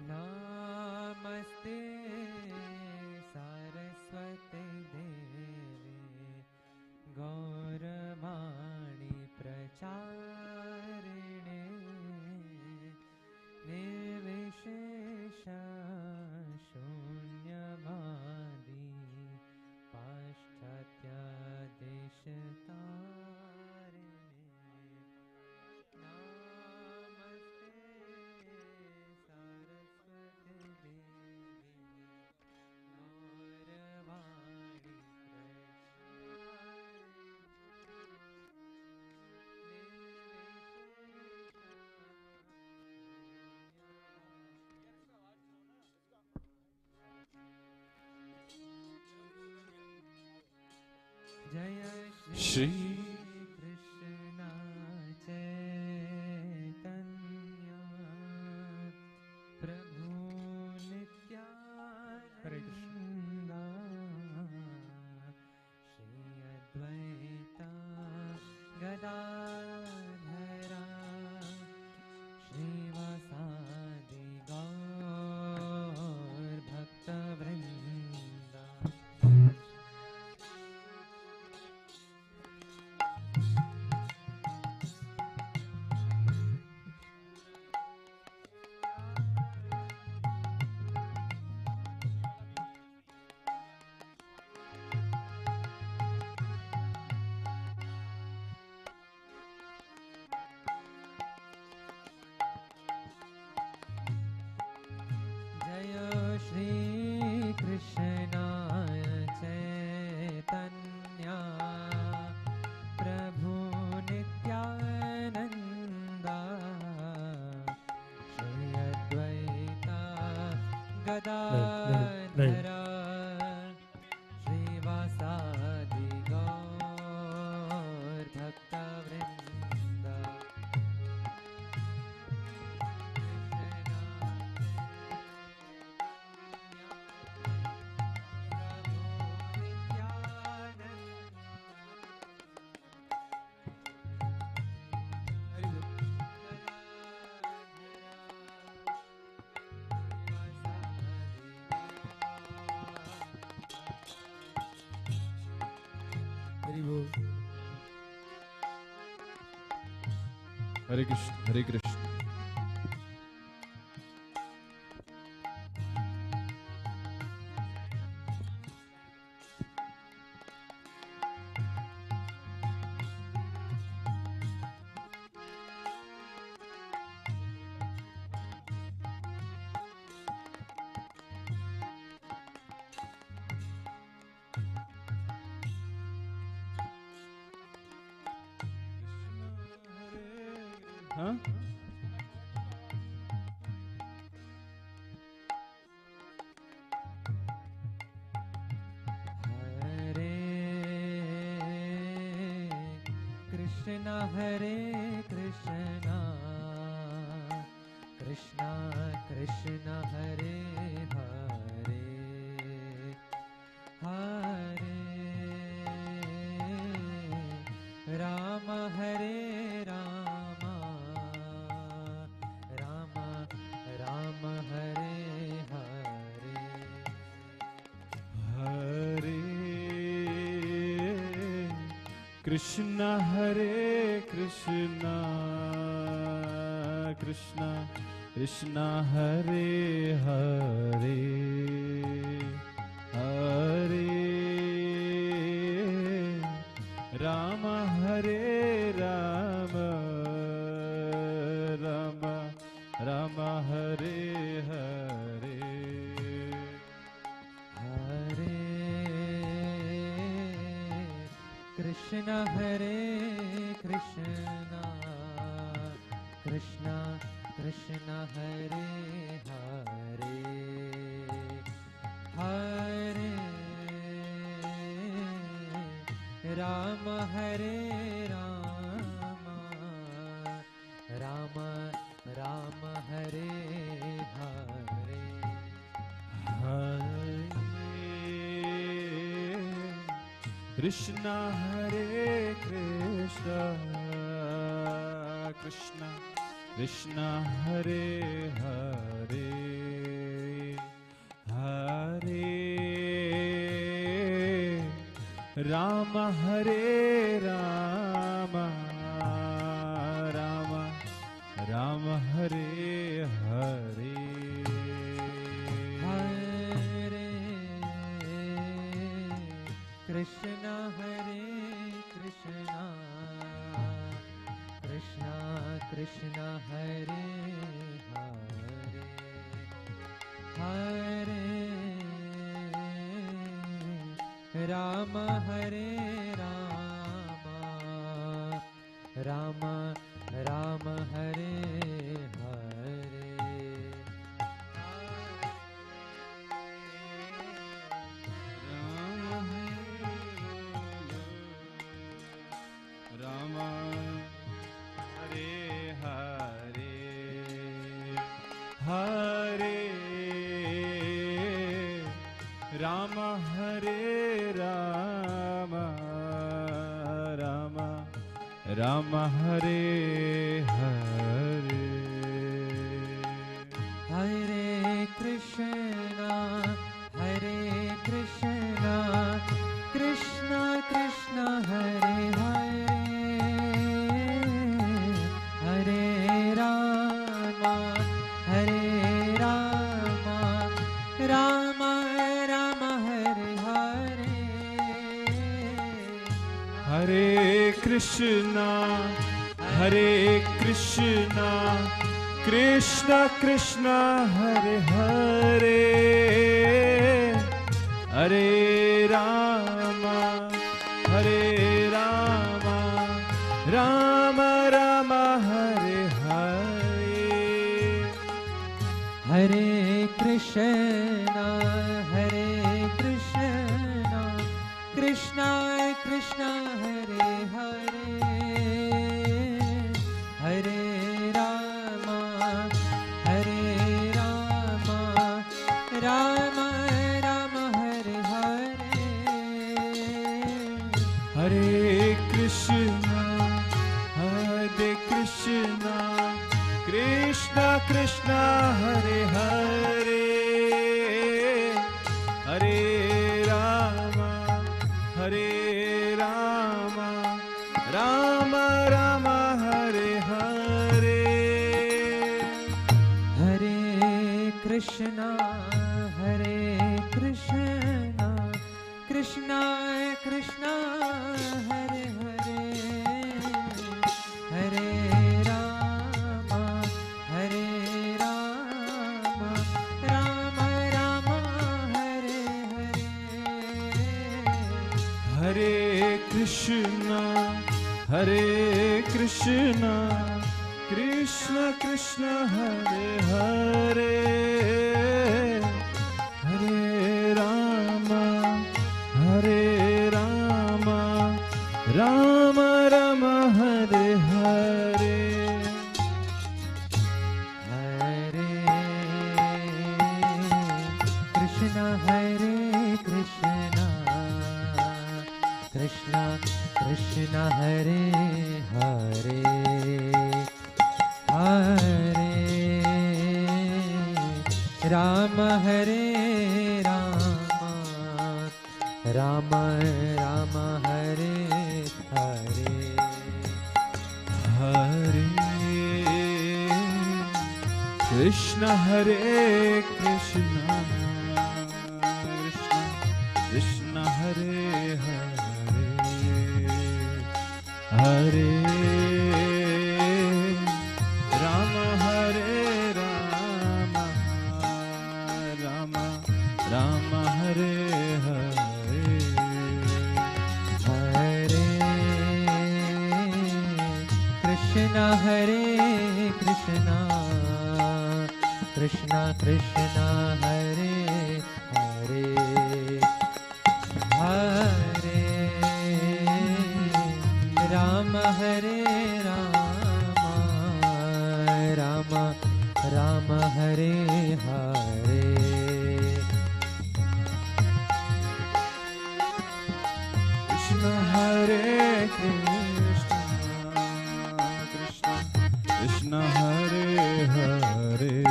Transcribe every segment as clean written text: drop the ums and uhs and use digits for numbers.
नमस्ते सरस्वती देवी गौरवाणी प्रचारिणे निर्विशेष शून्यवादी पाश्चात्य देशतारिणे नमस्ते सरस्वती देवी गौरवाणी जय श्री कृष्ण चैतन्य प्रभु नित्यानंद श्री अद्वैत गदाधर श्रीवासादि गौर भक्तवृंद श्री कृष्णाय चैतन्य प्रभु नित्यानंद श्री अद्वैत गदाधर श्रीवासादि गौर भक्तवृंद हरे कृष्ण हरे कृष्ण। हाँ? हरे कृष्णा कृष्णा कृष्णा हरे हरे हरे राम हरे राम राम राम हरे हरे हरे कृष्णा कृष्णा कृष्णा कृष्णा हरे हरे हरे राम हरे राम राम राम हरे हरे हरे कृष्णा कृष्णा कृष्णा कृष्णा हरे हरे हरे राम हरे राम राम राम हरे हरे हरे कृष्णा हरे Krishna Krishna Krishna Hare Hare, Hare Rama Hare Rama, Rama Rama Hare Hare, Hare Krishna Hare Krishna, Krishna Krishna Hare Hare, Hare Rama Hare Rama, Rama Rama Hare Hare, Rama Hare Hare, Hare Rama Hare Rama, Rama Rama Hare Hare, Hare Krishna, Hare Krishna, Krishna Krishna Hare Hare, Hare Rama, Hare Rama, Rama Rama Hare Hare, Hare Krishna, Hare Krishna, Krishna Krishna Hare Hare, Hare Rama, Hare Rama, Rama Rama Hare Hare, Hare Krishna, Hare Krishna, Krishna Krishna Hare Hare, Hare Rama, Hare Rama, Rama Rama Hare Hare, Hare Krishna, Hare Krishna, Krishna Krishna Hare Hare, Hare Rama, Hare Rama, Rama Rama Hare Hare, Hare Krishna, Hare Krishna, Krishna Krishna Hare Hare, Hare Rama, Hare Rama, Rama Rama Hare Hare, Hare Krishna, Hare Krishna, Krishna Krishna Hare Hare, Hare Rama, Hare Rama, Rama Rama Hare Hare, Hare Krishna, Hare Krishna, Krishna Krishna Hare Hare, Hare Rama, Hare Rama, Rama Rama Hare Hare, Hare Krishna, Hare Krishna, Krishna Krishna Hare Hare, Hare Rama, Hare Rama, Rama Rama Hare Hare, Hare Krishna, Hare Krishna, Krishna Krishna Hare Hare, Hare Rama, Hare Rama, Rama Rama Hare Hare, Krishna Hare Krishna, Krishna Krishna Hare Hare,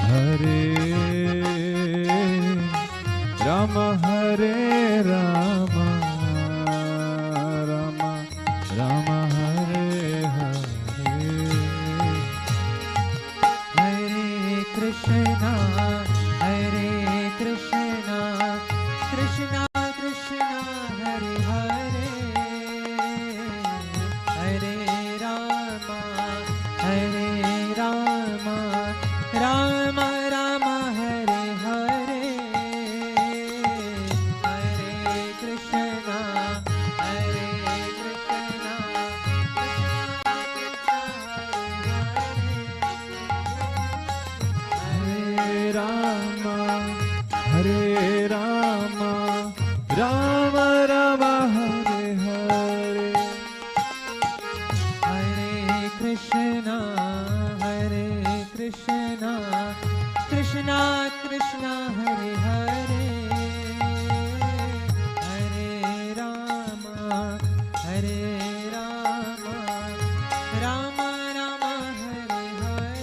Hare Rama, Hare Rama, Rama Rama, Hare Hare. Hare Krishna, Hare Krishna, Krishna Krishna, Hare Hare, Hare Rama, Hare Rama, Rama Rama, Hare Hare, Hare Krishna, Hare Krishna, Hare Rama, Hare Rama, Rama Rama, Hare Hare. Hare Krishna, Hare Krishna, Krishna Krishna, Hare Hare, Hare Rama, Hare Rama, Rama Rama, Hare Hare.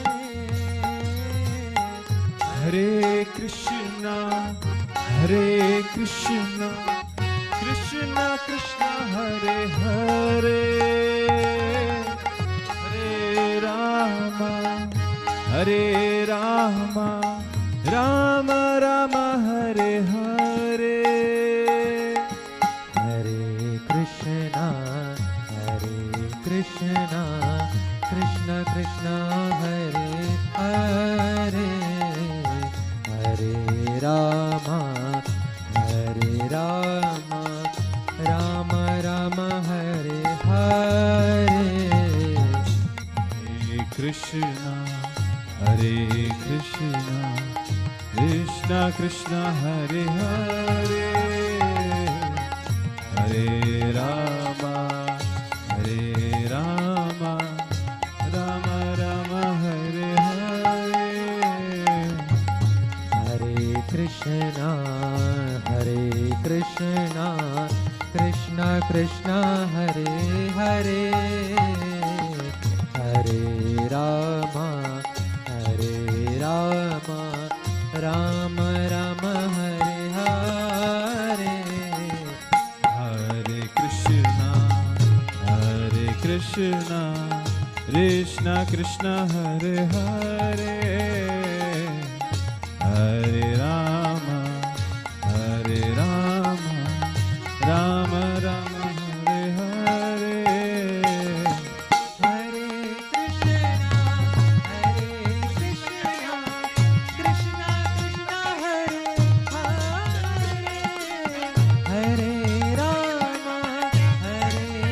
Hare Krishna, Hare Krishna, Krishna Krishna, Hare Hare. Hare Rama, Hare Rama, Rama Rama, Hare Hare. Hare Krishna, Hare Krishna, Krishna Krishna, Hare Hare, Hare Rama, Hare Rama, Rama Rama, Hare Hare. Hare Krishna, Hare Krishna, Krishna Krishna, Hare Hare. Hare Rama, Hare Rama, Rama Rama, Hare Hare. Hare Krishna, Hare Krishna, Krishna Krishna, Hare Hare, Hare Rama, Hare Rama, Rama Rama, Hare Hare. Hare Krishna, Hare Krishna, Krishna Krishna, Hare Hare. Hare Rama, Hare Rama, Rama Rama, Hare Hare. Hare Krishna, Hare Krishna, Krishna Krishna, Hare Hare, Hare Rama, Hare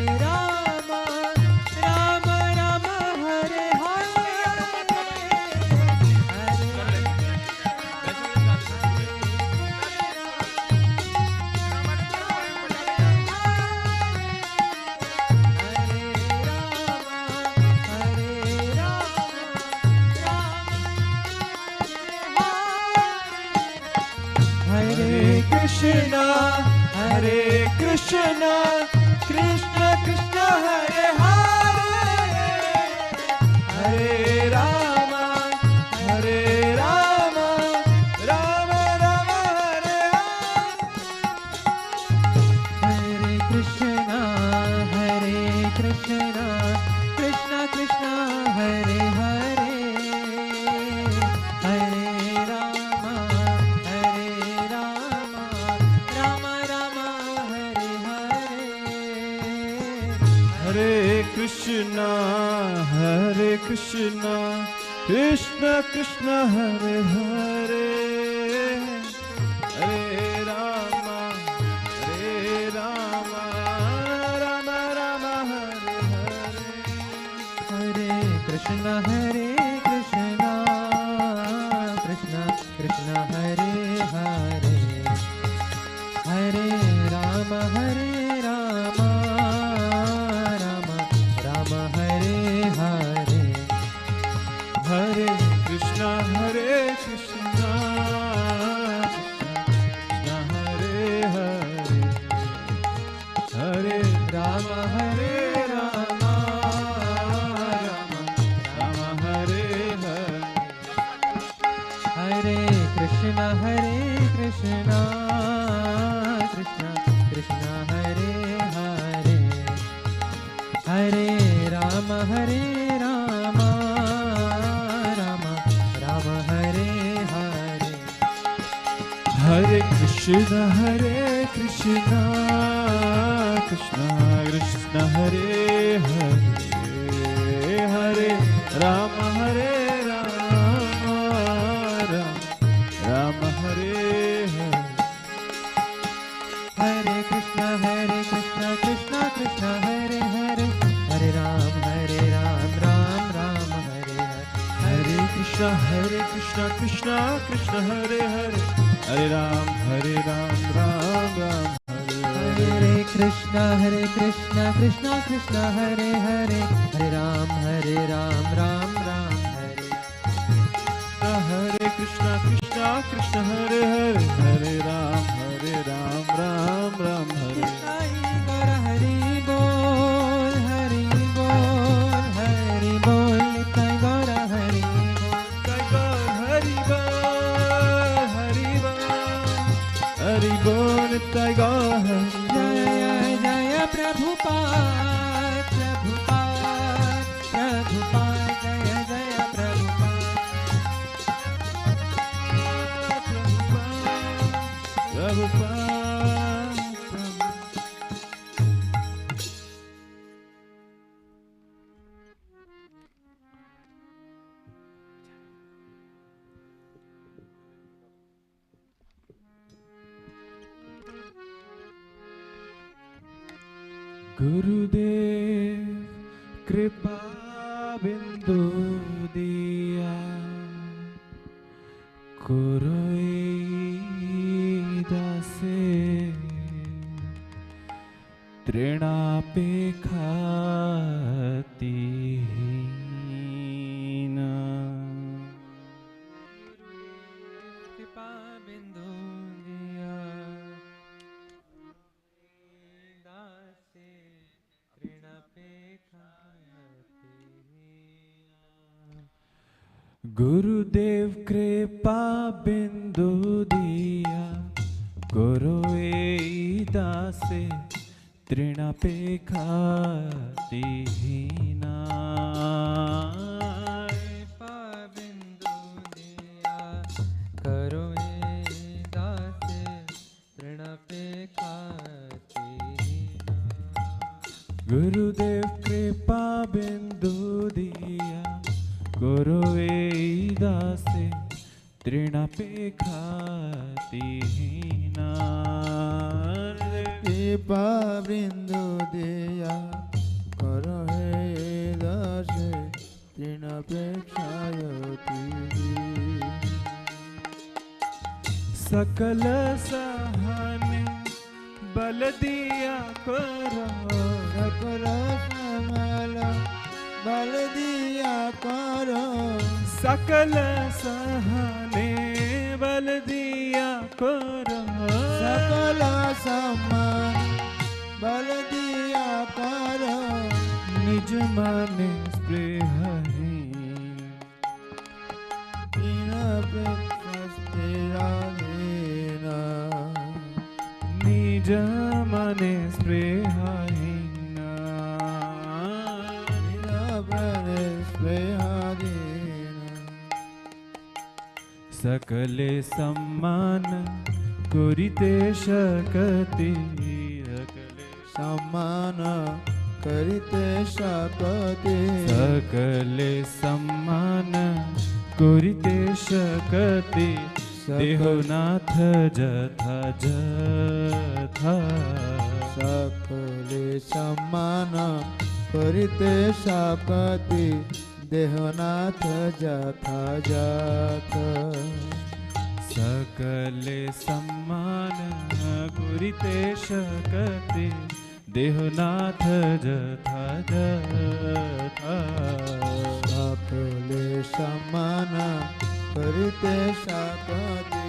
Rama, Rama Rama, Hare Hare. Hare Krishna, Hare Krishna, Krishna Krishna, Hare Hare, Hare Rama, Hare Rama, Rama Rama, Hare Hare. Hare Krishna, Hare Krishna, Krishna Krishna, Hare Hare, Hare Rama, Hare Rama, Rama Rama, Hare Hare. Hare Krishna, Hare Krishna, Krishna Krishna, Hare Hare. Hare Rama, Hare Rama, Rama Rama, Hare Hare. Hare Krishna, Hare Krishna, Krishna Krishna, Hare Hare, Hare Rama, Hare Rama, Rama Rama, Hare Hare. Hare Krishna, Hare Krishna, Krishna Hare Hare, Hare Rama, Hare Rama, Rama, Rama Krishna Krishna Krishna Hare Hare Hare Rama Rama Rama Hare Hare Hare Krishna Krishna Krishna Hare Hare Hare Rama Rama Hare Hare Hare Krishna Krishna Krishna Hare Hare Hare Ram Ram Hare Hare Hare Krishna Krishna Krishna Hare Hare Hare Ram Ram Hare Hare Krishna Krishna Krishna Hare Hare Hare Ram Ram Hare Hare Krishna Krishna Hare Hare Hare Ram Ram Hare Hari Bol Hari Bol Hari Bol Nitai Gaura Hari Hari Bol Nitai Gaura Jaya Jaya Prabhupada Jaya Jaya Prabhupada Gurudev Kripa Bindu Diya Kuroi Dase Trinapekhati Kripa Bindu Diya Dase Gurudev Kripa Bindu Diya Kuroi Dase Trinapekhati Gurudev Kripa Bindu Diya Kuroi Dase Trinapekhati Kripa Bindu Diya Kuroi Dase Trinapekhati Sakala Sahane Bal Diya Karo Sakala Samala Bal Diya Karo Sakala Sahane Bal Diya Karo Sakala Saman Bal Diya Karo Nij Mane Sprehahin Trinapekhasthiralena Nij Mane Sprehahin Sakale Samman Kurite Shakati Samana Karite Shakati Sakale Samman Kurite Shakati Dehonath Jatha Jatha Sakale Samana Karite Shakati Dehonath Jatha Jatha Sakale Samman Kurite Shakati Dehonath Jatha Jatha Sakale Samana Karite Shakati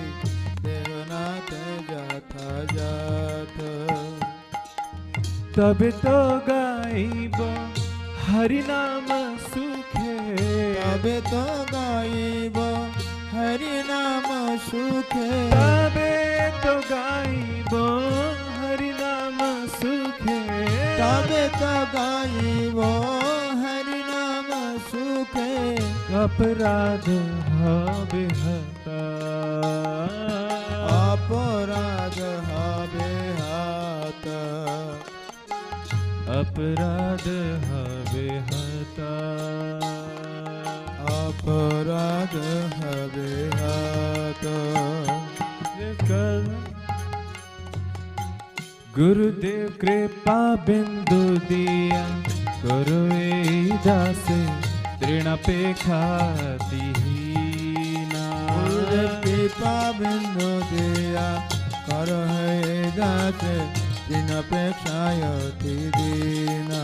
Dehonath Jatha Jatha तबे तो गाइब हरि नाम सुखे तबे तो गाइब हरि नाम सुखे तबे तो गाइब हरि नाम सुखे तबे तो गाइब हरि नाम सुखे अपराध हबे हता अपराध हबे हता अपराध हबे हता अपराध हबे हता गुरुदेव कृपा बिंदु दिया करो ए दासे तृणापेक्षा दीना गुरुदेव कृपा बिंदु दिया करो है दासे तृणापेक्षायति दीना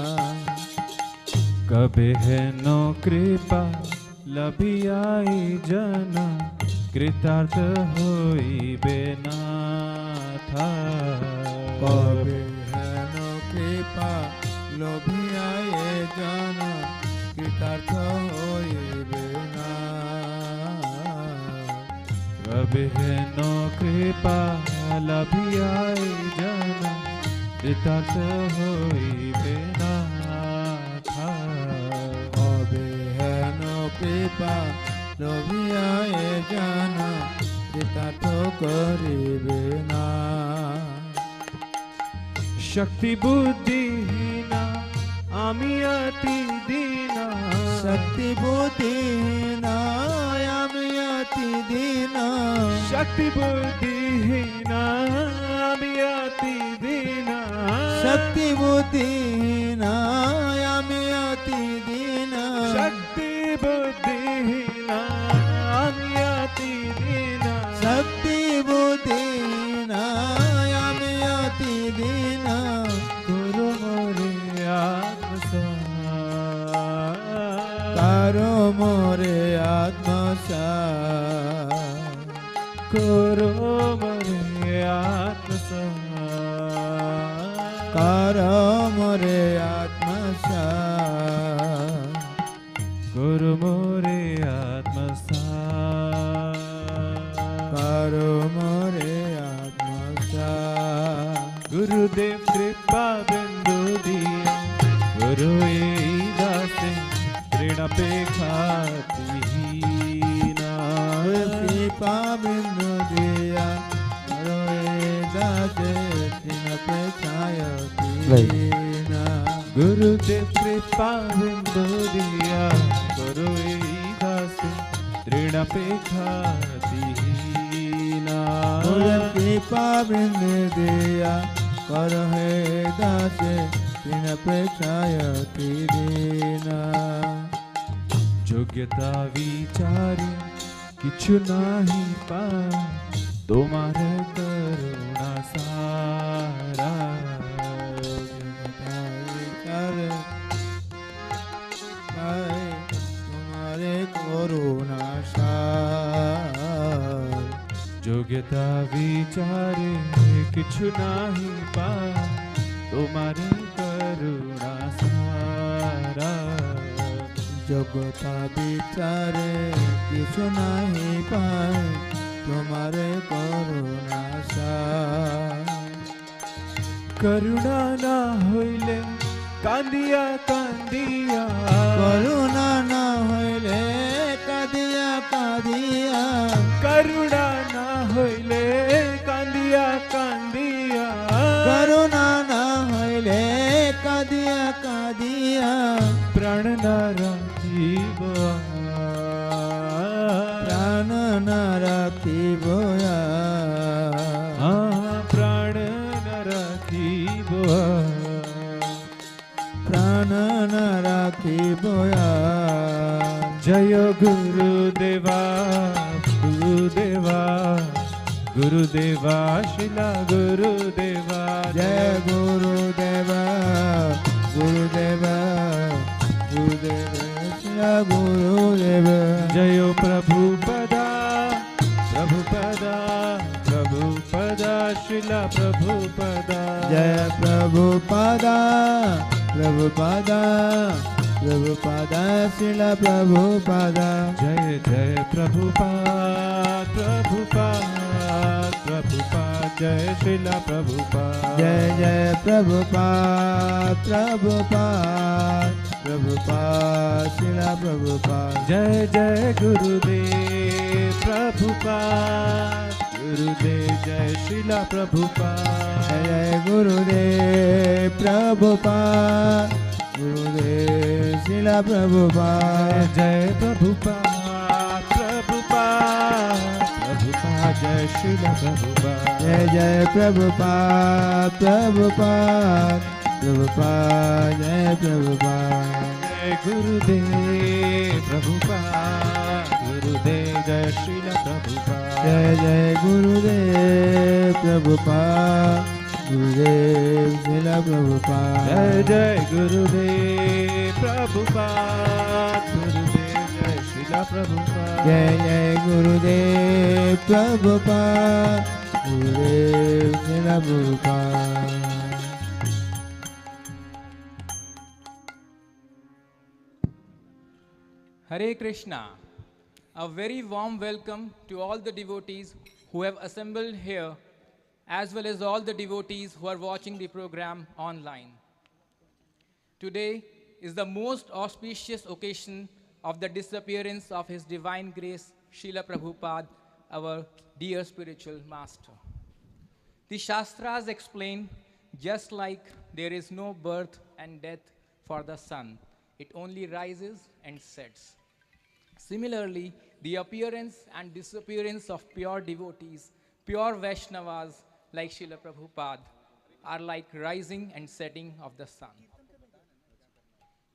कबे है नो कृपा लभी आई जना कृतार्थ होई बेना था कबे है नो कृपा लोभी आए जाना कृतार्थ होइबे ना कबे है नो कृपा लभी आई जना कृतार्थ होई बेना था कबे है नो कृपा लोभी आए जाना कृतार्थ करिबे ना शक्ति बुद्धिहीना आमी अति दीना शक्ति बुद्धिहीना आमी अति दीना शक्ति बुद्धिहीना आमी अति दीना शक्ति बुद्धिहीना आमी अति दीना शक्ति बुद्धिहीना आमी अति दीना शक्ति बुद्धिहीना आमी अति दीना गुरु मोरे आत्मसा करो मोरे आत्मसा गुरु मोरे आत्मसा करो मोरे आत्मसा गुरु मोरे आत्मसा करो मोरे आत्मसा गुरुदेव कृपा बिंदु दिया गुरु दासे तृणापेक्षा दीना कृपा बिंदु दिया करो दासे तृणापेक्षायति दीना गुरुदेव कृपा बिंदु दिया गुरु दासे तृणापेक्षा दीना कृपा बिंदु दिया कर है दासे तृणापेक्षायति दीना योग्यता विचारे किछु नाही पा तुम्हार करुणा सारा तुम्हारे करुणा सार योग्यता विचारे किछु नाही पा तुम्हारे करुणा सारा जगता विचारे किछु नहीं पाए तुम्हारे करुणा सार करुणा ना होइले कांदिया कांदिया करुणा ना होइले कादिया कादिया करुणा ना होइले कांदिया कांदिया करुणा ना होइले कादिया कादिया प्राण ना राखीबो प्राण न राखिबो प्राण न राखीबो प्राण न राखिबो जय गुरुदेवा गुरुदेवा गुरुदेवा शिला गुरुदेवा जय गुरुदेवा गुरुदेवा गुरुदेव शिला गुरुदेव जय प्रभुपदा प्रभुपदा प्रभुपदा शिला प्रभुपदा जय Prabhupada Prabhupada Prabhupada, Srila Prabhupada. Jai Jai Prabhupada, Prabhupada, Prabhupada, Jai Srila Prabhupada. Jai Jai Prabhupada, Prabhupada, Prabhupada, Srila Prabhupada. Jai Jai Gurudev Prabhupada, Gurudev Jai Srila Prabhupada. Jai Jai Gurudev Prabhupada, Gurudev Srila Prabhupada. Jai Prabhupada, Prabhupada, Prabhupada Jai Srila Prabhupada. Jai Jai Prabhupada, Prabhupada, Prabhupada, Jai Prabhupada. Jai Gurudev Prabhupada, Gurudev Jai Srila Prabhupada. Jai Jai Gurudev Prabhupada, Gurudev Srila Prabhupada. Jai Jai Gurudev Prabhupada, Gurudev Jai Srila Prabhupada. Jai Jai Gurudev Prabhupada, Gurudev Srila Prabhupada. Hare Krishna. A very warm welcome to all the devotees who have assembled here, as well as all the devotees who are watching the program online. Today is the most auspicious occasion of the disappearance of His Divine Grace, Srila Prabhupada, our dear spiritual master. The Shastras explain, just like there is no birth and death for the sun, it only rises and sets. Similarly, the appearance and disappearance of pure devotees, pure Vaishnavas like Srila Prabhupada, are like rising and setting of the sun.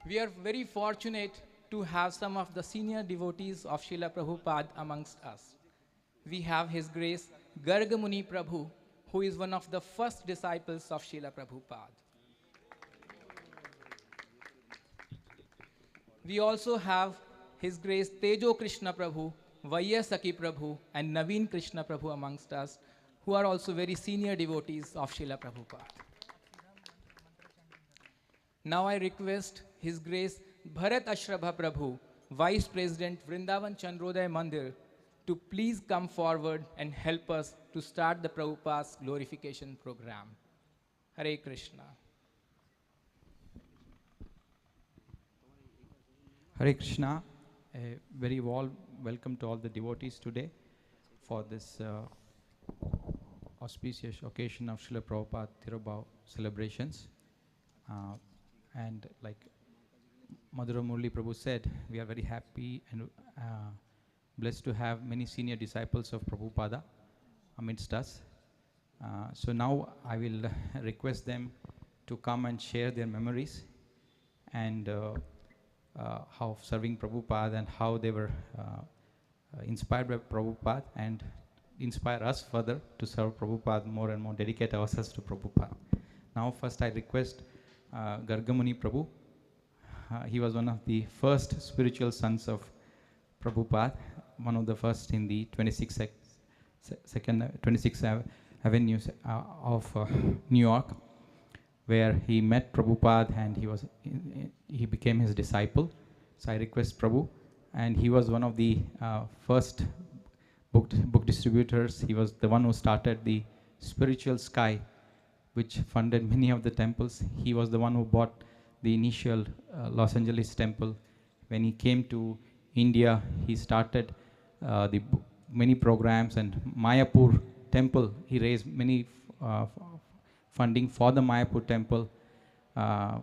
We are very fortunate to have some of the senior devotees of Srila Prabhupada amongst us. We have His Grace Gargamuni Prabhu, who is one of the first disciples of Srila Prabhupada. We also have His Grace Tejo Krishna Prabhu, Vaiyasaki Prabhu, and Naveen Krishna Prabhu amongst us, who are also very senior devotees of Srila Prabhupada. Now I request His Grace Bharat Ashrabha Prabhu, Vice President Vrindavan Chandrodaya Mandir, to please come forward and help us to start the Prabhupada's glorification program. Hare Krishna. Hare Krishna. A very warm welcome to all the devotees today for this auspicious occasion of Srila Prabhupada Tirobhava celebrations. And like Madhura Murli Prabhu said, we are very happy and blessed to have many senior disciples of Prabhupada amidst us. So now I will request them to come and share their memories and how serving Prabhupada and how they were inspired by Prabhupada and inspire us further to serve Prabhupada more and more, dedicate ourselves to Prabhupada. Now first I request Gargamuni Prabhu. He was one of the first spiritual sons of Prabhupada, one of the first in the 26th Avenue of New York, where he met Prabhupada and he became his disciple. So I request Prabhu, and he was one of the first book distributors. He was the one who started the Spiritual Sky, which funded many of the temples. He was the one who bought the initial Los Angeles temple. When he came to India, he started many programs, and Mayapur temple, he raised many funding for the Mayapur temple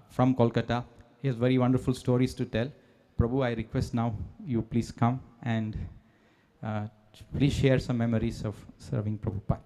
from Kolkata. He has very wonderful stories to tell. Prabhu, I request now you please come and please share some memories of serving Prabhupada.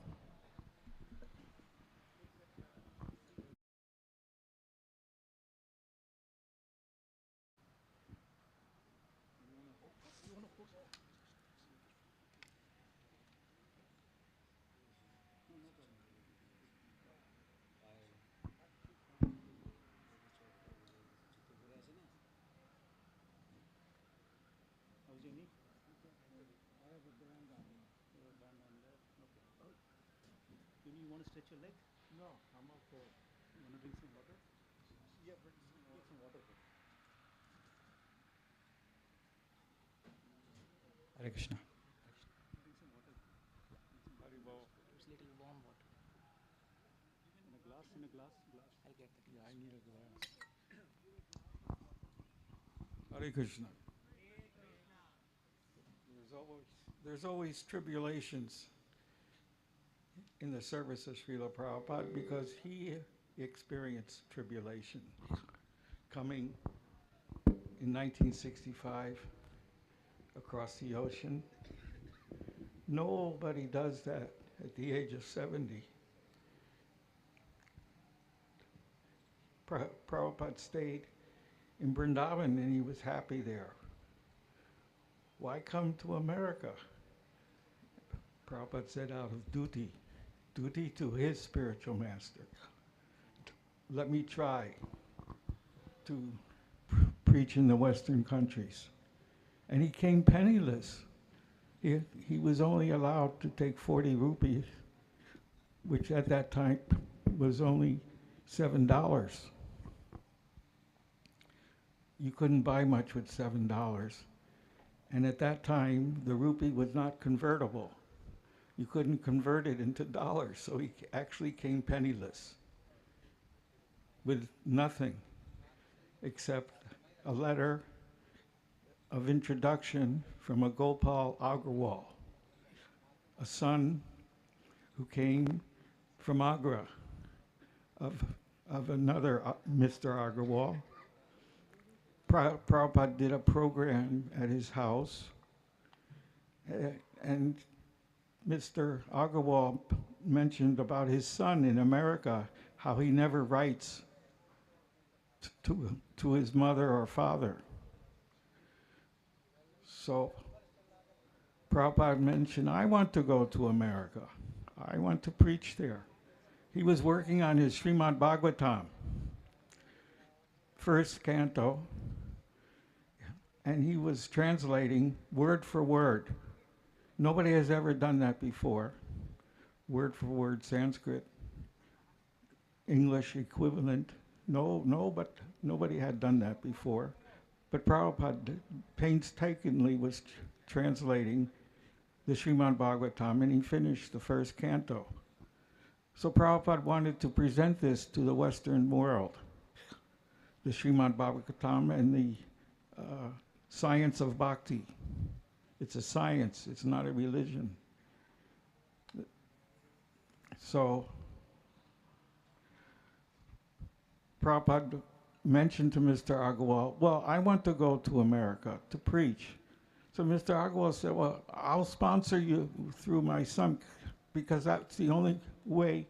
Hare Krishna. Hare Krishna. There's always tribulations in the service of Srila Prabhupada because he experienced tribulation coming in 1965 across the ocean. Nobody does that at the age of 70. Prabhupada stayed in Vrindavan and he was happy there. Why come to America? Prabhupada said out of duty to his spiritual master. Let me try to preach in the Western countries. And he came penniless. He was only allowed to take 40 rupees, which at that time was only $7. You couldn't buy much with $7. And at that time, the rupee was not convertible. You couldn't convert it into dollars, so he actually came penniless with nothing except a letter of introduction from a Gopal Agrawal, a son who came from Agra, of another Mr. Agrawal. Prabhupada did a program at his house, and Mr. Agrawal mentioned about his son in America, how he never writes to his mother or father. So Prabhupada mentioned, I want to go to America. I want to preach there. He was working on his Srimad Bhagavatam, first canto, and he was translating word for word. Nobody has ever done that before. Word for word Sanskrit, English equivalent. But nobody had done that before. But Prabhupada painstakingly was translating the Srimad Bhagavatam, and he finished the first canto. So Prabhupada wanted to present this to the Western world, the Srimad Bhagavatam and the science of bhakti. It's a science, it's not a religion. So Prabhupada mentioned to Mr. Agrawal, well, I want to go to America to preach. So Mr. Agrawal said, well, I'll sponsor you through my son, because that's the only way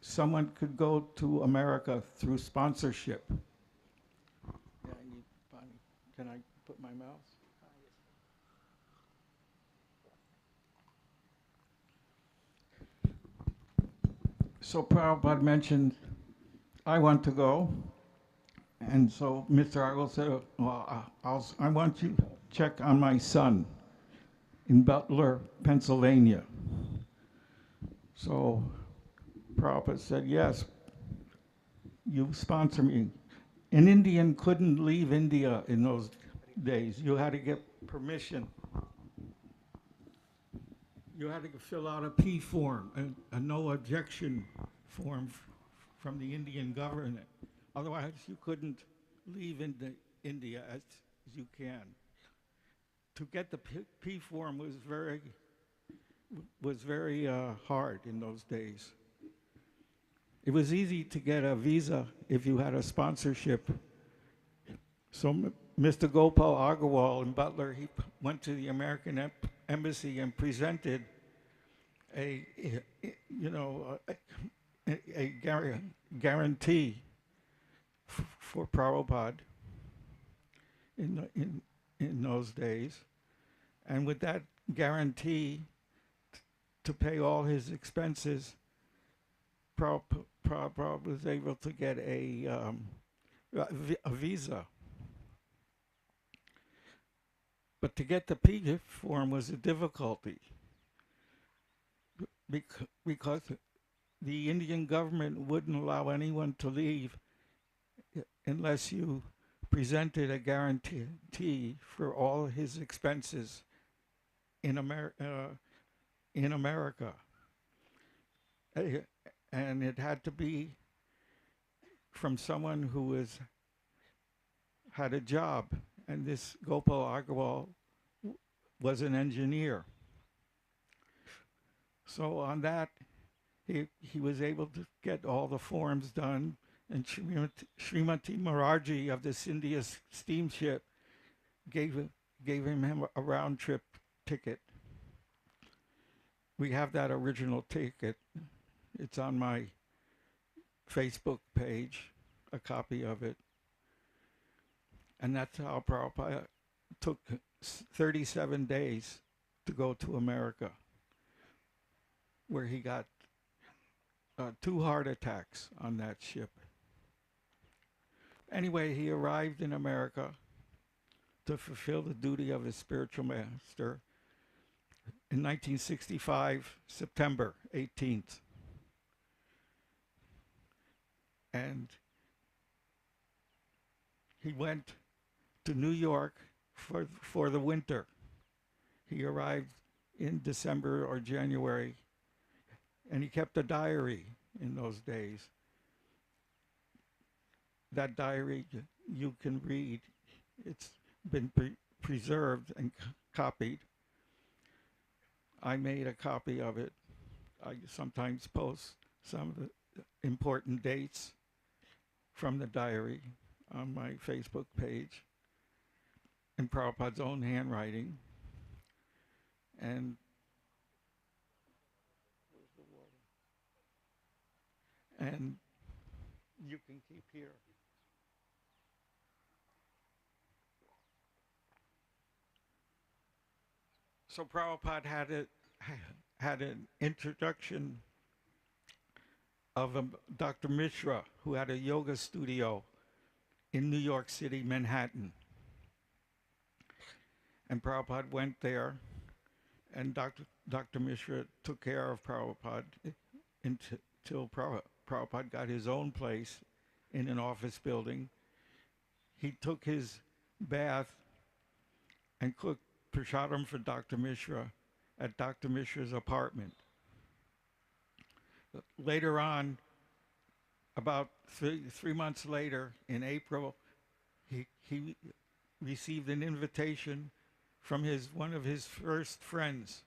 someone could go to America, through sponsorship. Yeah, I need Bonnie. Can I put my mouse? So Prabhupada mentioned, I want to go. And so Mr. Agrawal said, well, I want you to check on my son in Butler, Pennsylvania. So Prabhupada said, yes, you sponsor me. An Indian couldn't leave India in those days. You had to get permission. You had to fill out a P form, a no objection form from the Indian government. Otherwise, you couldn't leave India as you can. To get the P form was very hard in those days. It was easy to get a visa if you had a sponsorship. So Mr. Gopal Agrawal in Butler, he went to the American embassy and presented a guarantee for Prabhupada in those days, and with that guarantee to pay all his expenses, Prabhupada was able to get a visa. But to get the P form was a difficulty because the Indian government wouldn't allow anyone to leave unless you presented a guarantee for all his expenses in America. Eh, And it had to be from someone who had a job. And this Gopal Agarwal was an engineer. So on that, he was able to get all the forms done, and Srimati Maraji of the India steamship gave him a round trip ticket. We have that original ticket. It's on my Facebook page, a copy of it. And that's how Prabhupada took 37 days to go to America, where he got 2 heart attacks on that ship. Anyway, he arrived in America to fulfill the duty of his spiritual master in 1965, September 18th. And he went to New York for the winter. He arrived in December or January, and he kept a diary in those days. That diary you can read. It's been preserved and copied. I made a copy of it. I sometimes post some of the important dates from the diary on my Facebook page in Prabhupada's own handwriting. And you can keep here. So Prabhupada had an introduction of Dr. Mishra, who had a yoga studio in New York City, Manhattan. And Prabhupada went there, and Dr. Mishra took care of Prabhupada until Prabhupada got his own place in an office building. He took his bath and cooked prasadam for Dr. Mishra at Dr. Mishra's apartment. Later on, about three months later, in April, he received an invitation from one of his first friends.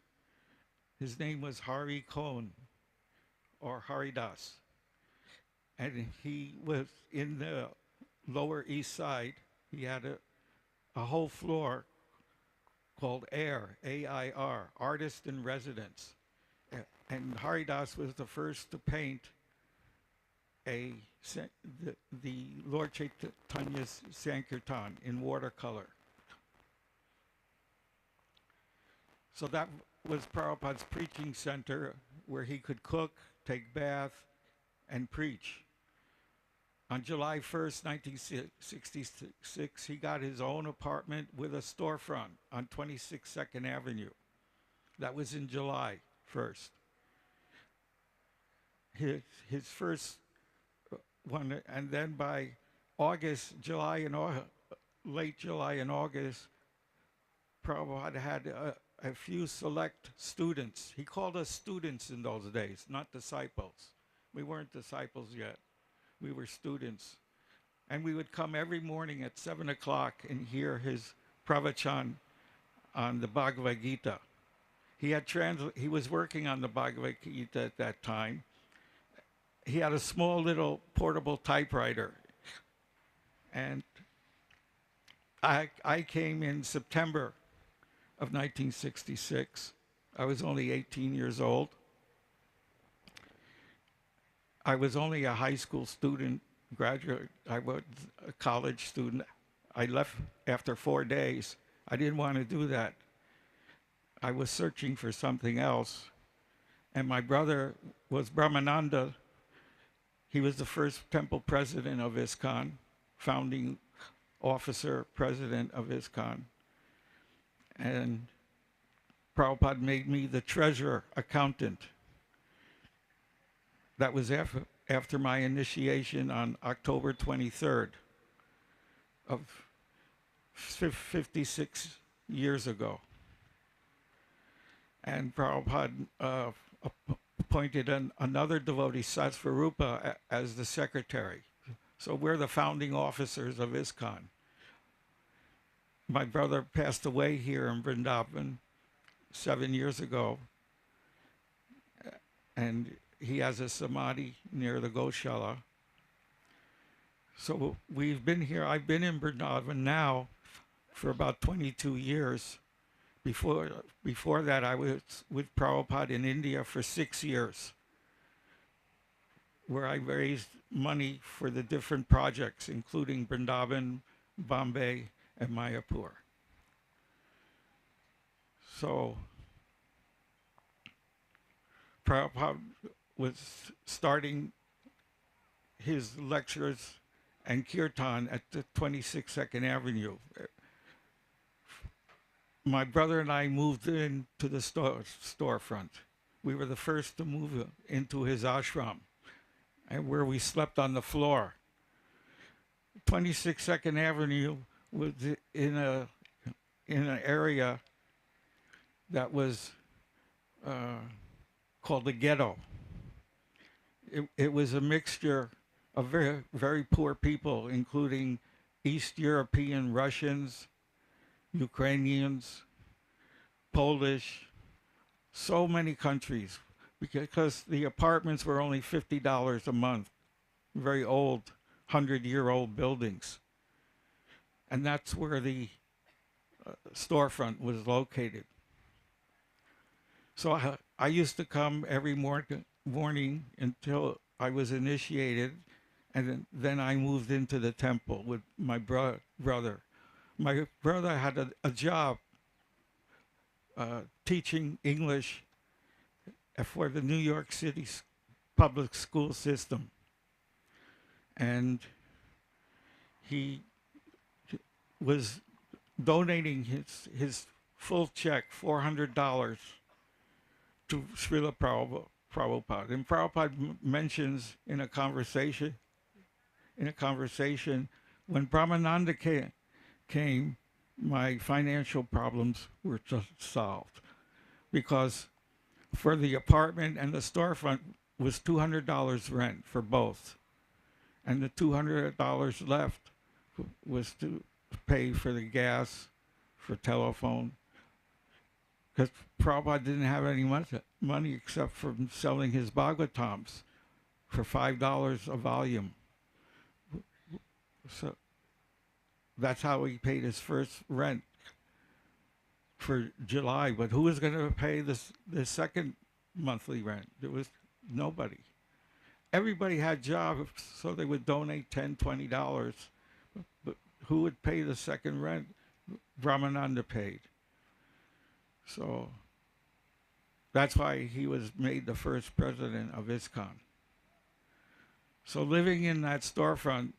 His name was Hari Kohn, or Haridas. And he was in the Lower East Side. He had a whole floor called AIR, A-I-R, Artist in Residence. And Haridas was the first to paint the Lord Chaitanya's Sankirtan in watercolor. So that was Prabhupada's preaching center, where he could cook, take bath, and preach. On July 1st, 1966, he got his own apartment with a storefront on 26 Second Avenue. That was in July 1st. His first one, and then by August, late July and August, Prabhupada had a few select students. He called us students in those days, not disciples. We weren't disciples yet. We were students. And we would come every morning at 7 o'clock and hear his pravachan on the Bhagavad Gita. He was working on the Bhagavad Gita at that time. He had a small little portable typewriter. And I came in September of 1966. I was only 18 years old. I was only a high school student, graduate. I was a college student. I left after 4 days. I didn't want to do that. I was searching for something else. And my brother was Brahmananda. He was the first temple president of ISKCON, founding officer, president of ISKCON. And Prabhupada made me the treasurer accountant. That was after my initiation on October 23rd of 56 years ago. And Prabhupada appointed another devotee, Satsvarupa, as the secretary. So we're the founding officers of ISKCON. My brother passed away here in Vrindavan 7 years ago, and he has a samadhi near the Goshala. So we've been here. I've been in Vrindavan now for about 22 years. Before that, I was with Prabhupada in India for 6 years, where I raised money for the different projects, including Vrindavan, Bombay, and Mayapur. So Prabhupada was starting his lectures and kirtan at the 22nd Avenue. My brother and I moved into the storefront. We were the first to move into his ashram, and where we slept on the floor. 22nd Avenue was in an area that was called the ghetto. It was a mixture of very, very poor people, including East European, Russians, Ukrainians, Polish, so many countries, because the apartments were only $50 a month, very old, 100-year-old buildings. And that's where the storefront was located. So I used to come every morning until I was initiated, and then I moved into the temple with my brother. My brother had a job teaching English for the New York City public school system. And he was donating his full check, $400, to Srila Prabhupada. And Prabhupada mentions in a conversation, when Brahmananda came, my financial problems were just solved, because for the apartment and the storefront was $200 rent for both, and the $200 left was to pay for the gas, for telephone, because Prabhupada didn't have any money except from selling his Bhagavatams for $5 a volume. So that's how he paid his first rent for July. But who was going to pay the second monthly rent? There was nobody. Everybody had jobs, so they would donate $10, $20. But who would pay the second rent? Brahmananda paid. So that's why he was made the first president of ISKCON. So living in that storefront,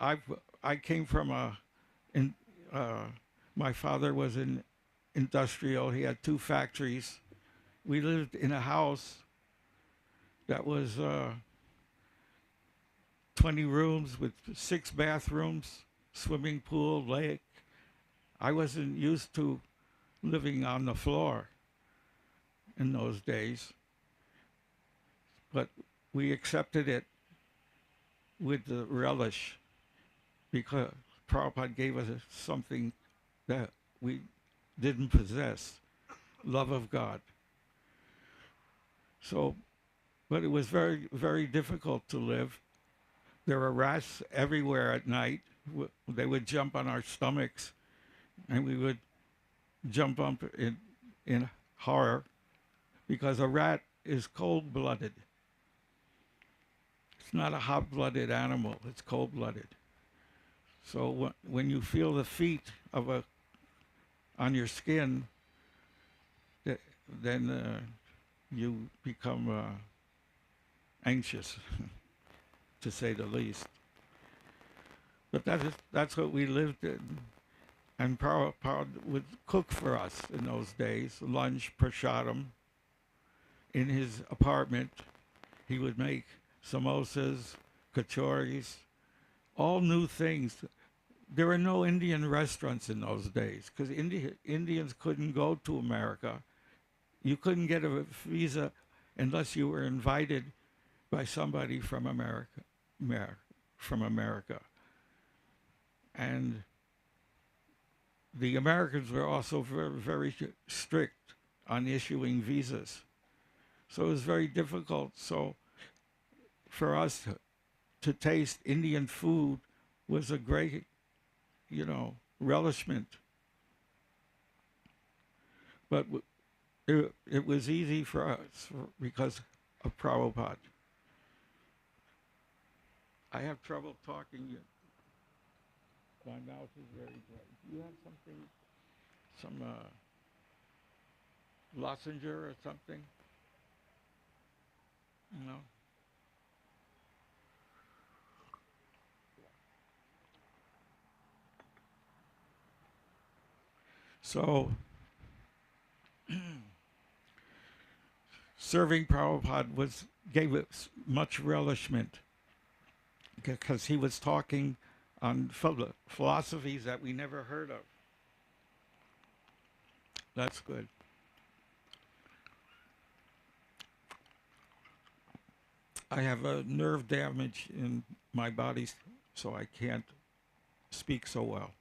I came from my father was in industrial. He had 2 factories. We lived in a house that was 20 rooms with 6 bathrooms, swimming pool, lake. I wasn't used to living on the floor in those days, but we accepted it with the relish, because Prabhupada gave us something that we didn't possess, love of God. So, but it was very, very difficult to live. There were rats everywhere at night. They would jump on our stomachs, and we would jump up in horror, because a rat is cold-blooded. It's not a hot-blooded animal, it's cold-blooded. So when you feel the feet of on your skin, then you become anxious, to say the least. But that's what we lived in. And Prabhupada would cook for us in those days, lunch, prasadam. In his apartment, he would make samosas, kachoris, all new things. There were no Indian restaurants in those days, because Indians couldn't go to America. You couldn't get a visa unless you were invited by somebody from America. And the Americans were also very, very strict on issuing visas. So it was very difficult. So for us to taste Indian food was a great, relishment. But it was easy for us because of Prabhupada. I have trouble talking. My mouth is very dry. Do you have something, some lozenge or something? No? So, serving Prabhupada gave us much relishment because he was talking on philosophies that we never heard of. That's good. I have a nerve damage in my body, so I can't speak so well.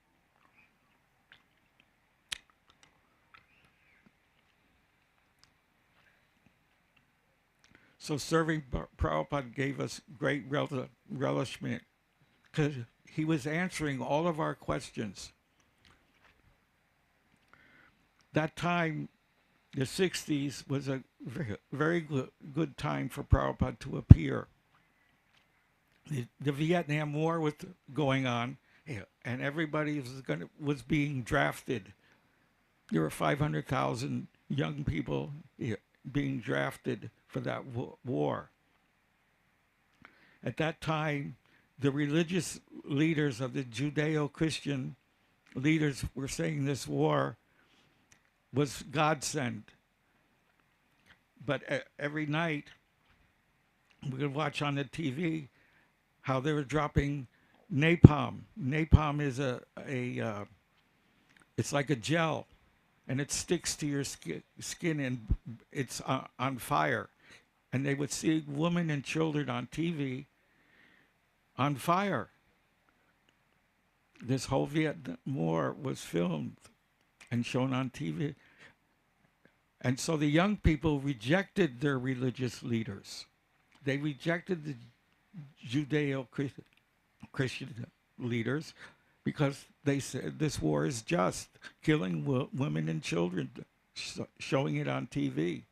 So serving Prabhupada gave us great relishment because he was answering all of our questions. That time, the 60s, was a very good time for Prabhupada to appear. The Vietnam War was going on, and everybody was being drafted. There were 500,000 young people being drafted for that war. At that time, the religious leaders of the Judeo-Christian leaders were saying this war was God sent. But every night, we could watch on the TV how they were dropping napalm. Napalm is it's like a gel, and it sticks to your skin and it's on fire. And they would see women and children on TV on fire. This whole Vietnam War was filmed and shown on TV. And so the young people rejected their religious leaders. They rejected the Judeo-Christian leaders because they said this war is just, killing women and children, showing it on TV.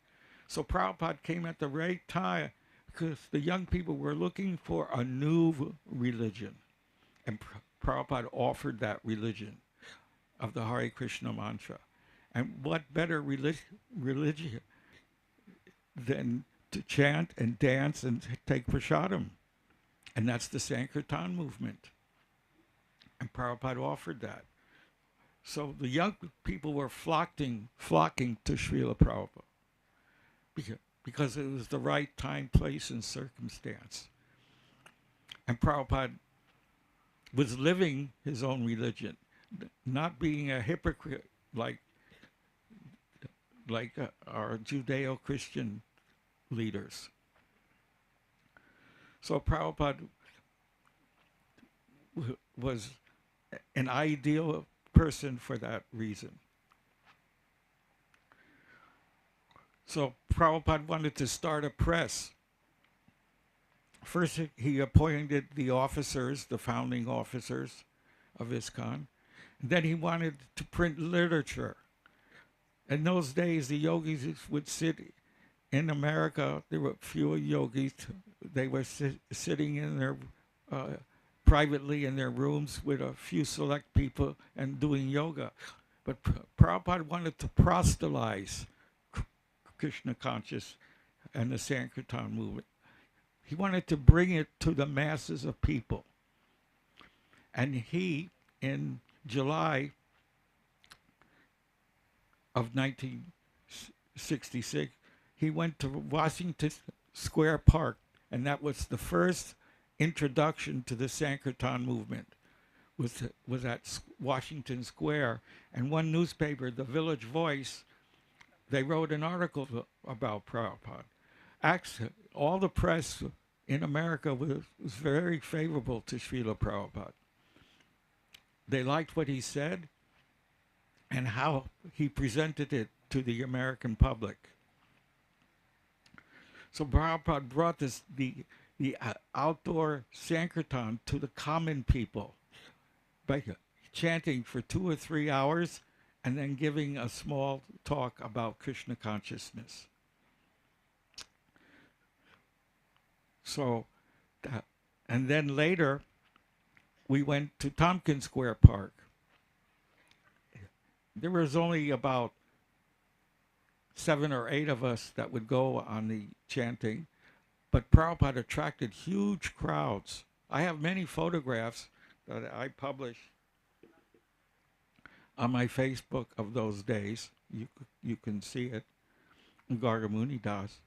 So Prabhupada came at the right time because the young people were looking for a new religion. And Prabhupada offered that religion of the Hare Krishna mantra. And what better religion than to chant and dance and take prasadam? And that's the Sankirtan movement. And Prabhupada offered that. So the young people were flocking to Srila Prabhupada because it was the right time, place, and circumstance. And Prabhupada was living his own religion, not being a hypocrite like our Judeo-Christian leaders. So Prabhupada was an ideal person for that reason. So Prabhupada wanted to start a press. First, he appointed the officers, the founding officers of ISKCON. Then he wanted to print literature. In those days, the yogis would sit in America. There were fewer yogis. They were sitting in their privately in their rooms with a few select people and doing yoga. But Prabhupada wanted to proselytize Krishna conscious and the Sankirtan movement. He wanted to bring it to the masses of people. And he, in July of 1966, he went to Washington Square Park, and that was the first introduction to the Sankirtan movement, was at Washington Square. And one newspaper, the Village Voice, they wrote an article about Prabhupada. Actually, all the press in America was very favorable to Srila Prabhupada. They liked what he said and how he presented it to the American public. So Prabhupada brought the outdoor Sankirtan to the common people by chanting for 2 or 3 hours and then giving a small talk about Krishna consciousness. So, and then later, we went to Tompkins Square Park. There was only about 7 or 8 of us that would go on the chanting, but Prabhupada attracted huge crowds. I have many photographs that I publish on my Facebook of those days. You can see it, Gargamuni Das,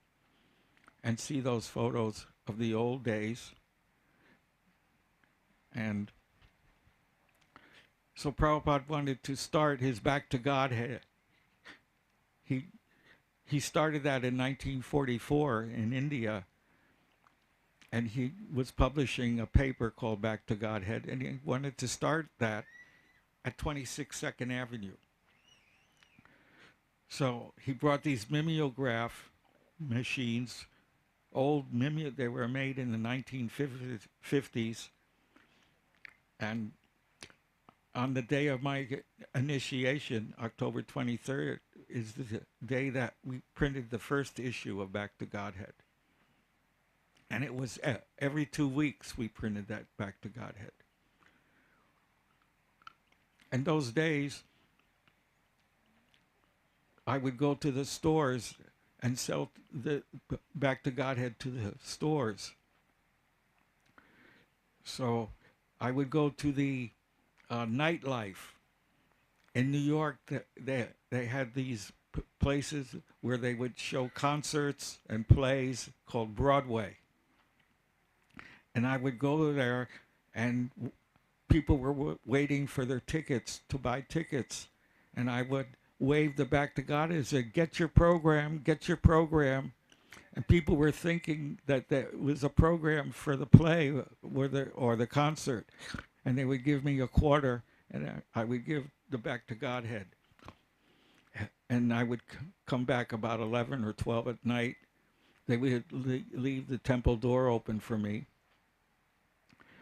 and see those photos of the old days. And so Prabhupada wanted to start his Back to Godhead. He started that in 1944 in India, and he was publishing a paper called Back to Godhead, and he wanted to start that at 26 Second Avenue. So he brought these mimeograph machines, old they were made in the 1950s, and on the day of my initiation, October 23rd, is the day that we printed the first issue of Back to Godhead. And it was every 2 weeks we printed that Back to Godhead. And those days, I would go to the stores and sell the Back to Godhead to the stores. So I would go to the nightlife. In New York, they had these places where they would show concerts and plays called Broadway. And I would go there, and people were waiting for their tickets, to buy tickets. And I would wave the Back to God and say, get your program, get your program. And people were thinking that there was a program for the play or the concert. And they would give me a quarter, and I would give the Back to Godhead. And I would come back about 11 or 12 at night. They would leave the temple door open for me.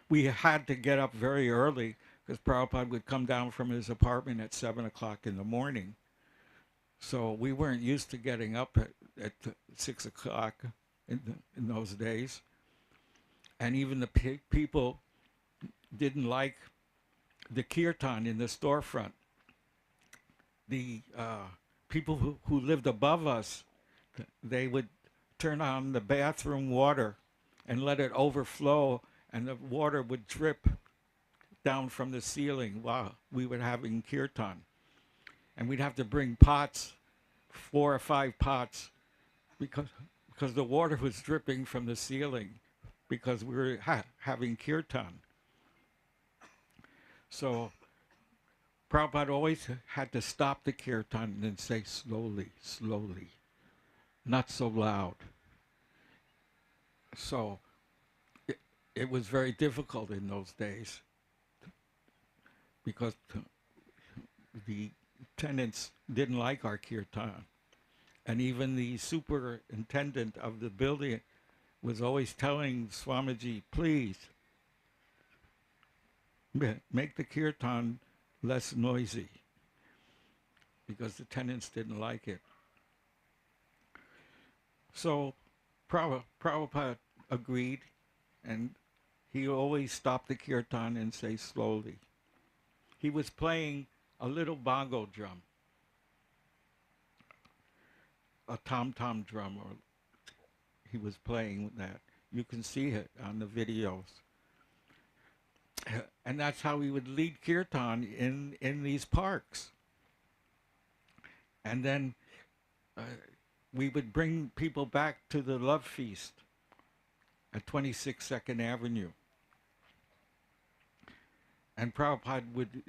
We had to get up very early because Prabhupada would come down from his apartment at 7 o'clock in the morning. So we weren't used to getting up at 6 o'clock in those days. And even the people didn't like the kirtan in the storefront. The people who lived above us, they would turn on the bathroom water and let it overflow, and the water would drip down from the ceiling while we were having kirtan. And we'd have to bring pots, 4 or 5 pots, because the water was dripping from the ceiling because we were having kirtan. So Prabhupada always had to stop the kirtan and say, slowly, slowly, not so loud. So it was very difficult in those days because the tenants didn't like our kirtan. And even the superintendent of the building was always telling Swamiji, please, make the kirtan less noisy, because the tenants didn't like it. So Prabhupada agreed, and he always stopped the kirtan and say slowly. He was playing a little bongo drum, a tom-tom drum, or he was playing that. You can see it on the videos. And that's how we would lead kirtan in these parks. And then we would bring people back to the Love Feast at 26 Second Avenue. And Prabhupada would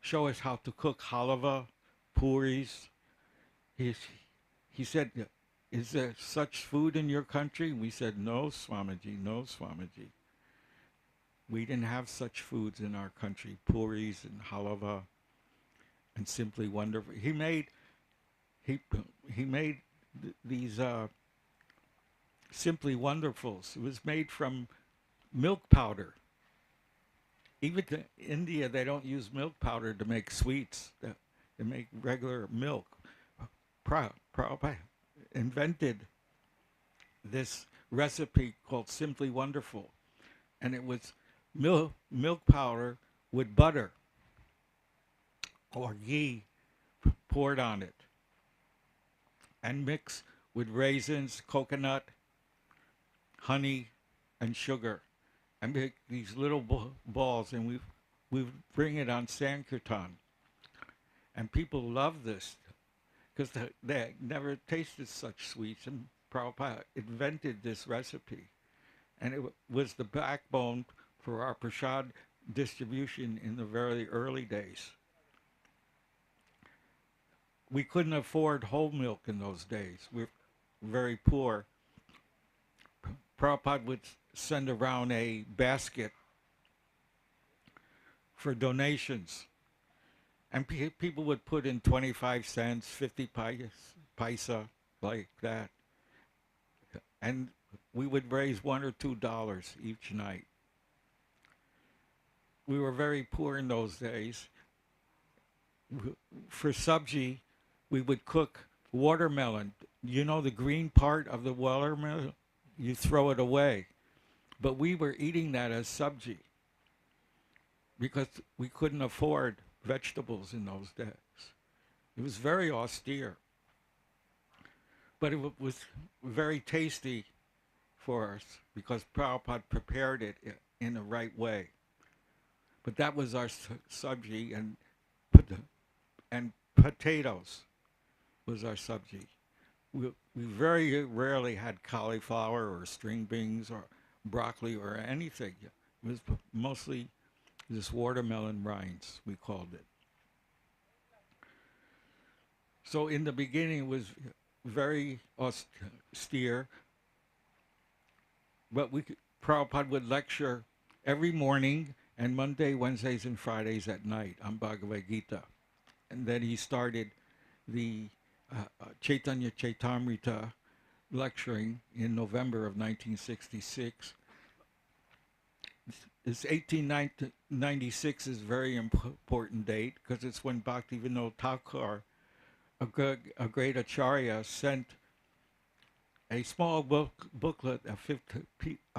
show us how to cook halava, puris. he said, is there such food in your country? We said, no, Swamiji, no, Swamiji. We didn't have such foods in our country, puris and halava and simply wonderful. He made these simply wonderfuls. It was made from milk powder. Even in India, they don't use milk powder to make sweets. They make regular milk. Prabhupada invented this recipe called Simply Wonderful, and it was milk powder with butter or ghee poured on it, and mixed with raisins, coconut, honey, and sugar, and make these little balls, and we bring it on Sankirtan, and people love this because they never tasted such sweets, and Prabhupada invented this recipe, and it was the backbone for our prasad distribution in the very early days. We couldn't afford whole milk in those days. We were very poor. Prabhupada would send around a basket for donations. And people would put in 25 cents, 50 paisa, like that. And we would raise $1 or $2 each night. We were very poor in those days. For sabji, we would cook watermelon. You know the green part of the watermelon? You throw it away. But we were eating that as sabji because we couldn't afford vegetables in those days. It was very austere. But it was very tasty for us because Prabhupada prepared it in the right way. But that was our sabji, and potatoes was our sabji. We very rarely had cauliflower or string beans or broccoli or anything. It was mostly this watermelon rinds, we called it. So in the beginning it was very austere, but Prabhupada would lecture every morning and Monday, Wednesdays, and Fridays at night on Bhagavad Gita. And then he started the Chaitanya Chaitamrita lecturing in November of 1966. This 1896 is a very important date because it's when Bhaktivinoda Thakur, a great acharya, sent a small booklet of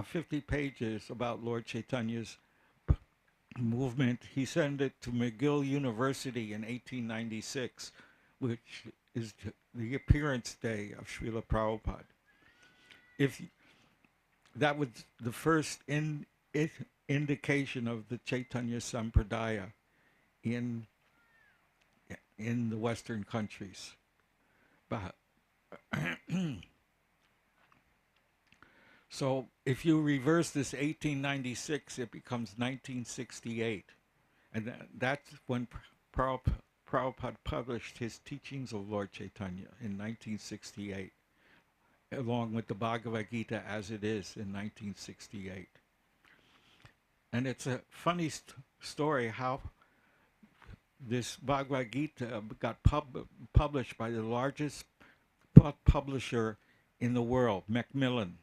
50 pages about Lord Chaitanya's movement. He sent it to McGill University in 1896, which is the appearance day of Srila Prabhupada. That was the first indication of the Chaitanya Sampradaya in the Western countries. But so if you reverse this 1896, it becomes 1968. And that's when Prabhupada published his teachings of Lord Chaitanya in 1968, along with the Bhagavad Gita as it is in 1968. And it's a funny story how this Bhagavad Gita got published by the largest publisher in the world, Macmillan.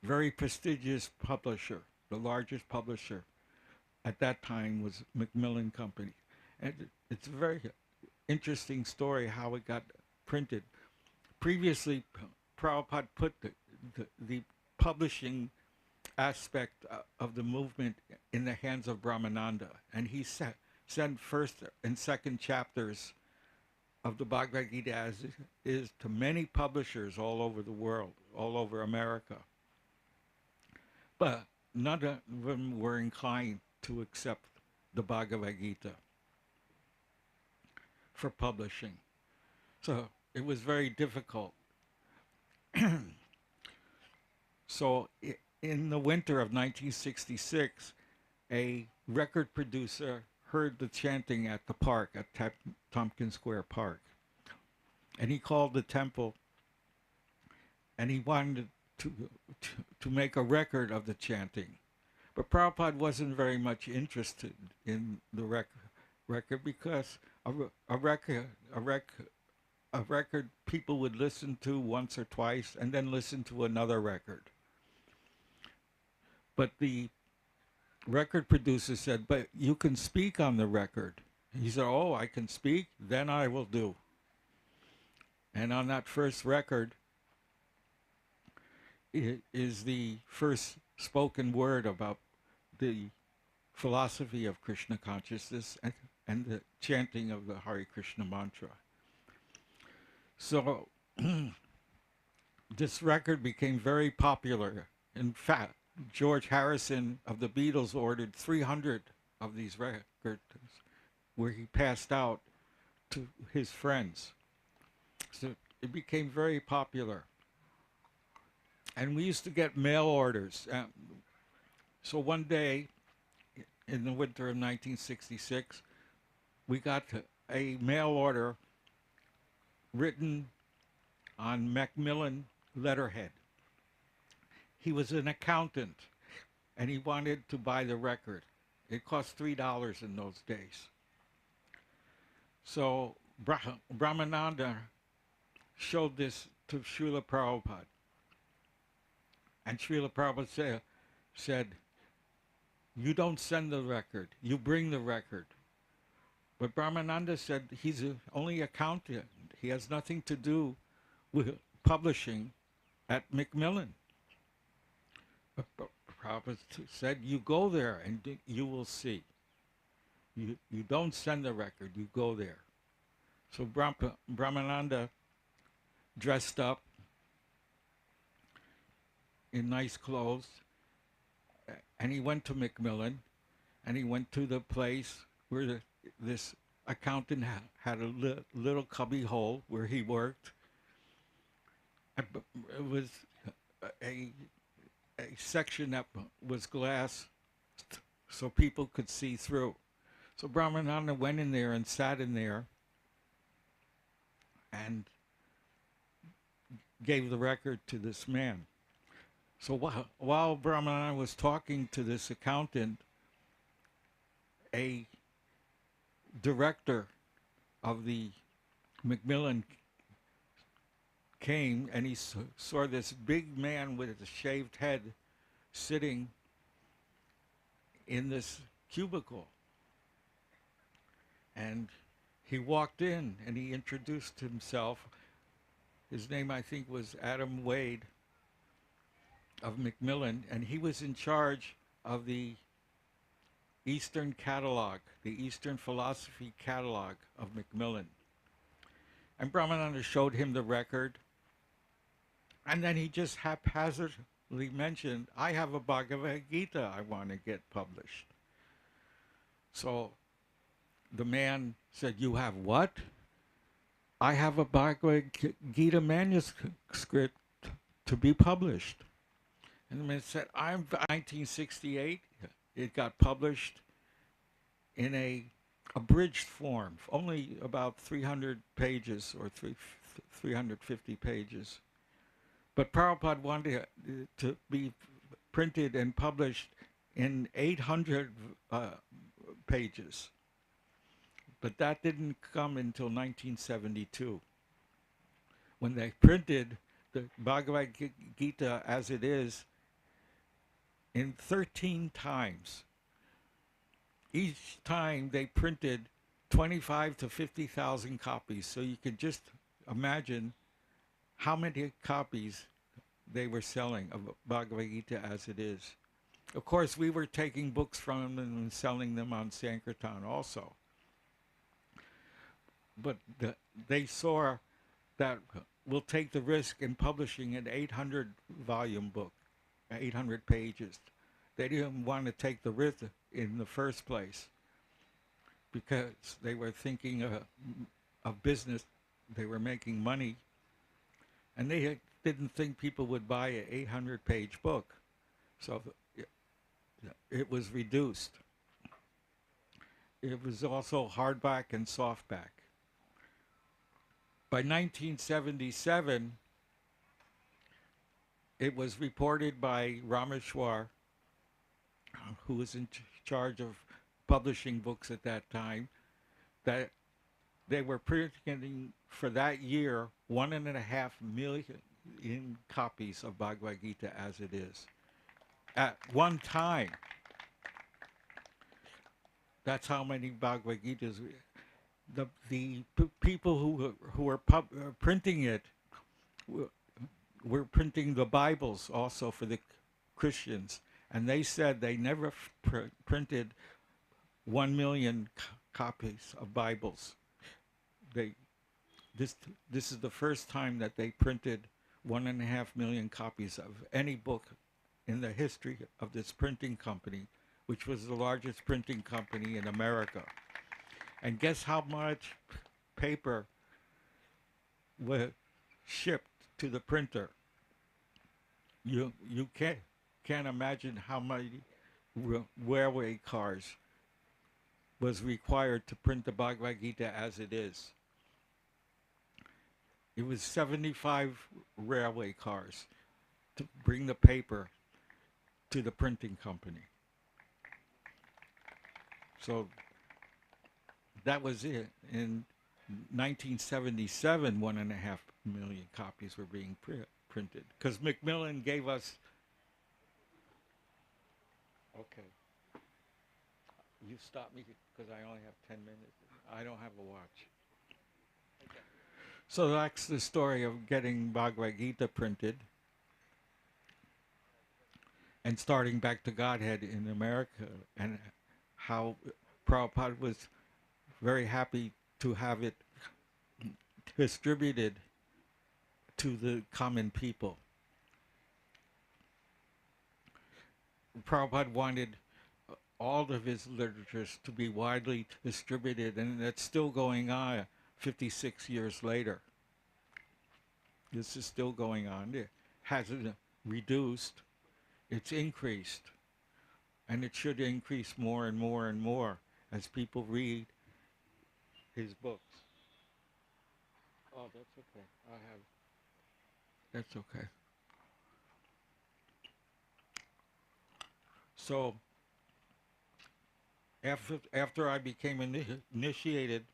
Very prestigious publisher. The largest publisher at that time was Macmillan Company. And it's a very interesting story how it got printed. Previously, Prabhupada put the publishing aspect of the movement in the hands of Brahmananda, and he sent first and second chapters of the Bhagavad Gita as is to many publishers all over the world, all over America. But none of them were inclined to accept the Bhagavad Gita for publishing. So it was very difficult. So in the winter of 1966, a record producer heard the chanting at the park, at Tompkins Square Park. and he called the temple, and he wanted to, to make a record of the chanting. But Prabhupada wasn't very much interested in the record because a record people would listen to once or twice and then listen to another record. But the record producer said, but you can speak on the record. He said, oh, I can speak? Then I will do. And on that first record is the first spoken word about the philosophy of Krishna consciousness and the chanting of the Hare Krishna mantra. So this record became very popular. In fact, George Harrison of the Beatles ordered 300 of these records where he passed out to his friends. So it became very popular. And we used to get mail orders. So one day, in the winter of 1966, we got a mail order written on Macmillan letterhead. He was an accountant, and he wanted to buy the record. It cost $3 in those days. So Brahmananda showed this to Srila Prabhupada. And Srila Prabhupada said, you don't send the record, you bring the record. But Brahmananda said he's only accountant. He has nothing to do with publishing at Macmillan. But Prabhupada said, you go there and you will see. You don't send the record, you go there. So Brahmananda dressed up in nice clothes, and he went to Macmillan, and he went to the place where this accountant had a little cubby hole where he worked. And it was a section that was glass so people could see through. So Brahmananda went in there and sat in there and gave the record to this man. So while Brahmananda was talking to this accountant, a director of the Macmillan came, and he saw this big man with a shaved head sitting in this cubicle. And he walked in and he introduced himself. His name, I think, was Adam Wade of Macmillan, and he was in charge of the Eastern catalog, the Eastern philosophy catalog of Macmillan. And Brahmananda showed him the record, and then he just haphazardly mentioned, I have a Bhagavad Gita I want to get published. So the man said, you have what? I have a Bhagavad Gita manuscript to be published. And the man said, I'm 1968. It got published in a abridged form, only about 300 pages or 350 pages. But Prabhupada wanted it to be printed and published in 800 pages. But that didn't come until 1972, when they printed the Bhagavad Gita as it is in 13 times. Each time they printed 25 to 50,000 copies. So you can just imagine how many copies they were selling of Bhagavad Gita as it is. Of course, we were taking books from them and selling them on Sankirtan also. But they saw that we'll take the risk in publishing an 800-volume book, 800 pages. They didn't want to take the risk in the first place because they were thinking of business. They were making money, and they didn't think people would buy an 800-page book. So it was reduced. It was also hardback and softback. By 1977, it was reported by Rameshwar, who was in charge of publishing books at that time, that they were printing for that year 1.5 million copies of Bhagavad Gita as it is. At one time, that's how many Bhagavad Gitas. The people who were printing it were printing the Bibles also for the Christians, and they said they never printed 1 million copies of Bibles. This is the first time that they printed 1.5 million copies of any book in the history of this printing company, which was the largest printing company in America. And guess how much paper was shipped to the printer? You can't imagine how many railway cars was required to print the Bhagavad Gita as it is. It was 75 railway cars to bring the paper to the printing company. So that was it. In 1977, 1.5 million copies were being printed. Because Macmillan gave us... Okay. You stop me because I only have 10 minutes. I don't have a watch. So that's the story of getting Bhagavad Gita printed and starting back to Godhead in America, and how Prabhupada was very happy to have it distributed to the common people. Prabhupada wanted all of his literatures to be widely distributed, and that's still going on 56 years later. This is still going on. It hasn't reduced, it's increased. And it should increase more and more and more as people read his books. Oh, that's okay. That's okay. So, after I became initiated,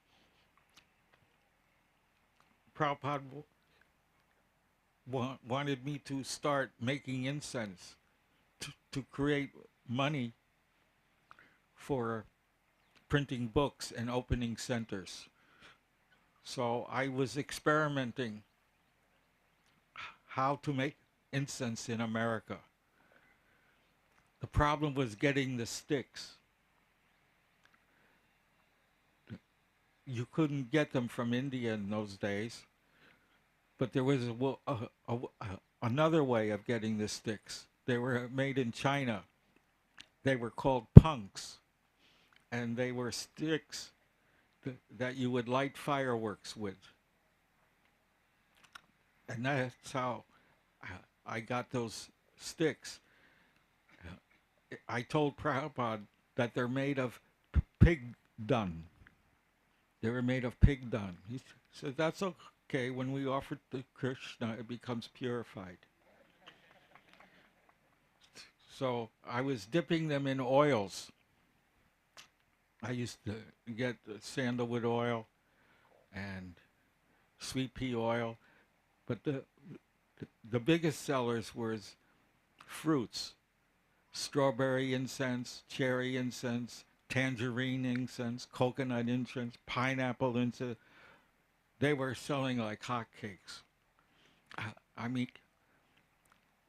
Prabhupada wanted me to start making incense to create money for printing books and opening centers. So I was experimenting how to make incense in America. The problem was getting the sticks. You couldn't get them from India in those days, but there was another way of getting the sticks. They were made in China. They were called punks, and they were sticks that you would light fireworks with. And that's how I got those sticks. I told Prabhupada that they're made of pig dung. They were made of pig dung. He said, that's okay. When we offer it to Krishna, it becomes purified. So I was dipping them in oils. I used to get sandalwood oil and sweet pea oil. But the biggest sellers was fruits. Strawberry incense, cherry incense, tangerine incense, coconut incense, pineapple incense. They were selling like hotcakes. I mean,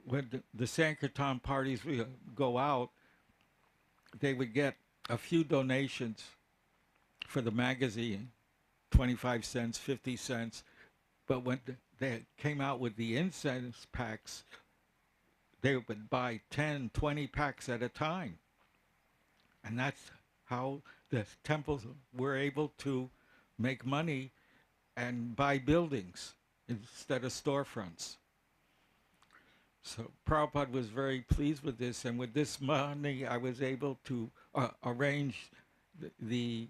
when the Sankirtan parties would go out, they would get a few donations for the magazine, 25 cents, 50 cents. But when they came out with the incense packs, they would buy 10, 20 packs at a time. And that's how the temples were able to make money and buy buildings instead of storefronts. So Prabhupada was very pleased with this, and with this money I was able to arrange the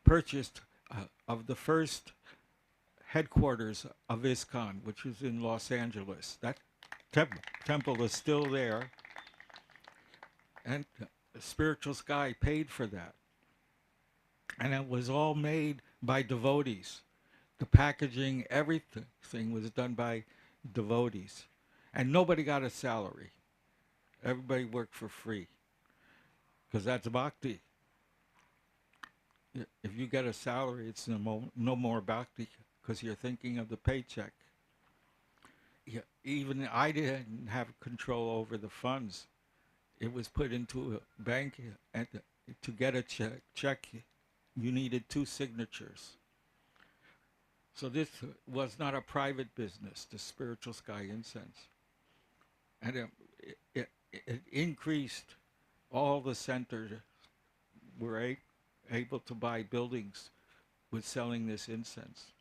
purchase of the first headquarters of ISKCON, which is in Los Angeles. That temple is still there, and Spiritual Sky paid for that. And it was all made by devotees. The packaging, everything was done by devotees. And nobody got a salary. Everybody worked for free. Because that's bhakti. If you get a salary, it's no more bhakti, because you're thinking of the paycheck. Even I didn't have control over the funds. It was put into a bank, and to get a check, you needed 2 signatures. So this was not a private business, the Spiritual Sky Incense. And it increased. All the centers were able to buy buildings with selling this incense.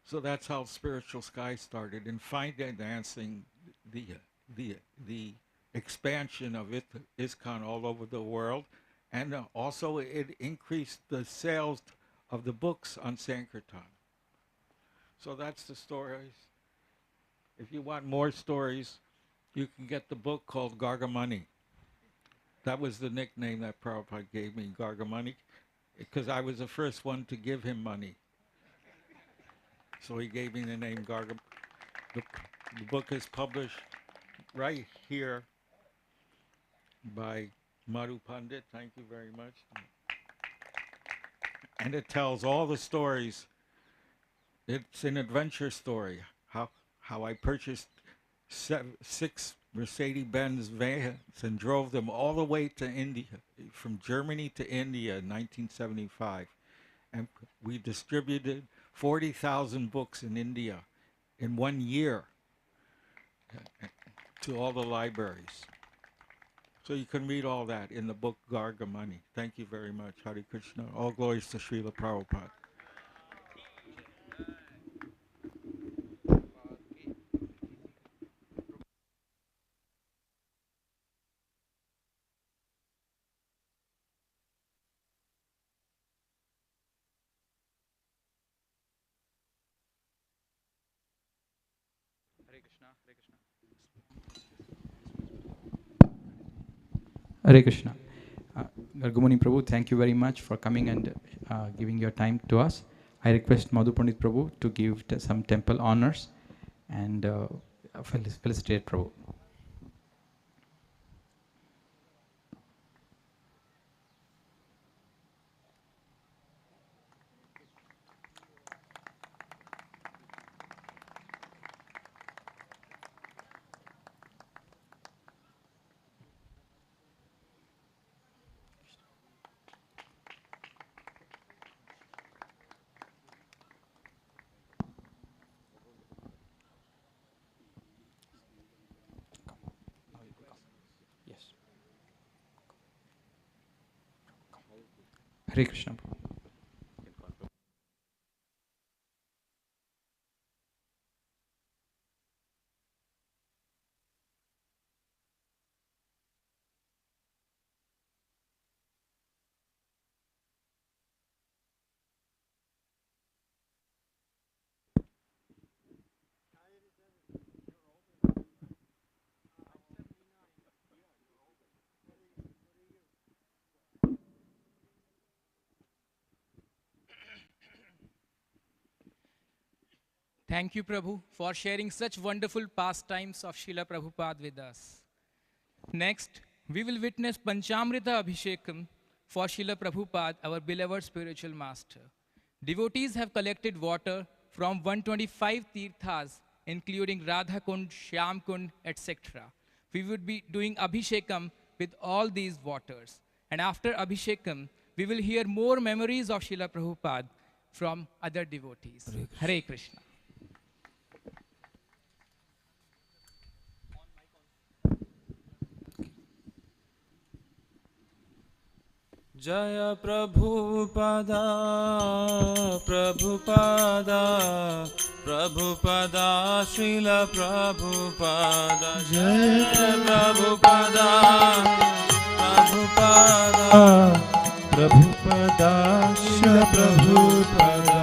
So that's how Spiritual Sky started, and financing the expansion of ISKCON all over the world, and also it increased the sales of the books on Sankirtan. So that's the stories. If you want more stories, you can get the book called Gargamuni. That was the nickname that Prabhupada gave me, Gargamuni, because I was the first one to give him money. So he gave me the name Gargamuni. The book is published right here by Madhu Pandit. Thank you very much. And it tells all the stories. It's an adventure story. How I purchased 6 Mercedes-Benz vans and drove them all the way to India, from Germany to India in 1975. And we distributed 40,000 books in India in 1 year to all the libraries. So you can read all that in the book Gargamuni. Thank you very much. Hare Krishna. All glories to Srila Prabhupada. Hare Krishna. Gargamuni Prabhu, thank you very much for coming and giving your time to us. I request Madhu Pandit Prabhu to give some temple honors and felicitate Prabhu. Hare Krishna. Thank you, Prabhu, for sharing such wonderful pastimes of Srila Prabhupada with us. Next, we will witness Panchamrita Abhishekam for Srila Prabhupada, our beloved spiritual master. Devotees have collected water from 125 tirthas, including Radha Kund, Shyam Kund, etc. We would be doing Abhishekam with all these waters. And after Abhishekam, we will hear more memories of Srila Prabhupada from other devotees. Hare Krishna. Jaya Prabhupada, Prabhupada, Prabhupada, Srila Prabhupada. Jaya Prabhupada, Prabhupada, Prabhupada, Srila Prabhupada.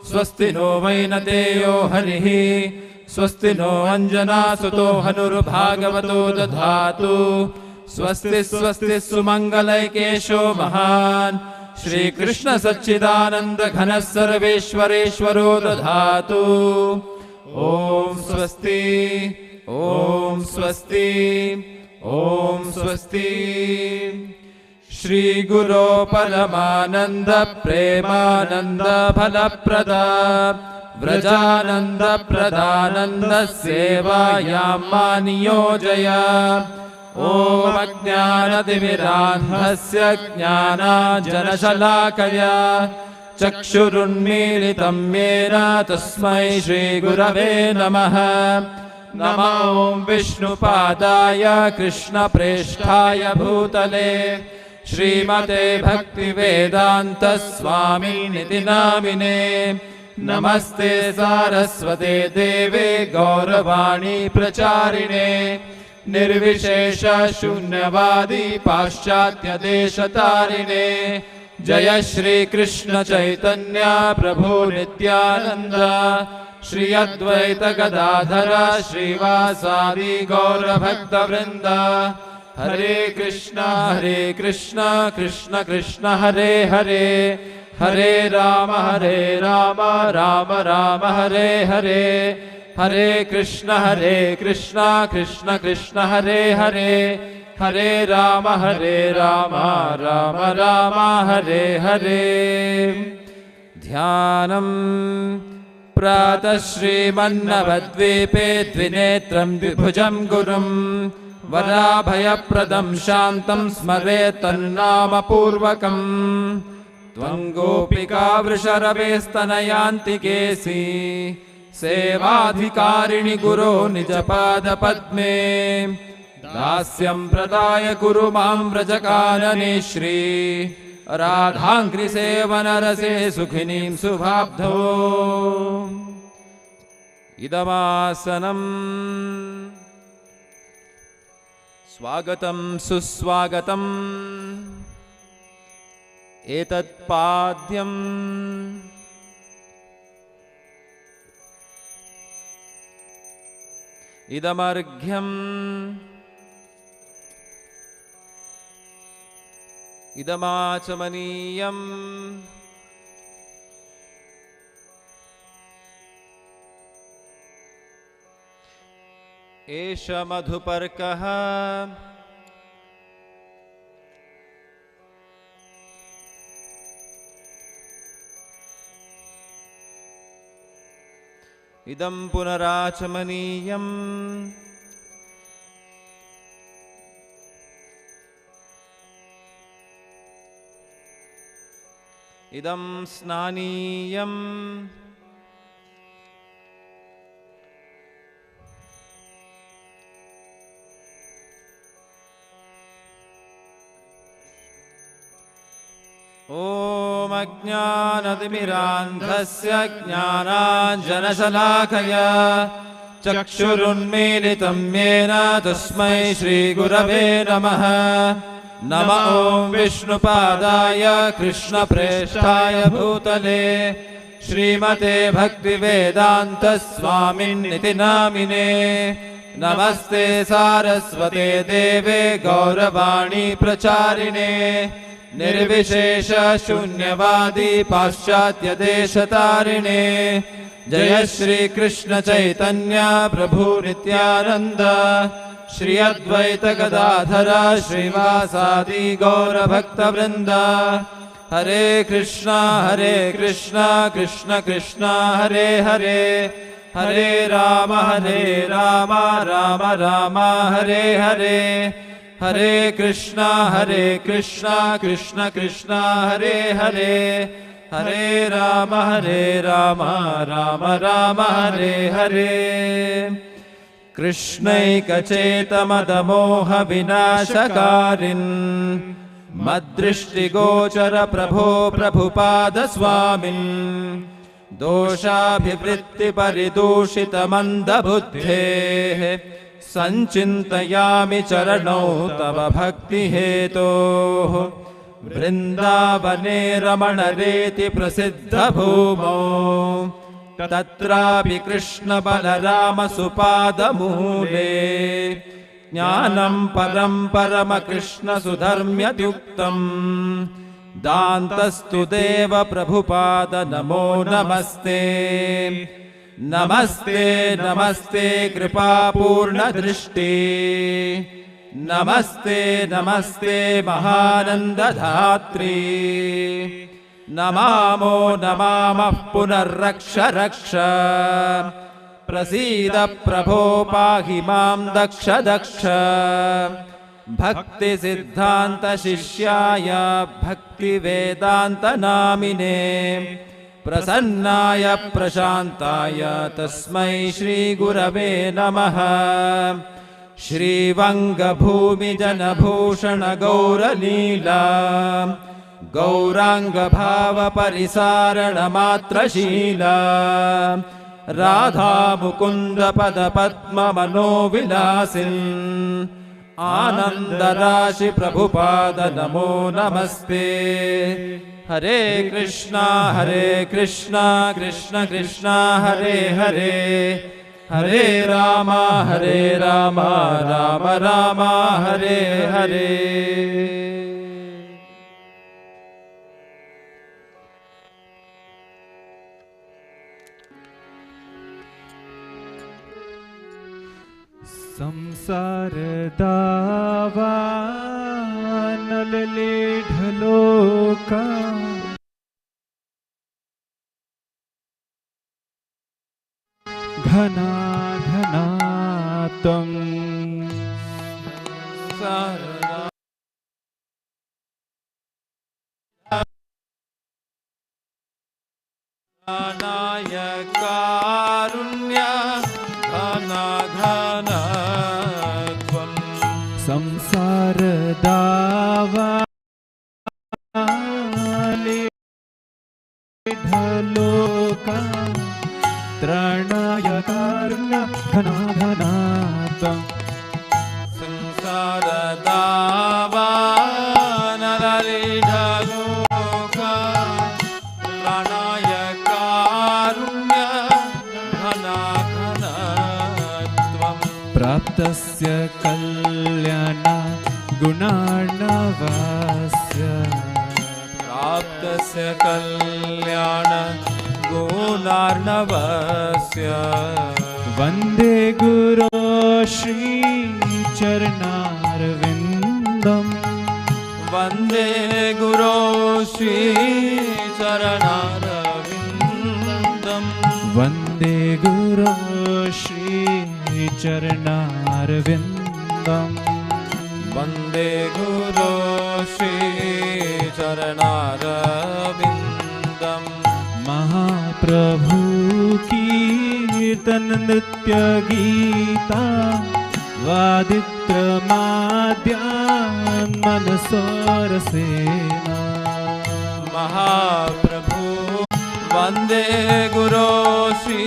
स्वस्ति no वैनतेयो हरिः स्वस्ति no अंजनासुतो हनुर्भागवतो दधातु स्वस्ति स्वस्ति सुमंगलैकेशो महान् श्रीकृष्ण सच्चिदानंद घन सर्वेश्वरेश्वरो दधातु ओम स्वस्ति ओम स्वस्ति ओम स्वस्ति। श्री गुरो परमानंद प्रेमानंद फलप्रदा व्रजानंद प्रदानंद सेवायां मां नियोजय। ओम अज्ञानतिमिरान्धस्य ज्ञानाञ्जनशलाकया चक्षुरुन्मीलितं येन तस्मै श्रीगुरवे नमः। नमो ॐ विष्णुपादाय कृष्णप्रेष्ठाय भूतले श्रीमते भक्तिवेदान्त स्वामिनिति नामिने। नमस्ते सारस्वते देवे गौरवाणी प्रचारिणे निर्विशेष शून्यवादी पाश्चात्य देशतारिणे। जय श्री कृष्ण चैतन्य प्रभु नित्यानंद श्री अद्वैत गदाधर श्रीवासादि गौर भक्त वृंद। हरे कृष्ण कृष्ण कृष्ण हरे हरे हरे राम राम राम हरे हरे। हरे कृष्ण कृष्ण कृष्ण हरे हरे हरे राम राम राम हरे हरे। ध्यानम् प्रातः श्रीमन्नवद्वीपे द्विनेत्रं द्विभुजं गुरुं वराभयप्रदं शान्तं स्मरेत् तन्नामपूर्वकम्। त्वं गोपिका वृषरवेस्तनयान्ति केसि सेवाधिकारिणि गुरो निजपादपद्मे। दास्यं प्रदाय कुरु मां व्रजकानने श्री राधाङ्घ्रिसेवनरसे सुखिनीं सुभाब्धो। इदमासनम् स्वागतं सुस्वागतम् एतत्पाद्यम् इदमर्घ्यम् इदमाचमनीयम् एष मधुपर्कः इदं पुनराचमनीयम् इदं स्नानीयम् ॐ अज्ञानतिमिरान्धस्य ज्ञानाञ्जनशलाकया चक्षुरुन्मीलितं येन तस्मै श्रीगुरवे नमः। नमो ॐ विष्णुपादाय कृष्णप्रेष्ठाय भूतले श्रीमते भक्तिवेदान्त स्वामिनिति नामिने। नमस्ते सारस्वते देवे गौरवाणी प्रचारिणे निर्विशेष शून्यवादी पाश्चात्य देशतारिणे। जय श्री कृष्ण चैतन्य प्रभु नित्यानंद श्री अद्वैत गदाधर श्रीवासादि गौर भक्त वृंद। हरे कृष्ण कृष्ण कृष्ण हरे हरे हरे राम राम राम हरे हरे। हरे कृष्ण कृष्ण कृष्ण हरे हरे हरे राम राम राम हरे हरे। कृष्णैकचेतमदमोह विनाशकारिन् मद्दृष्टिगोचर प्रभो प्रभुपाद स्वामिन् दोषाभिवृत्ति परिदूषित मंदबुद्धेः संचिन्तयामि चरणौ तव भक्ति हेतोः। वृन्दावने रमणरेति प्रसिद्धभूमौ तत्रापि कृष्णबलरामसुपादमूले ज्ञानं परं परमकृष्णसुधर्म्यद्युक्तम् दान्तस्तु देव प्रभुपाद नमो नमस्ते नमस्ते नमस्ते कृपापूर्णदृष्टि नमस्ते नमस्ते महानन्दधात्री नमामो नमामः पुनर्रक्ष रक्ष प्रसीद प्रभो पाहि मां दक्ष दक्ष भक्ति सिद्धांत शिष्याय भक्ति वेदांत नामिने प्रसन्नाय प्रशान्ताय तस्मै श्री गुरवे नमः श्रीवंगभूमि जनभूषण गौरलीला गौरांग भाव परिसारण मात्रशीला राधा मुकुंद पद पद्म मनोविलासिन् आनंद राशि प्रभुपाद नमो नमस्ते हरे कृष्णा कृष्ण कृष्ण हरे हरे हरे राम राम राम हरे हरे संसार दावा नलले ढलोका घना घना तम नायकारुण्य घना घना संसार दावा ढलोका त्रणाय कारुण्य घना घना तम संसार दावा नलले ढलोका त्रणाय कारुण्य घना घना प्राप्तस्य कल्याण गुणार्णवस्य प्राप्तस्य कल्याण गुणार्णवस्य वन्दे गुरो श्री चरणारविन्दम् वन्दे गुरो श्री चरणारविन्दम् वन्दे गुरो श्री चरणारविन्दम् वन्दे गुरो श्री चरणारविन्दम् महाप्रभु कीर्तन नृत्य गीता वादित्रमाद्यान् मनसोरसेना महाप्रभु वन्दे गुरो श्री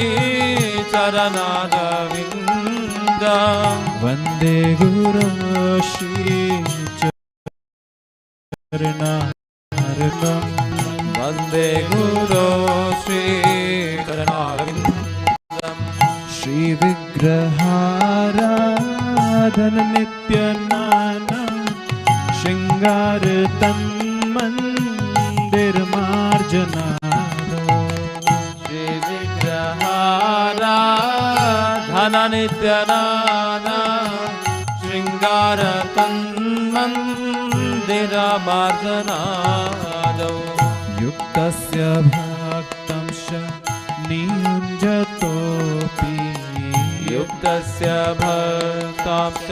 चरणारविन्दम् वन्दे गुरो श्री चरणारविन्दम् वन्दे गुरो श्री चरणारविन्दम् श्री विग्रहाराधन नित्य नाना श्रृंगार तन्मंदिर मार्जना श्री विग्रहाराधन नित्य नाना श्रृंगार तन्मन्दिर मार्जनादौ युक्तस्य भक्तं श नियुञ्जतोऽपि युक्तस्य भक्तां च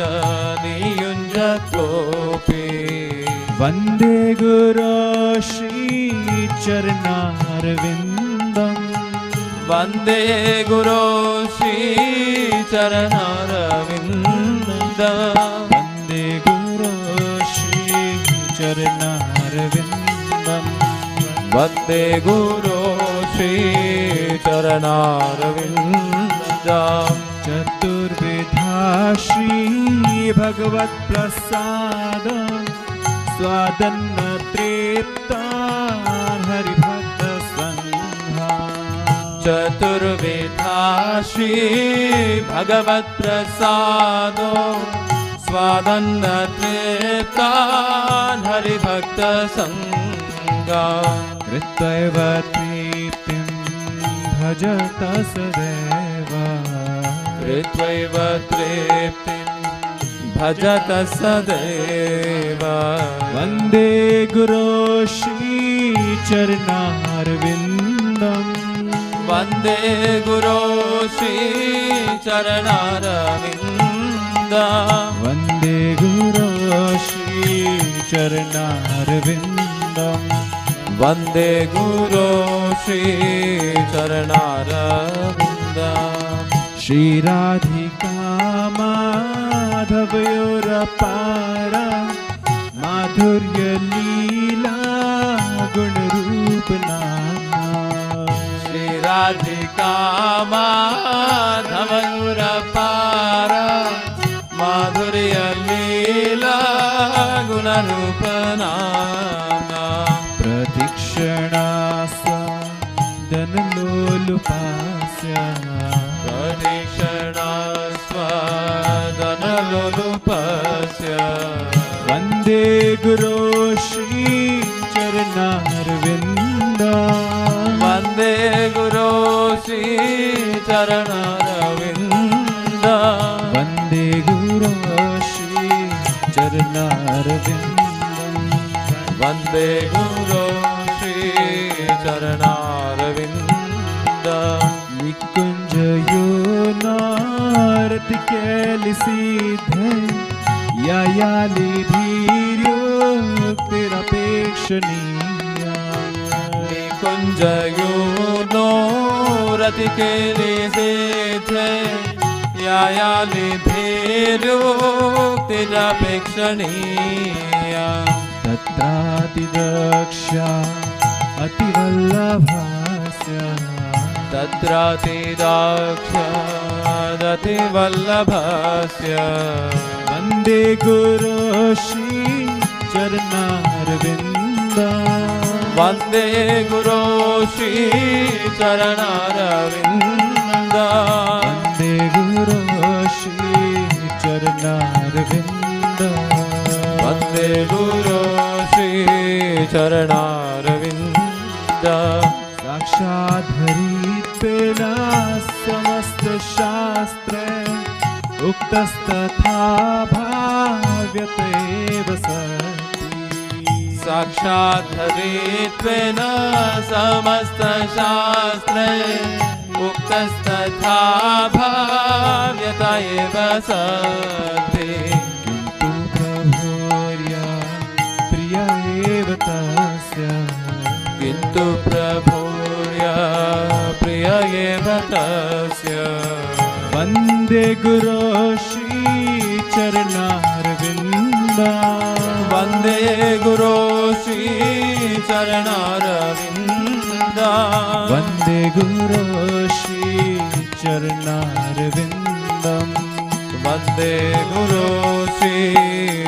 नियुञ्जतोऽपि वन्दे गुरो श्री चरणारविन्दम् वन्दे गुरो श्री चरणारविन्दम् वन्दे गुरो श्री चरणारविन्दम् वन्दे गुरो श्री चरणारविन्दम् चतुर्विधा श्री भगवत् प्रसाद स्वादन्न तृप्तान् हरिभक्तसङ्घान् चतुर्विधा श्री भगवत् प्रसादो स्वादन्न तृप्तान् हरिभक्तसङ्घान् कृत्वैव तृप्तिं भजत सदैव कृत्वैव तृप्तिं भजत सदैव वन्दे गुरो श्रीचरणारविन्दम् वन्दे गुरो श्रीचरणारविन्दम् वन्दे गुरो श्रीचरणारविन्दम् वन्दे गुरो श्रीचरणारविन्दम् श्रीराधिका माधवयोरपारा माधुर्यलीला गुणरूपना श्रीराधिका माधवयोरपारा माधुर्यलीला गुणरूपना प्रतीक्षणा स्वादनलोलुपास्य प्रतीक्षणा स्वादनलोलुपस्य वन्दे गुरो श्रीचरणारविन्दम् वन्दे गुरो श्रीचरणारविन्दम् वन्दे गुरो श्रीचरणारविन्दम् वन्दे गुरो श्रीचरणारविन्दम् निकुञ्जयो नारतिकेलिसिद्धे यायालिभिर्योक्तिरपेक्षणीया निकुञ्जयो नो रतिकेलिसिद्धे यायालिभिर्योक्तिरपेक्षणीया तत्रातिदक्षा अतिवल्लभास्य तत्रातिदाक्षादतिवल्लभस्य वन्दे गुरो श्रीचरणारविन्दम् वन्दे गुरो श्रीचरणारविन्दम् वन्दे गुरो श्रीचरणारविन्दम् वन्दे गुरो श्रीचरणारविन्दम् साक्षाद्धरित्वेन समस्तशास्त्रे उक्तस्तथा भाव्यत एव सति साक्षाद्धरित्वेन समस्तशास्त्रे उक्तस्तथा भाव्यत एव सति किन्तु प्रभोर्या प्रिय एव तस्य किन्तु प्रभुर्या प्रिय एव तस्य वन्दे गुरो श्रीचरणारविन्दम् वन्दे गुरो श्रीचरणारविन्दम् वन्दे गुरो श्रीचरणारविन्दम् वन्दे गुरो श्रीचरणारविन्दम्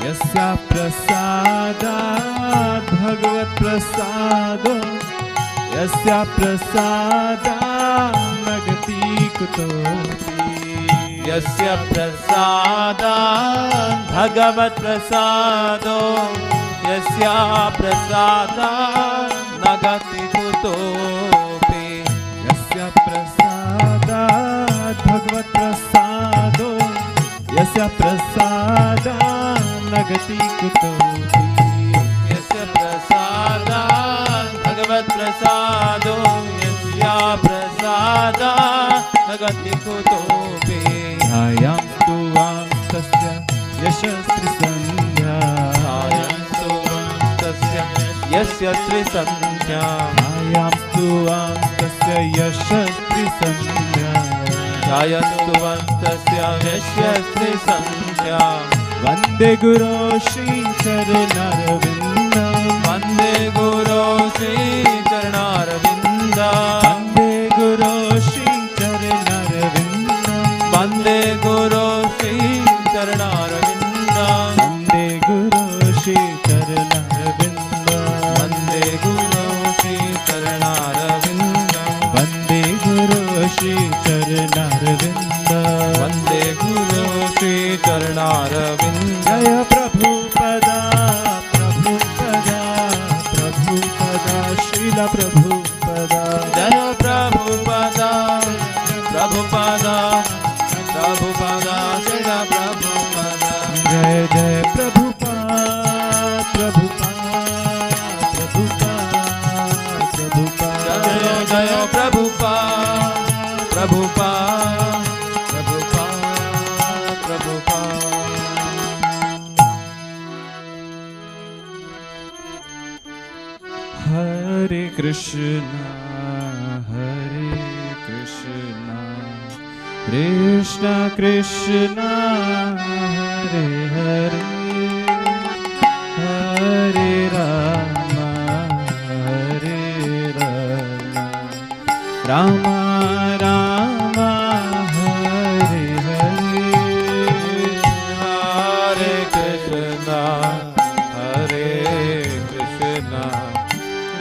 यस्या प्रसादात् भगवत्प्रसादो यस्या प्रसादात् न गति कुतोऽपि यस्य प्रसादात् भगवत्प्रसादो यस्या प्रसादात् न गति कुतोऽपि यस्य प्रसादात् भगवत्प्रसादो यस्य प्रसादात् न गति कुतोऽपि यस्य प्रसादात् भगवत्प्रसादो यस्या प्रसादात् न गति कुतोऽपि ध्यायां स्तुवां तस्य यशस्त्रिसन्ध्या ध्यायां स्तुवां तस्य यस्य त्रिसन्ध्या ध्यायां स्तुवां तस्य यशस्त्रिसन्ध्या ध्यायन्तु वस्तस्य यस्य त्रिसन्ध्या वन्दे गुरो श्रीचरणारविन्दम् वन्दे गुरो श्रीचरणारविन्दम् वन्दे गुरो श्रीचरणारविन्दम् वन्दे गुरो श्रीचरणारविन्दम् श्री चरणारविंद वन्दे गुरु श्री चरणारविन्द जय प्रभुपदा प्रभुपदा प्रभुपदा श्रील प्रभुपदा जय प्रभुपदा प्रभुपदा प्रभुपदा श्रील प्रभुपदा जय जय प्रभुपाद प्रभुपाद प्रभुपाद प्रभुपाद जय जय प्रभुपाद प्रभुपाद प्रभुपाद प्रभुपाद हरे कृष्णा कृष्ण कृष्ण हरे हरे हरे राम राम राम हरे हरे हरे कृष्णा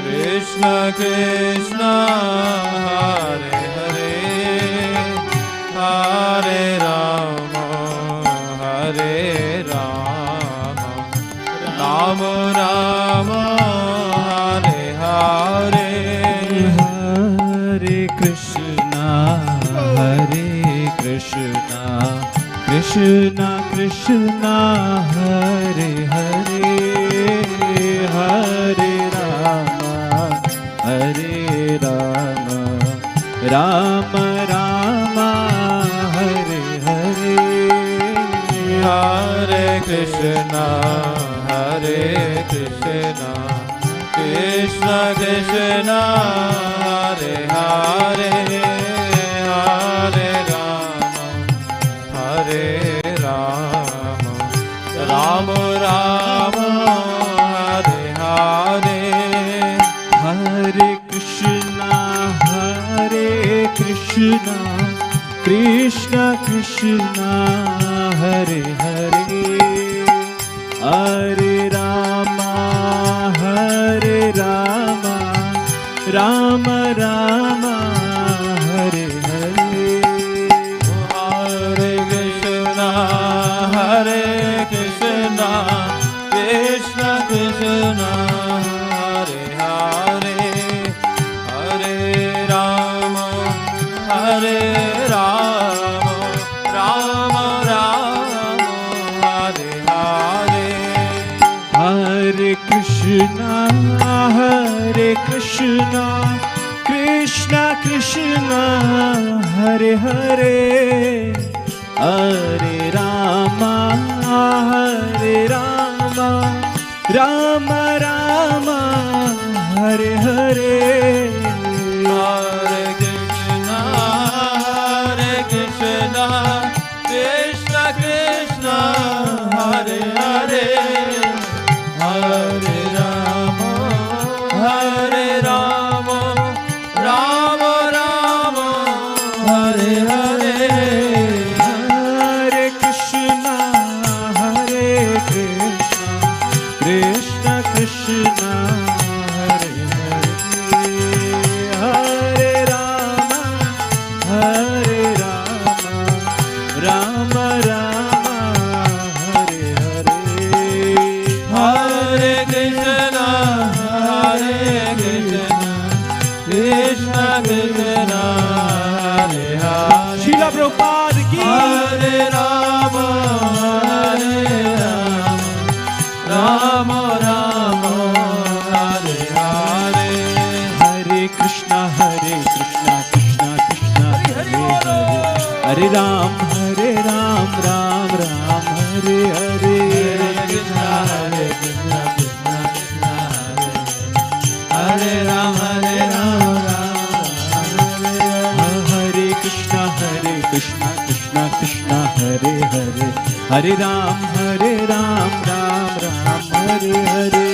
कृष्ण कृष्ण हरे हरे हरे राम राम राम हरे हरे हरे कृष्णा कृष्ण कृष्ण हरे हरे हरे राम राम राम हरे हरे हरे कृष्णा कृष्ण कृष्ण हरे हरे हरे राम राम राम हरे हरे हरे कृष्णा कृष्ण कृष्ण हरे हरे हरे राम राम राम हरे हरे हरे कृष्णा कृष्ण कृष्ण हरे हरे हरे राम राम राम हरे हरे हरे कृष्णा कृष्ण कृष्ण हरे हरे हरे राम राम राम हरे हरे हरे कृष्णा कृष्ण कृष्ण हरे हरे हरे राम राम राम हरे हरे हरे कृष्णा कृष्ण कृष्ण हरे हरे हरे राम राम राम हरे हरे हरे कृष्णा कृष्ण कृष्ण हरे हरे श्रीला प्रभुपाद की हरे राम राम राम हरे हरे हरे कृष्णा कृष्ण कृष्ण हरे हरे हरे राम राम राम हरे हरे कृष्णा हरे राम हरे कृष्णा कृष्ण कृष्ण हरे हरे हरे राम राम राम हरे हरे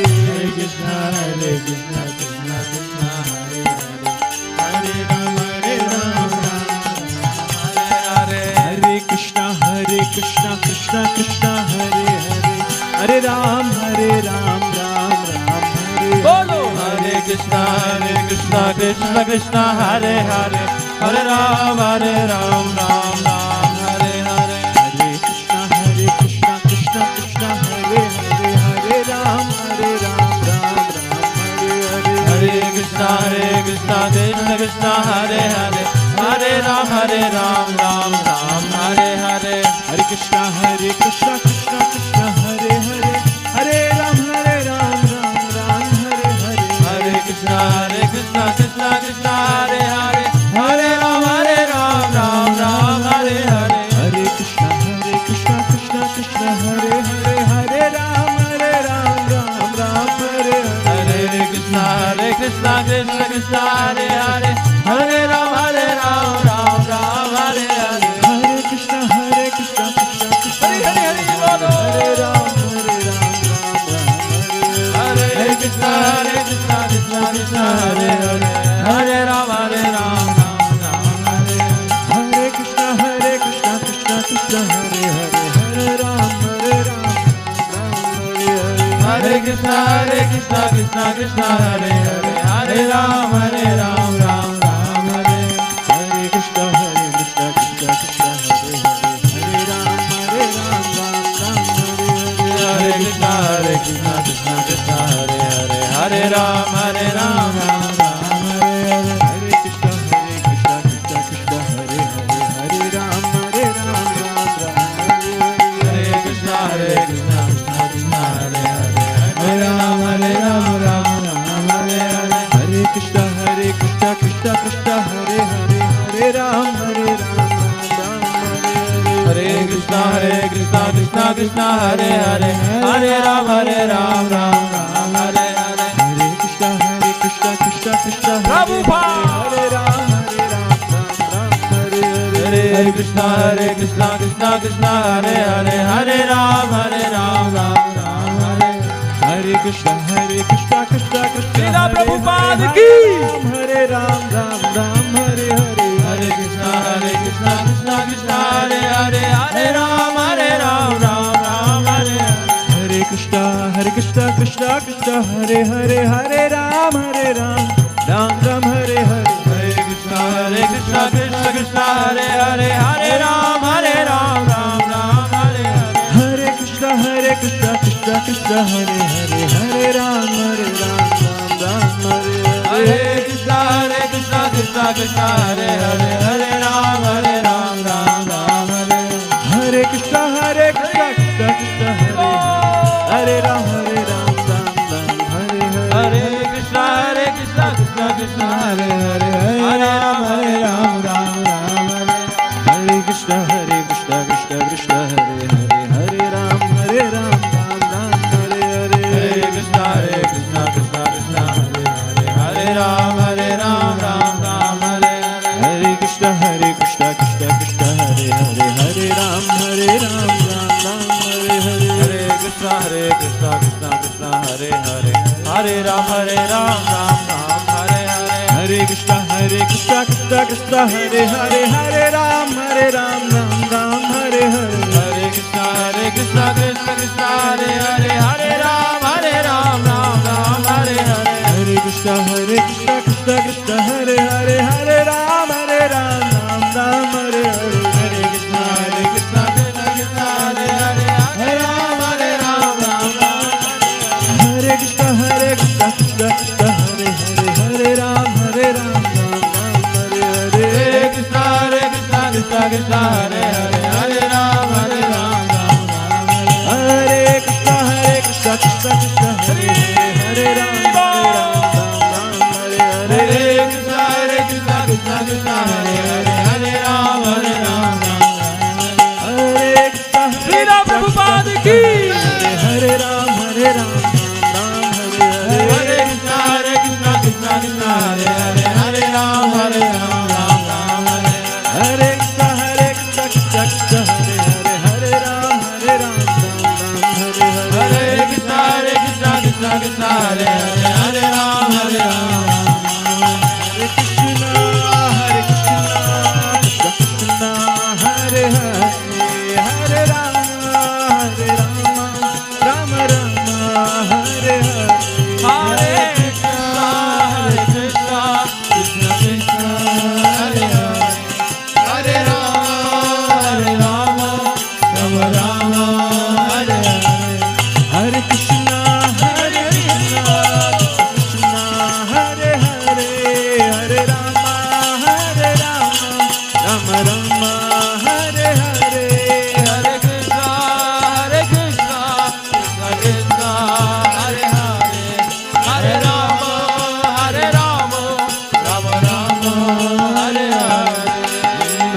कृष्णा कृष्ण कृष्ण हरे हरे राम हरे हरे कृष्णा कृष्ण कृष्ण हरे हरे हरे राम राम राम हरे बोलो हरे Krishna Krishna Krishna Hare Hare, Hare Ram Ram Ram Ram Hare Hare. Hare Krishna Krishna Krishna Hare Hare, Hare Ram Ram Ram Hare Hare. Hare Krishna Krishna Krishna Hare Hare, Hare Ram Ram Ram Hare Hare. Hare Krishna Krishna Krishna Hare Hare, Hare Ram Ram Ram Hare Hare. Hare Krishna Krishna Krishna Hare Hare, Hare Ram Ram Ram Hare Hare. Hare Krishna Krishna Krishna Hare Hare, Hare Ram Ram Hare Hare. Hare Krishna Krishna Krishna Hare Hare, Hare Ram Ram Hare Hare. Hare Krishna Krishna Krishna Hare Hare, Hare Ram Hare Krishna Krishna Krishna Hare Hare, Hare Ram Ram Hare Hare. Hare Krishna Krishna Krishna Hare Hare, Hare Ram Hare Hare. Hare Krishna Krishna Krishna Hare Hare, Hare Ram Ram Hare. Hare Krishna Krishna Krishna Hare Hare, Hare Ram Ram Hare Hare. Hare Krishna Krishna Krishna Hare Hare, Hare Ram Ram Hare Hare. Hare Krishna Krishna Krishna Hare Hare, Hare Ram Hare Hare Krishna Krishna Krishna Hare Hare, Hare Ram Ram Hare Hare. Hare Krishna Krishna Krishna Hare Hare, Hare Ram Ram Hare Hare. Hare Krishna Krishna Krishna Hare Hare, Hare Ram Ram Hare Hare. Hare Krishna Krishna Krishna Hare Prabhupada. Ram Hare Hare. Hare Krishna Krishna Krishna Hare Hare, Hare Ram Ram Hare. Hare Krishna Krishna Krishna Srila Hare Prabhupada Hare. ki. Hare Ram Hare Hare. Hare Krishna Krishna Krishna Hare Hare, Hare Ram Hare Hare. Hare Krishna Krishna Krishna Hare Hare, Hare Ram Ram Hare Hare. Hare Krishna Krishna Krishna Hare Hare, Hare Ram Ram Hare Hare. Hare Krishna Krishna Krishna Hare Hare, Hare Ram Ram Hare Hare. Hare Krishna Krishna Krishna Hare Hare, Hare Ram Ram Hare. Hare Krishna Krishna Krishna Hare Hare, Hare Ram Hare Hare. Hare Krishna Krishna Krishna Hare Hare, Hare Ram Ram Hare. Hare Krishna Krishna Krishna Hare Hare, Hare Ram Hare Hare. Hare Krishna Krishna Krishna Hare Hare, Hare Ram Ram Hare Hare. Hare Krishna Krishna Krishna Hare Hare, Hare Ram Hare Hare. Hare Krishna Krishna Krishna Hare Hare, Hare Ram Ram Hare Hare. Hare Krishna Krishna Krishna Hare Hare, Hare Ram Ram Hare Hare. Hare Krishna Krishna Krishna Hare Hare, Hare Ram Ram Hare Hare. Hare Krishna Krishna Krishna Hare Hare, Hare Ram Ram Hare Hare. Hare Krishna Krishna Krishna Hare Hare, Hare Ram Hare Krishna Krishna Krishna Hare Hare, Hare Ram Hare Hare. Hare Krishna Krishna Krishna Hare Hare, Hare Ram Hare Krishna Krishna Krishna Hare Hare, Hare Ram Hare Hare. Hare Krishna Krishna Krishna Hare Hare, Hare Ram Hare Krishna Srila Prabhupada ki. Hare Ram Hare Hare. Hare Krishna Krishna Krishna Hare Hare, Hare Ram Hare. Hare Krishna Krishna Krishna Hare Hare, Hare Ram Hare Hare. Hare Krishna Krishna Krishna Hare Hare, Hare Ram Hare. Hare Krishna Krishna Krishna Hare Hare, Hare Ram Ram Hare Hare. Hare Krishna Rama, Hare Hare, Hare Krishna, Hare Krishna, Krishna Krishna, Hare Hare, Hare Rama, Hare Rama, Rama Rama, Hare Hare.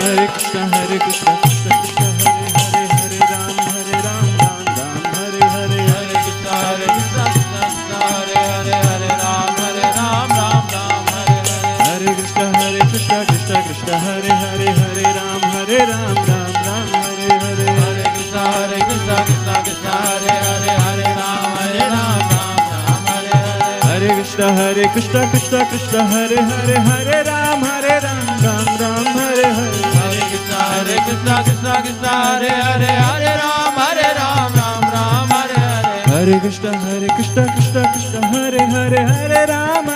Hare Krishna, Hare Krishna, Krishna Krishna, Hare Hare, Hare Ram, Ram Ram, Hare Hare. Hare Krishna, Hare Krishna, Krishna Krishna, Hare Hare, Hare Ram, Ram Ram, Hare Hare. Hare Krishna, Hare Krishna, Krishna Krishna, Hare Hare, Hare Ram, Ram Ram, Hare Hare. Hare Krishna, Hare Krishna, Krishna Krishna, Hare Hare, Hare Ram, Ram Ram, Hare Hare. Hare Krishna, Hare Krishna, Krishna Krishna, Hare Hare, Hare Ram, Ram Ram, Hare Hare. Hare Krishna, Hare Krishna, Krishna Krishna, Hare Hare, Hare Ram, Ram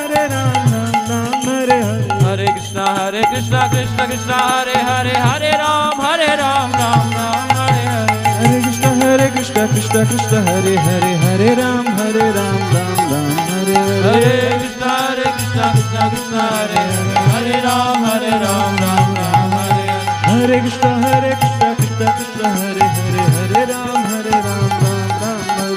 Ram, Hare Hare. Hare Krishna, Hare Krishna, Krishna Krishna, Hare Hare, Hare Ram, Ram Hare Hare. Hare Krishna, Hare Krishna, Krishna Krishna, Hare Hare, Hare Ram, Ram Hare Hare. Hare Krishna, Hare Krishna, Krishna Krishna, Hare Hare, Hare Ram, Ram Hare Hare. Hare Krishna, Hare Krishna, Krishna Krishna, Hare Hare, Hare Ram, Ram Hare Hare. Hare Krishna, Hare Krishna, Krishna Krishna, Hare Hare, Hare Ram, Ram Hare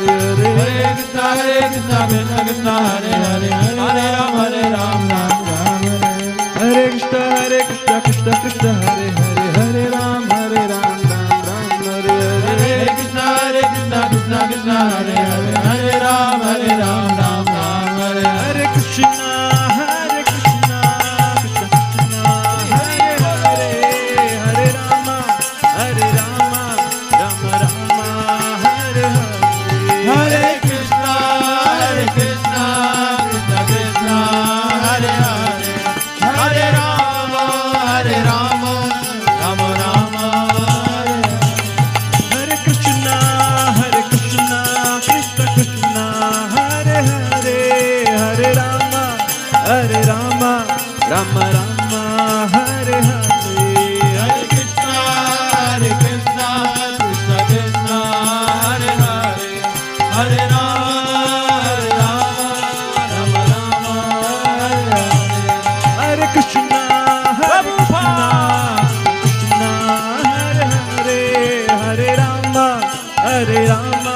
Hare. Hare Krishna, Hare Krishna, Krishna Krishna, Hare Hare, Hare Ram, Ram Hare. Hare Krishna, Hare Krishna, Krishna Krishna, Hare Hare, Hare Ram, Ram Hare Hare. Hare Krishna, Hare Krishna, Krishna Krishna, Hare Hare, Hare Ram, Ram Hare Hare. Hare Krishna, Hare Krishna, Krishna Krishna, Hare Hare, Hare Rama, Rama Rama, Hare Hare. Hare Krishna, Hare Krishna, Krishna Krishna, Hare Hare, Hare Rama, Rama Rama, Hare Hare. Hare Krishna, Hare Krishna, Krishna Krishna, Hare Hare, Hare Rama, Rama Rama, Hare Hare. Hare Krishna, Hare Krishna, Krishna Krishna, Hare Hare, Hare Rama, Rama Rama, Hare Hare. Hare Krishna, Hare Krishna, Krishna Hare Hare, Hare Rama,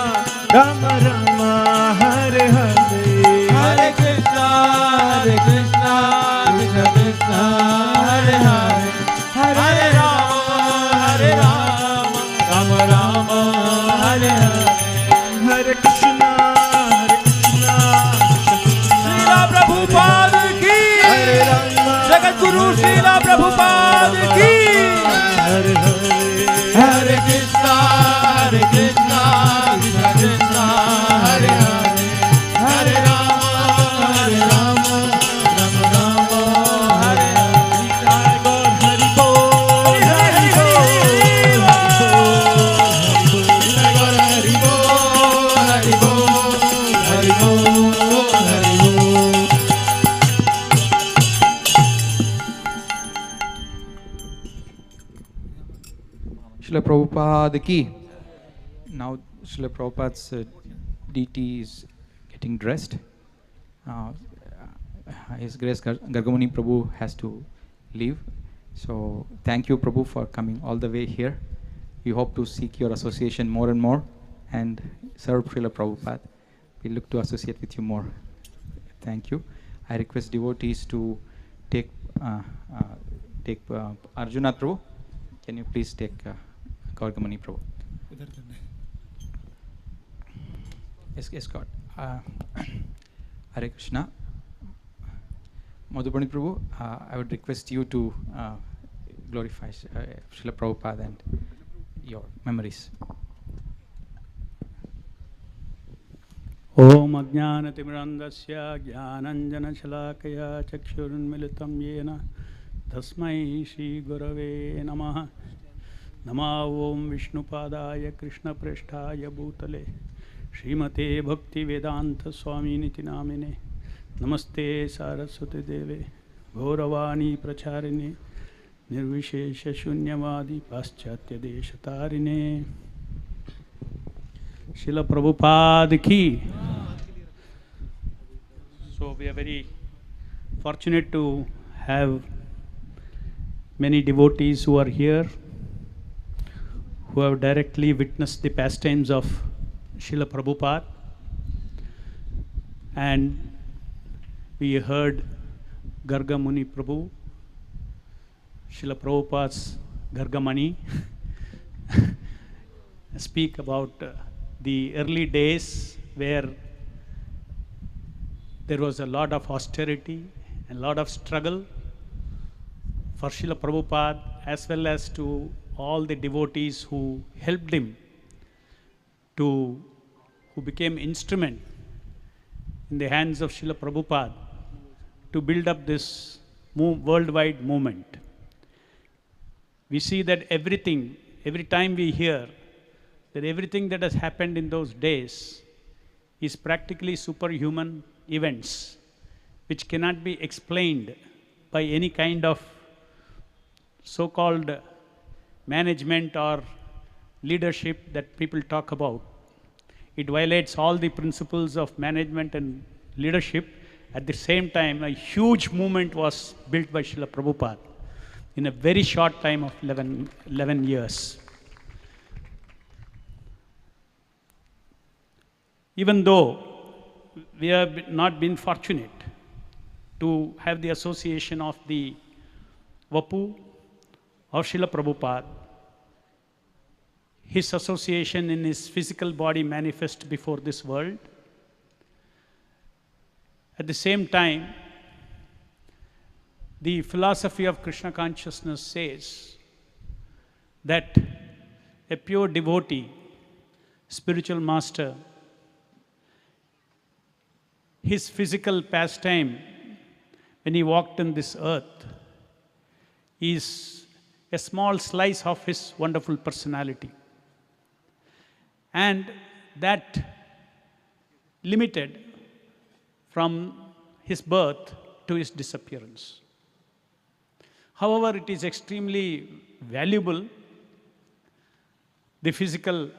Rama Rama, Hare Hare. Hare Krishna, Hare Krishna, Krishna Krishna, Hare Hare, Hare Rama, Rama Rama, Hare Hare. Hare Krishna, Hare Krishna, Srila Prabhupada ki, Hare Rama, Jagat Guru Srila Prabhupada ki. Hare Hare. Hare Krishna, Hare Krishna, Krishna Krishna, Hare Hare, Hare Rama, Rama Rama, Hare Hare. Hari Bol, Hari Bol, Hari Bol, Hari Bol, Hari Bol, Hari Bol. Srila Prabhupada ki. Now Srila Prabhupada's deity is getting dressed. His Grace Gargamuni Prabhu has to leave. So thank you Prabhu for coming all the way here. We hope to seek your association more and more and serve Srila Prabhupada. We look to associate with you more. Thank you. I request devotees to take Arjuna Prabhu. Can you please take Gargamuni Prabhu? Yes, God. Hare Krishna. Madhupani Prabhu, I would request you to glorify Srila Prabhupada and your memories. Om Ajnanatimirandasya Jnananjanashalakaya Chakshurunmilitam Yena Tasmai Shri Gurave Namaha Nama Om Vishnupadaya Krishna Presthaya Bhutale Srimate Bhakti Vedanta Swami Niti Namine Namaste Saraswati Deve Gauravani Pracharini Nirvishesha Shunyavadi Paschatya Deshatarine Srila Prabhupada ki. So we are very fortunate to have many devotees who are here, who have directly witnessed the pastimes of Srila Prabhupada. And we heard Garga Muni Prabhu, Srila Prabhupada's Gargamani, speak about the early days where there was a lot of austerity and a lot of struggle for Srila Prabhupada, as well as to all the devotees who helped him, who became instrument in the hands of Srila Prabhupada to build up this worldwide movement. We see that every time we hear that everything that has happened in those days is practically superhuman events which cannot be explained by any kind of so-called management or leadership that people talk about. It violates all the principles of management and leadership. At the same time, a huge movement was built by Srila Prabhupada in a very short time of 11 years. Even though we have not been fortunate to have the association of the Vapu of Srila Prabhupada, his association in his physical body manifest before this world. At the same time, the philosophy of Krishna consciousness says that a pure devotee, spiritual master, his physical pastime when he walked on this earth is a small slice of his wonderful personality. And that limited from his birth to his disappearance. However, it is extremely valuable, the physical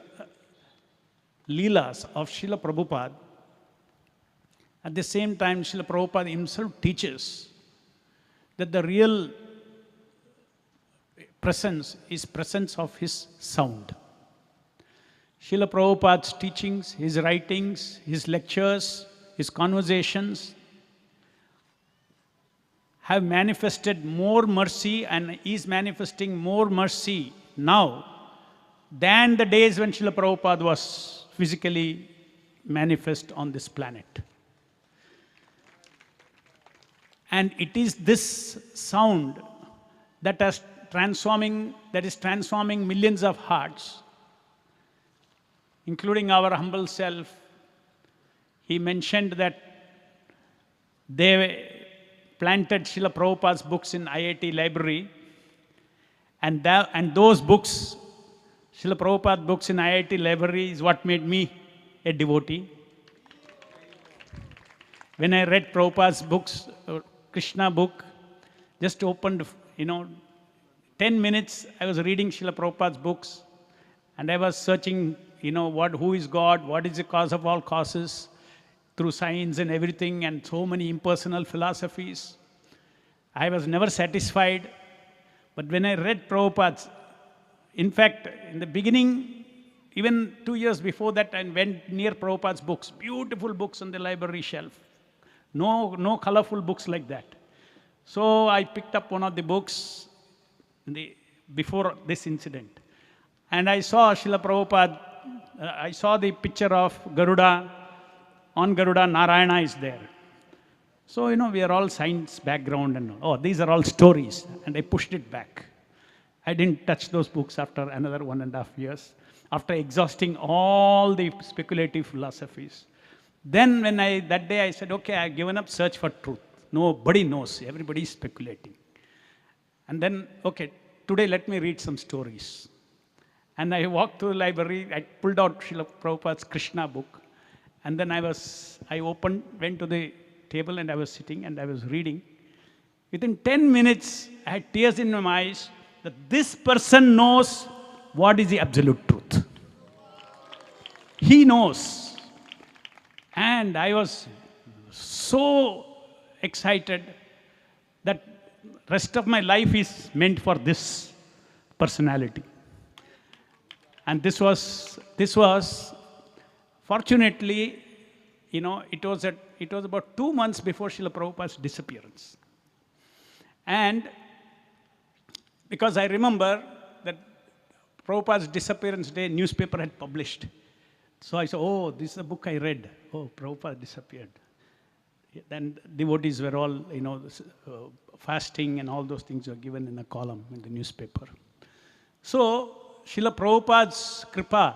leelas of Srila Prabhupada. At the same time, Srila Prabhupada himself teaches that the real presence is presence of his sound. Srila Prabhupada's teachings, his writings, his lectures, his conversations have manifested more mercy and is manifesting more mercy now than the days when Srila Prabhupada was physically manifest on this planet. And it is this sound that is transforming millions of hearts, including our humble self. He mentioned that they planted Srila Prabhupada's books in IIT library, and those books, Srila Prabhupada books in IIT library, is what made me a devotee. When I read Prabhupada's books, Krishna book, just opened, 10 minutes I was reading Srila Prabhupada's books, and I was searching, who is God, what is the cause of all causes, through science and everything, and so many impersonal philosophies. I was never satisfied. But when I read Prabhupada's, in fact, in the beginning, even 2 years before that, I went near Prabhupada's books, beautiful books on the library shelf. No colorful books like that. So I picked up one of the books before this incident. And I saw Srila Prabhupada, I saw the picture of Garuda. On Garuda, Narayana is there. So, we are all science background and these are all stories. And I pushed it back. I didn't touch those books after another 1.5 years, after exhausting all the speculative philosophies. Then that day I said, okay, I've given up search for truth. Nobody knows, everybody is speculating. And then, okay, today let me read some stories. And I walked to the library, I pulled out Srila Prabhupada's Krishna book. And then I went to the table and I was sitting and I was reading. Within 10 minutes, I had tears in my eyes that this person knows what is the absolute truth. He knows. And I was so excited that rest of my life is meant for this personality. And this was fortunately, you know, it was about 2 months before Srila Prabhupada's disappearance. And because I remember that Prabhupada's disappearance day, newspaper had published. So I said, oh, this is a book I read. Oh, Prabhupada disappeared. Then devotees were all, you know, fasting and all those things were given in a column in the newspaper. So, Srila Prabhupada's kripa,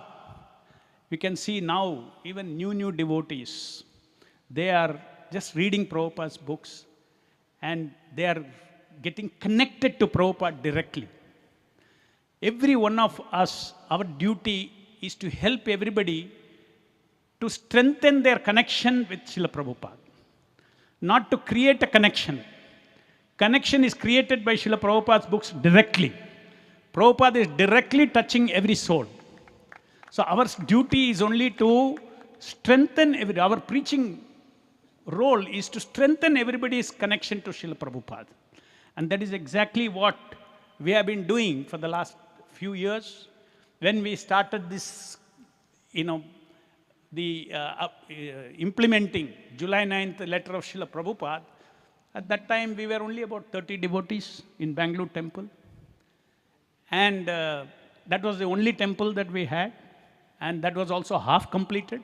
we can see now, even new devotees, they are just reading Prabhupada's books and they are getting connected to Prabhupada directly. Every one of us, our duty is to help everybody to strengthen their connection with Srila Prabhupada. Not to create a connection. Connection is created by Srila Prabhupada's books directly. Prabhupada is directly touching every soul. So our duty is only to strengthen our preaching role is to strengthen everybody's connection to Srila Prabhupada. And that is exactly what we have been doing for the last few years. When we started this, you know, implementing July 9th letter of Srila Prabhupada, at that time we were only about 30 devotees in Bangalore temple. And that was the only temple that we had. And that was also half completed.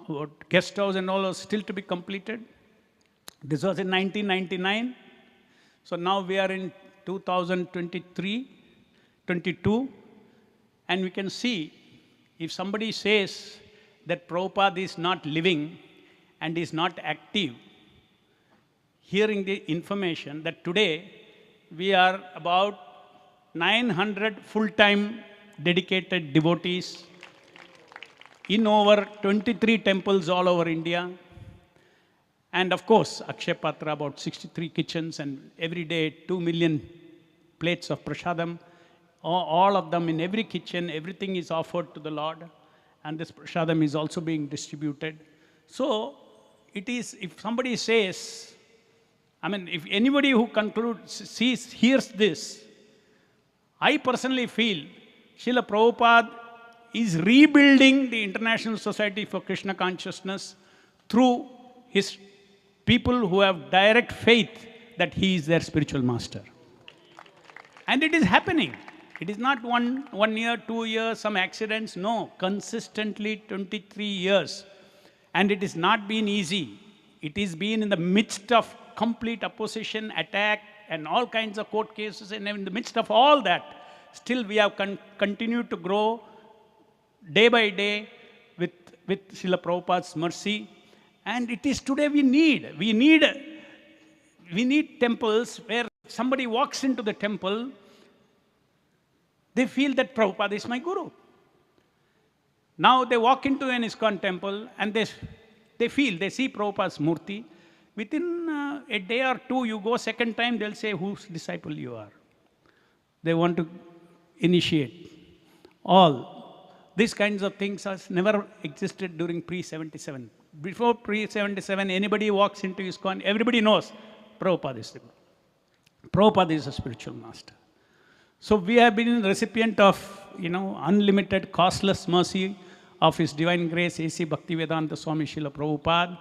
Our guest house and all was still to be completed. This was in 1999. So now we are in 2023, 22. And we can see, if somebody says that Prabhupada is not living and is not active, hearing the information that today we are about 900 full-time dedicated devotees in over 23 temples all over India. And of course, Akshay Patra, about 63 kitchens, and every day 2 million plates of prasadam. All of them in every kitchen, everything is offered to the Lord. And this prasadam is also being distributed. So, it is, if somebody says, I mean, if anybody who concludes, hears this, I personally feel Srila Prabhupada is rebuilding the International Society for Krishna Consciousness through his people who have direct faith that he is their spiritual master. And it is happening. It is not one year, 2 years, some accidents. No, consistently 23 years. And it has not been easy. It has been in the midst of complete opposition, attack, and all kinds of court cases. And in the midst of all that, still we have continued to grow day by day with Srila Prabhupada's mercy. And it is today we need temples where somebody walks into the temple, they feel that Prabhupada is my guru. Now they walk into an ISKCON temple and they see Prabhupada's murti. Within a day or two, you go second time, they'll say whose disciple you are. They want to initiate. All these kinds of things has never existed during pre-77. Before pre-77, anybody walks into ISKCON, everybody knows Prabhupada is the guru. Prabhupada is a spiritual master. So we have been recipient of, unlimited, costless mercy of His Divine Grace, A.C. Bhaktivedanta Swami Srila Prabhupada.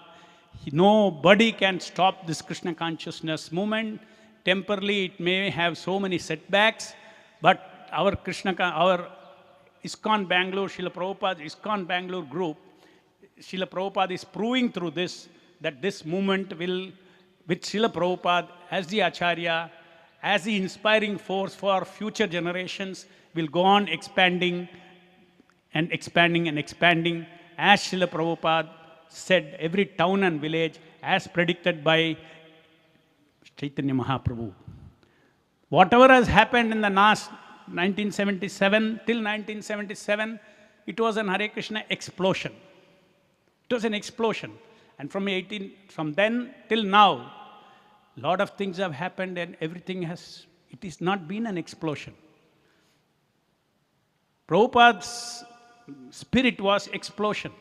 Nobody can stop this Krishna consciousness movement. Temporarily, it may have so many setbacks, but our ISKCON Bangalore, Srila Prabhupada's ISKCON Bangalore group, Srila Prabhupada is proving through this that this movement will, with Srila Prabhupada as the Acharya, as the inspiring force for future generations, will go on expanding and expanding and expanding, as Srila Prabhupada said, every town and village, as predicted by Chaitanya Mahaprabhu. Whatever has happened in the last 1977 till 1977, it was an Hare Krishna explosion. It was an explosion. And from then till now, a lot of things have happened and it has not been an explosion. Prabhupada's spirit was explosion.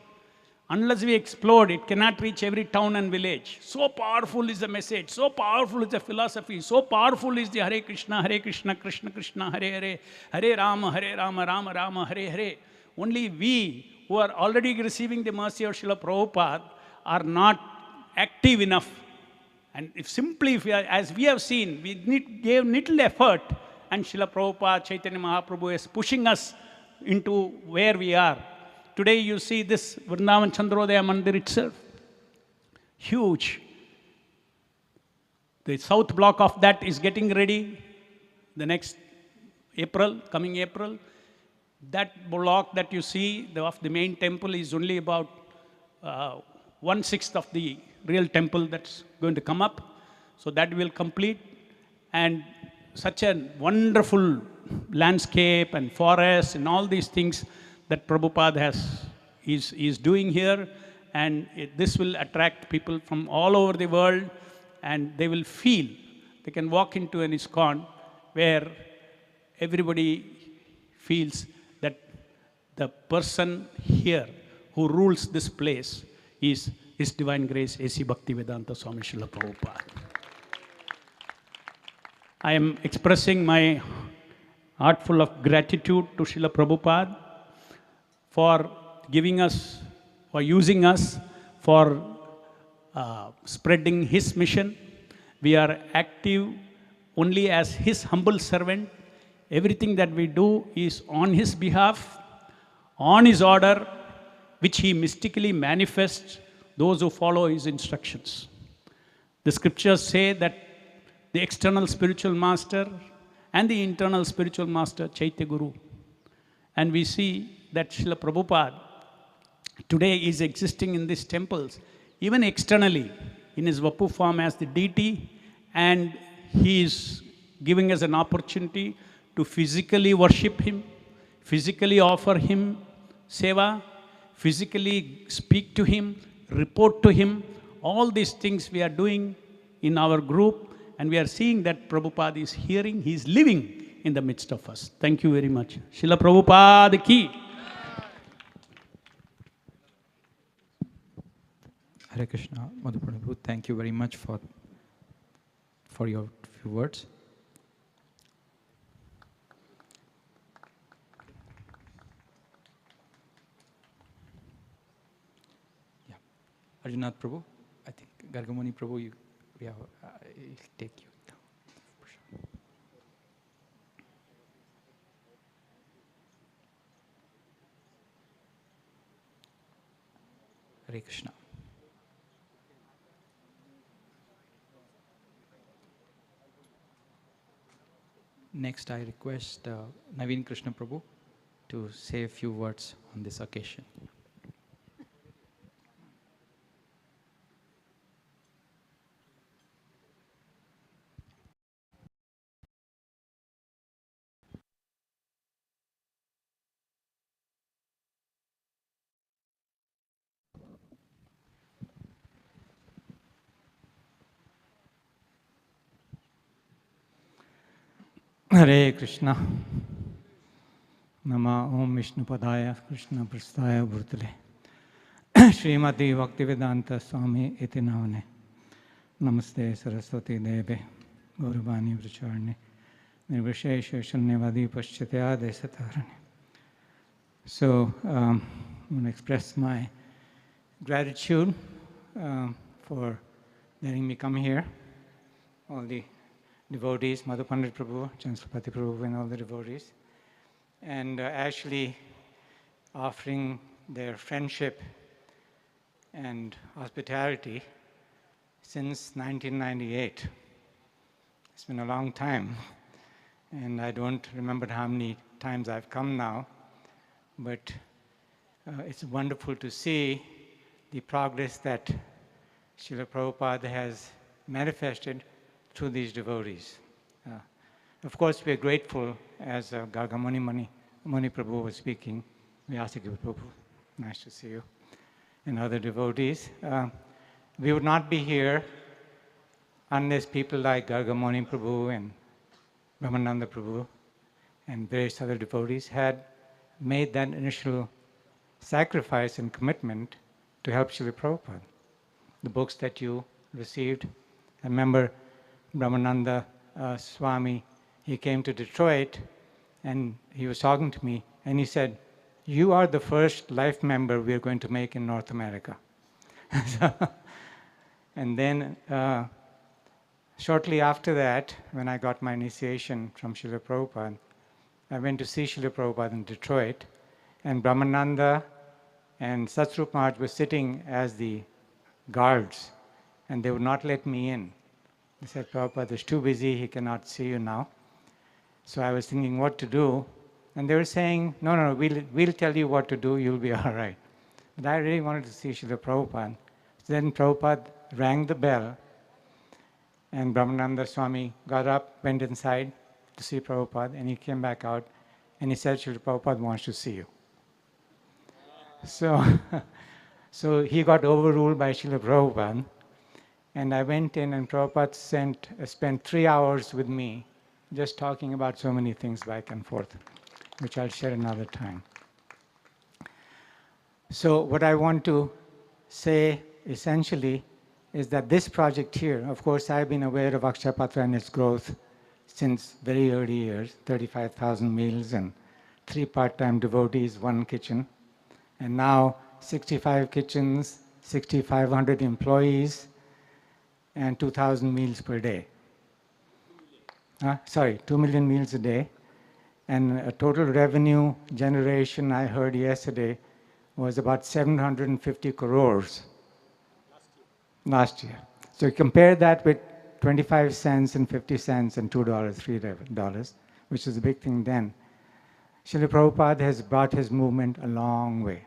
Unless we explode, it cannot reach every town and village. So powerful is the message, so powerful is the philosophy, so powerful is the Hare Krishna, Krishna Krishna, Hare Hare, Hare Rama, Rama Rama, Hare Hare. Only we who are already receiving the mercy of Srila Prabhupada are not active enough. And if we are, as we have seen, we gave little effort, and Srila Prabhupada, Chaitanya Mahaprabhu is pushing us into where we are. Today you see this Vrindavan Chandrodaya Mandir itself, huge. The south block of that is getting ready the next April, coming April. That block that you see of the main temple is only about 1/6 of the real temple that's going to come up. So that will complete, and such a wonderful landscape and forest and all these things that Prabhupada is doing here, and this will attract people from all over the world, and they will feel, they can walk into an ISKCON where everybody feels that the person here who rules this place is His Divine Grace A.C. Bhaktivedanta Swami Srila Prabhupada. I am expressing my heart full of gratitude to Srila Prabhupada for giving us, for using us, for spreading his mission. We are active only as his humble servant. Everything that we do is on his behalf, on his order, which he mystically manifests those who follow his instructions. The scriptures say that the external spiritual master and the internal spiritual master, Chaitya Guru. And we see that Srila Prabhupada today is existing in these temples, even externally, in his Vapu form as the deity, and he is giving us an opportunity to physically worship him, physically offer him seva, physically speak to him, report to him. All these things we are doing in our group, and we are seeing that Prabhupada is hearing, he is living in the midst of us. Thank you very much. Srila Prabhupada ki. Hare Krishna, Madhupurna Prabhu, thank you very much for your few words. Yeah, Arjunath Prabhu, I think Gargamuni Prabhu, he'll take you down. For sure. Hare Krishna. Next, I request Naveen Krishna Prabhu to say a few words on this occasion. Hare Krishna. Nama Om Vishnu Padaya Krishna Prasthaya Bhurtale Srimati Bhaktivedanta Swami Iti Navane Namaste Saraswati Deve Gauravani Vracharne Nirvishesha Shannevadi Paschatya Desatarane. So, I'm going to express my gratitude for letting me come here. All the devotees, Madhu Pandit Prabhu, Chandrapati Prabhu, and all the devotees, and actually offering their friendship and hospitality since 1998. It's been a long time, and I don't remember how many times I've come now, but it's wonderful to see the progress that Srila Prabhupada has manifested through these devotees. Of course, we are grateful, as Gargamuni Muni Prabhu was speaking, Vyasaki Prabhu, nice to see you, and other devotees. We would not be here unless people like Gargamuni Prabhu and Brahmananda Prabhu and various other devotees had made that initial sacrifice and commitment to help Srila Prabhupada. The books that you received. I remember Brahmananda Swami, he came to Detroit and he was talking to me and he said, "You are the first life member we are going to make in North America." And then shortly after that, when I got my initiation from Srila Prabhupada, I went to see Srila Prabhupada in Detroit, and Brahmananda and Satsrup Maharaj were sitting as the guards, and they would not let me in. They said, "Prabhupada is too busy, he cannot see you now." So I was thinking what to do, and they were saying, no, we'll tell you what to do, you'll be all right. But I really wanted to see Srila Prabhupada. So then Prabhupada rang the bell, and Brahmananda Swami got up, went inside to see Prabhupada, and he came back out, and he said, "Srila Prabhupada wants to see you." So he got overruled by Srila Prabhupada, and I went in, and Prabhupada spent 3 hours with me, just talking about so many things back and forth, which I'll share another time. So what I want to say essentially is that this project here, of course, I've been aware of Akshayapatra and its growth since very early years, 35,000 meals and 3 part-time devotees, 1 kitchen, and now 65 kitchens, 6,500 employees, and 2,000 meals per day. 2 million meals a day. And a total revenue generation, I heard yesterday, was about 750 crores last year. So compare that with 25 cents and 50 cents and $2, $3, which is a big thing then. Srila Prabhupada has brought his movement a long way.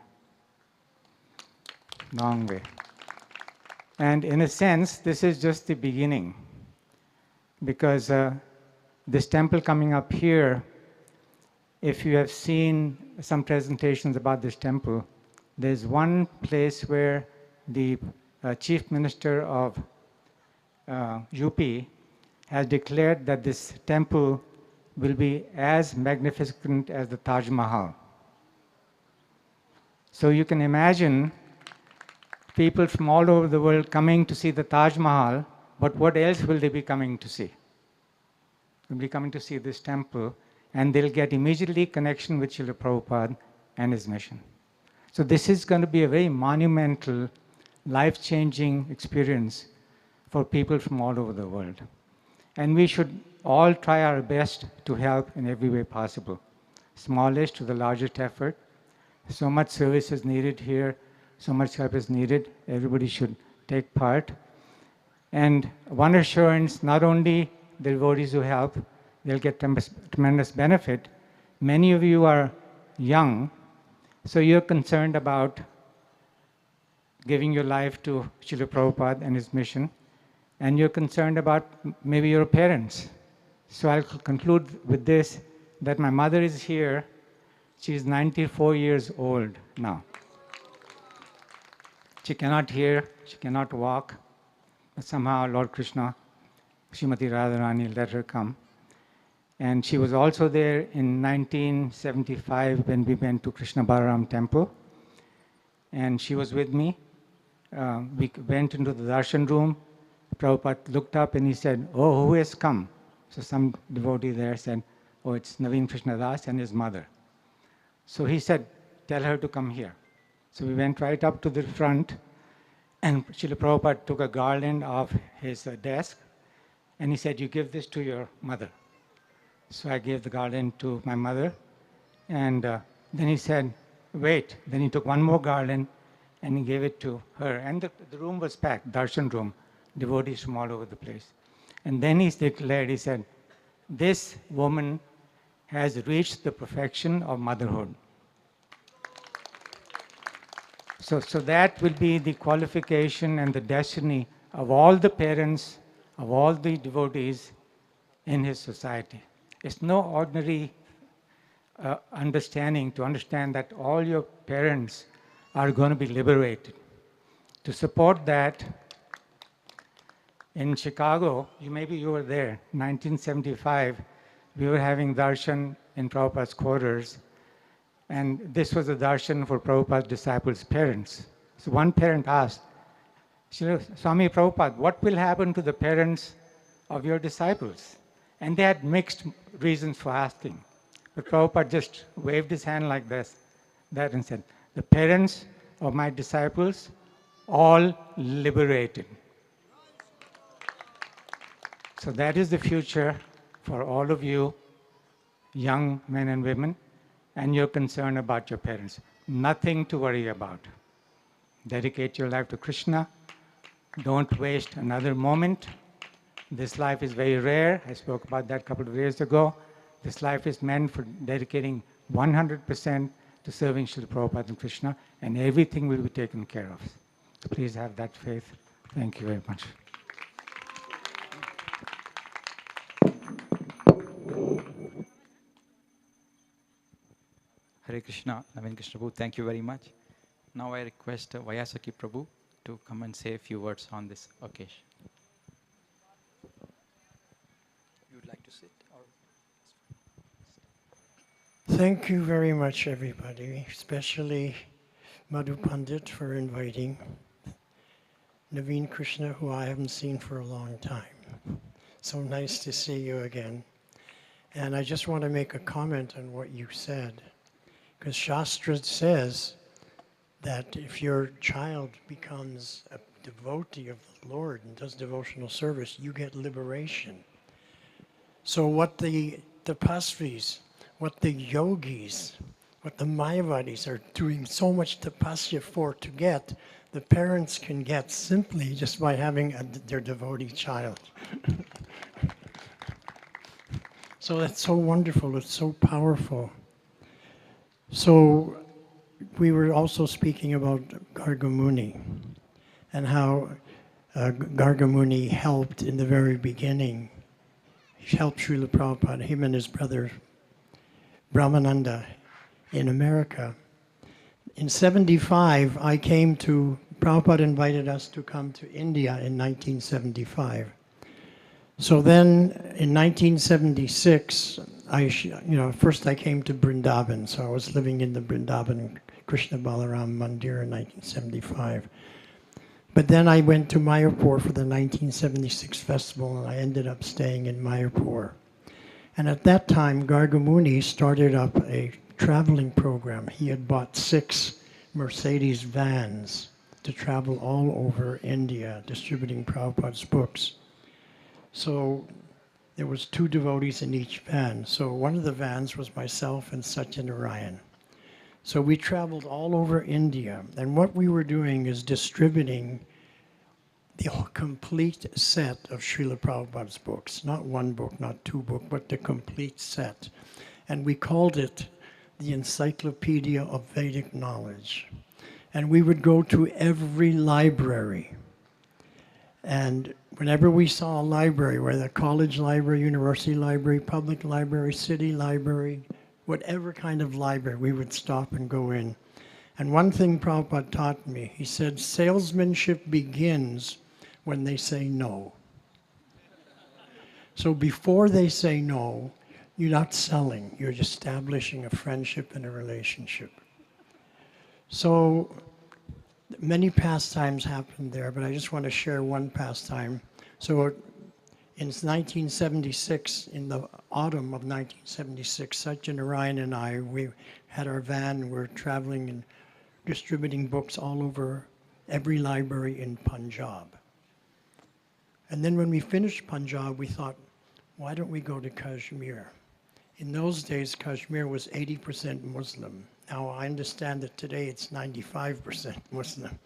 Long way. And in a sense, this is just the beginning. Because this temple coming up here, if you have seen some presentations about this temple, there's one place where the Chief Minister of UP has declared that this temple will be as magnificent as the Taj Mahal. So you can imagine people from all over the world coming to see the Taj Mahal, but what else will they be coming to see? They'll be coming to see this temple, and they'll get immediately connection with Srila Prabhupada and his mission. So this is going to be a very monumental, life-changing experience for people from all over the world. And we should all try our best to help in every way possible. Smallest to the largest effort. So much service is needed here, so much help is needed. Everybody should take part. And one assurance, not only the devotees who help, they'll get tremendous benefit. Many of you are young, so you're concerned about giving your life to Srila Prabhupada and his mission, and you're concerned about maybe your parents. So I'll conclude with this, that my mother is here. She's 94 years old now. She cannot hear, she cannot walk, but somehow Lord Krishna, Srimati Radharani let her come. And she was also there in 1975 when we went to Krishna Balaram temple. And she was with me. We went into the darshan room. Prabhupada looked up and he said, "Oh, who has come?" So some devotee there said, "Oh, it's Naveen Krishna Das and his mother." So he said, "Tell her to come here." So we went right up to the front, and Srila Prabhupada took a garland off his desk, and he said, "You give this to your mother." So I gave the garland to my mother, and then he said, "Wait." Then he took one more garland, and he gave it to her. And the room was packed, darshan room, devotees from all over the place. And then he declared, he said, "This woman has reached the perfection of motherhood." So that will be the qualification and the destiny of all the parents, of all the devotees in his society. It's no ordinary understanding to understand that all your parents are going to be liberated. To support that, in Chicago, maybe you were there, 1975, we were having darshan in Prabhupada's quarters, and this was a darshan for Prabhupada's disciples' parents. So one parent asked, Swami Prabhupada, what will happen to the parents of your disciples? And they had mixed reasons for asking. But Prabhupada just waved his hand like this, that and said, the parents of my disciples, all liberated. So that is the future for all of you, young men and women, and you're concerned about your parents. Nothing to worry about. Dedicate your life to Krishna. Don't waste another moment. This life is very rare. I spoke about that a couple of days ago. This life is meant for dedicating 100% to serving Srila Prabhupada and Krishna, and everything will be taken care of. Please have that faith. Thank you very much. Hare Krishna, Naveen Krishna Prabhu, thank you very much. Now I request Vayasaki Prabhu to come and say a few words on this occasion. You would like to sit? Or Thank you very much, everybody, especially Madhu Pandit for inviting Naveen Krishna, who I haven't seen for a long time. So nice to see you again. And I just want to make a comment on what you said, because Shastra says that if your child becomes a devotee of the Lord and does devotional service, you get liberation. So what the tapasvis, what the yogis, what the Mayavadis are doing so much tapasya for to get, the parents can get simply just by having their devotee child. So that's so wonderful, it's so powerful. So we were also speaking about Gargamuni and how Gargamuni helped in the very beginning. He helped Srila Prabhupada, him and his brother Brahmananda in America. In 75, Prabhupada invited us to come to India in 1975. So then in 1976, first I came to Vrindavan, so I was living in the Vrindavan Krishna Balaram Mandir in 1975. But then I went to Mayapur for the 1976 festival, and I ended up staying in Mayapur. And at that time, Gargamuni started up a traveling program. He had bought 6 Mercedes vans to travel all over India, distributing Prabhupada's books. So there was 2 devotees in each van. So one of the vans was myself and Satyanarayan. So we traveled all over India, and what we were doing is distributing the complete set of Srila Prabhupada's books. Not one book, not 2 books, but the complete set. And we called it the Encyclopedia of Vedic Knowledge. And we would go to every library. And whenever we saw a library, whether a college library, university library, public library, city library, whatever kind of library, we would stop and go in. And one thing Prabhupada taught me, he said, salesmanship begins when they say no. So before they say no, you're not selling, you're just establishing a friendship and a relationship. So many pastimes happened there, but I just want to share one pastime. So in 1976, in the autumn of 1976, Satyanarayan and I, we had our van, we're traveling and distributing books all over every library in Punjab. And then when we finished Punjab, we thought, why don't we go to Kashmir? In those days, Kashmir was 80% Muslim. Now, I understand that today it's 95% Muslim.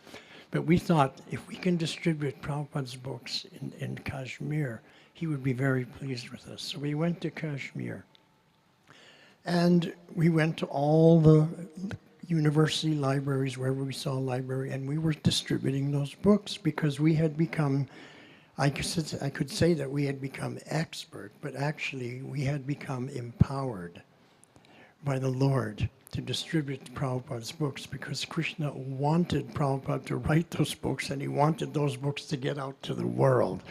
But we thought, if we can distribute Prabhupada's books in Kashmir, he would be very pleased with us. So we went to Kashmir. And we went to all the university libraries, wherever we saw a library, and we were distributing those books because we had become, I could say that we had become expert, but actually we had become empowered by the Lord to distribute Prabhupada's books, because Krishna wanted Prabhupada to write those books, and he wanted those books to get out to the world.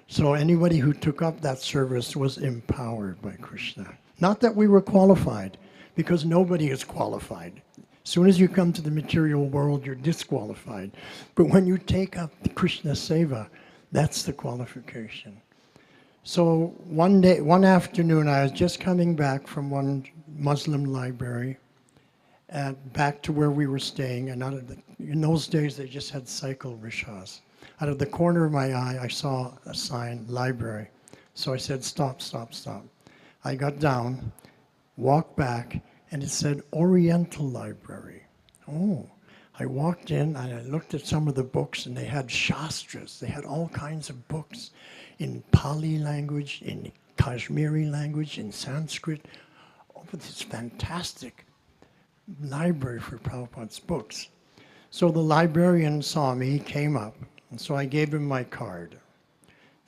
So anybody who took up that service was empowered by Krishna. Not that we were qualified, because nobody is qualified. As soon as you come to the material world, you're disqualified. But when you take up the Krishna Seva, that's the qualification. So one afternoon, I was just coming back from one Muslim library, and back to where we were staying. And in those days, they just had cycle rickshaws. Out of the corner of my eye, I saw a sign, library. So I said, stop, stop, stop. I got down, walked back, and it said Oriental Library. Oh, I walked in and I looked at some of the books, and they had shastras. They had all kinds of books in Pali language, in Kashmiri language, in Sanskrit. Oh, this fantastic library for Prabhupada's books. So the librarian saw me, came up, and so I gave him my card.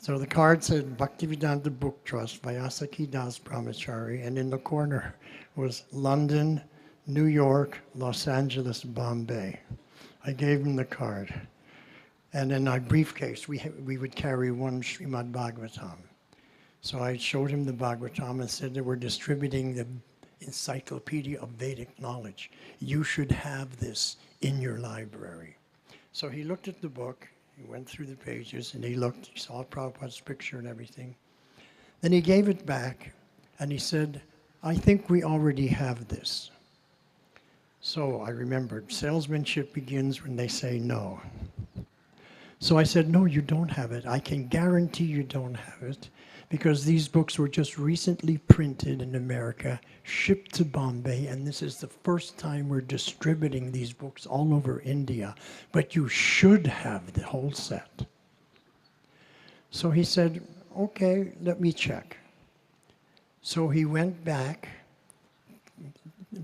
So the card said Bhaktivedanta Book Trust, Vyasaki Das Brahmachari, and in the corner was London, New York, Los Angeles, Bombay. I gave him the card. And in our briefcase, we would carry one Srimad Bhagavatam. So I showed him the Bhagavatam and said that we're distributing the Encyclopedia of Vedic Knowledge. You should have this in your library. So he looked at the book, he went through the pages, and he saw Prabhupada's picture and everything. Then he gave it back, and he said, I think we already have this. So I remembered, salesmanship begins when they say no. So I said, no, you don't have it. I can guarantee you don't have it, because these books were just recently printed in America, shipped to Bombay, and this is the first time we're distributing these books all over India. But you should have the whole set. So he said, okay, let me check. So he went back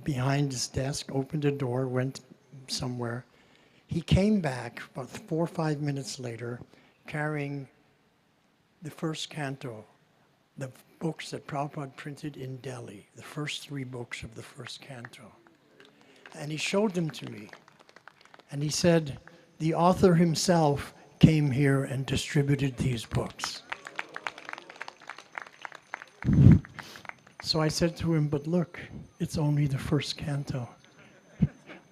behind his desk, opened a door, went somewhere. He came back about 4 or 5 minutes later, carrying the first canto, the books that Prabhupada printed in Delhi, the first 3 books of the first canto. And he showed them to me. And he said, the author himself came here and distributed these books. So I said to him, but look, it's only the first canto.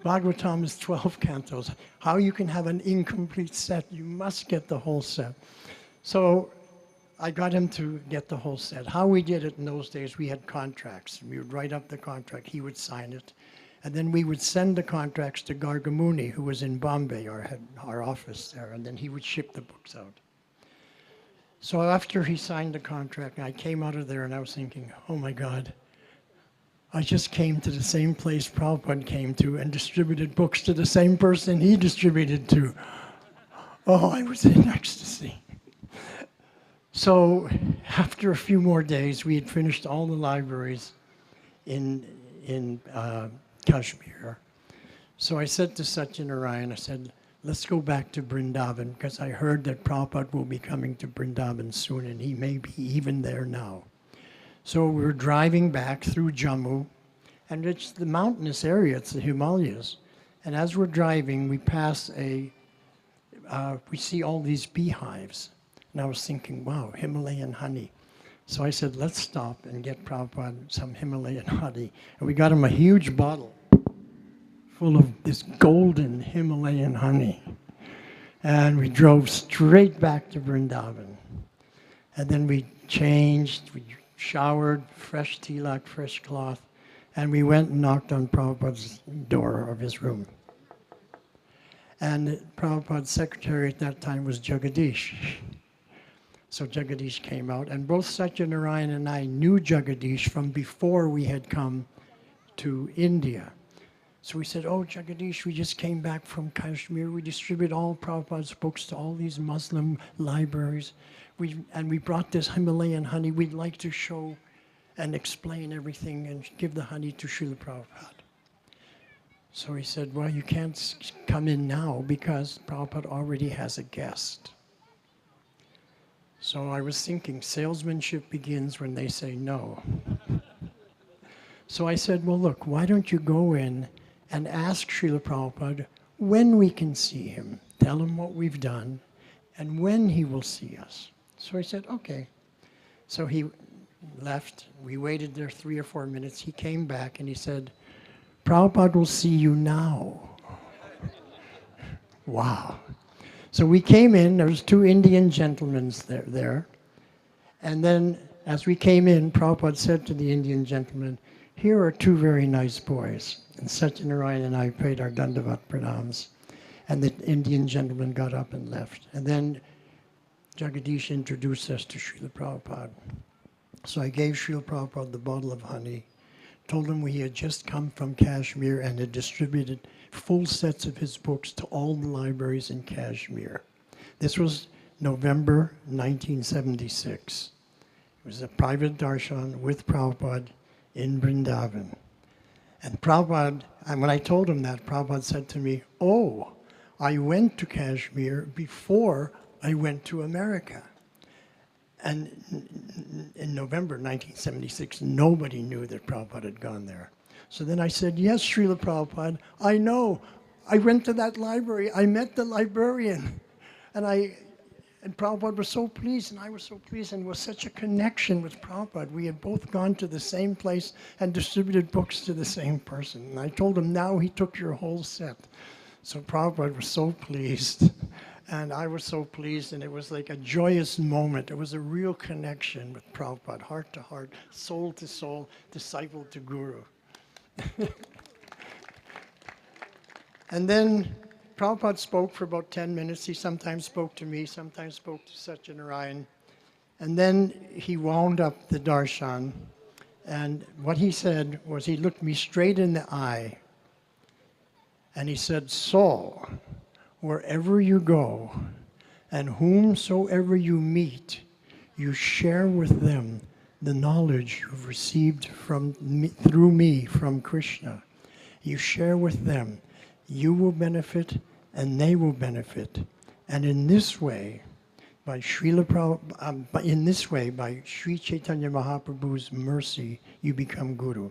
Bhagavatam is 12 cantos. How you can have an incomplete set? You must get the whole set. So I got him to get the whole set. How we did it in those days, we had contracts. We would write up the contract, he would sign it, and then we would send the contracts to Gargamuni, who was in Bombay, our office there, and then he would ship the books out. So after he signed the contract, I came out of there and I was thinking, oh my God, I just came to the same place Prabhupada came to and distributed books to the same person he distributed to. Oh, I was in ecstasy. So after a few more days, we had finished all the libraries in Kashmir. So I said to Satyanarayan, I said, let's go back to Vrindavan, because I heard that Prabhupada will be coming to Vrindavan soon, and he may be even there now. So we were driving back through Jammu, and it's the mountainous area, it's the Himalayas. And as we're driving, we pass we see all these beehives. And I was thinking, wow, Himalayan honey. So I said, let's stop and get Prabhupada some Himalayan honey. And we got him a huge bottle full of this golden Himalayan honey. And we drove straight back to Vrindavan. And then we changed, we showered, fresh tilak, fresh cloth, and we went and knocked on Prabhupada's door of his room. And Prabhupada's secretary at that time was Jagadish. So Jagadish came out, and both Satyanarayan and I knew Jagadish from before we had come to India. So we said, oh, Jagadish, we just came back from Kashmir. We distribute all Prabhupada's books to all these Muslim libraries. And we brought this Himalayan honey. We'd like to show and explain everything and give the honey to Srila Prabhupada. So he said, well, you can't come in now because Prabhupada already has a guest. So I was thinking, salesmanship begins when they say no. So I said, well, look, why don't you go in and ask Srila Prabhupada when we can see him. Tell him what we've done and when he will see us. So I said, okay. So he left. We waited there 3 or 4 minutes. He came back and he said, Prabhupada will see you now. Wow. So we came in, there was 2 Indian gentlemen there. And then as we came in, Prabhupada said to the Indian gentleman, here are 2 very nice boys. And Satyanarayan and I paid our Dandavat pranams. And the Indian gentleman got up and left. And then Jagadish introduced us to Srila Prabhupada. So I gave Srila Prabhupada the bottle of honey, told him we had just come from Kashmir and had distributed full sets of his books to all the libraries in Kashmir. This was November 1976. It was a private darshan with Prabhupada in Vrindavan. And Prabhupada, and when I told him that, Prabhupada said to me, oh, I went to Kashmir before I went to America. And in November 1976, nobody knew that Prabhupada had gone there. So then I said, yes, Srila Prabhupada, I know. I went to that library. I met the librarian. And Prabhupada was so pleased, and I was so pleased, and it was such a connection with Prabhupada. We had both gone to the same place and distributed books to the same person. And I told him, now he took your whole set. So Prabhupada was so pleased, and I was so pleased, and it was like a joyous moment. It was a real connection with Prabhupada, heart to heart, soul to soul, disciple to guru. And then Prabhupada spoke for about 10 minutes. He sometimes spoke to me, sometimes spoke to Satyanarayan. And then he wound up the darshan. And what he said was, he looked me straight in the eye. And he said, so, wherever you go, and whomsoever you meet, you share with them the knowledge you've received through me from Krishna. You share with them. You will benefit, and they will benefit. And in this way, by Sri Chaitanya Mahaprabhu's mercy, you become Guru.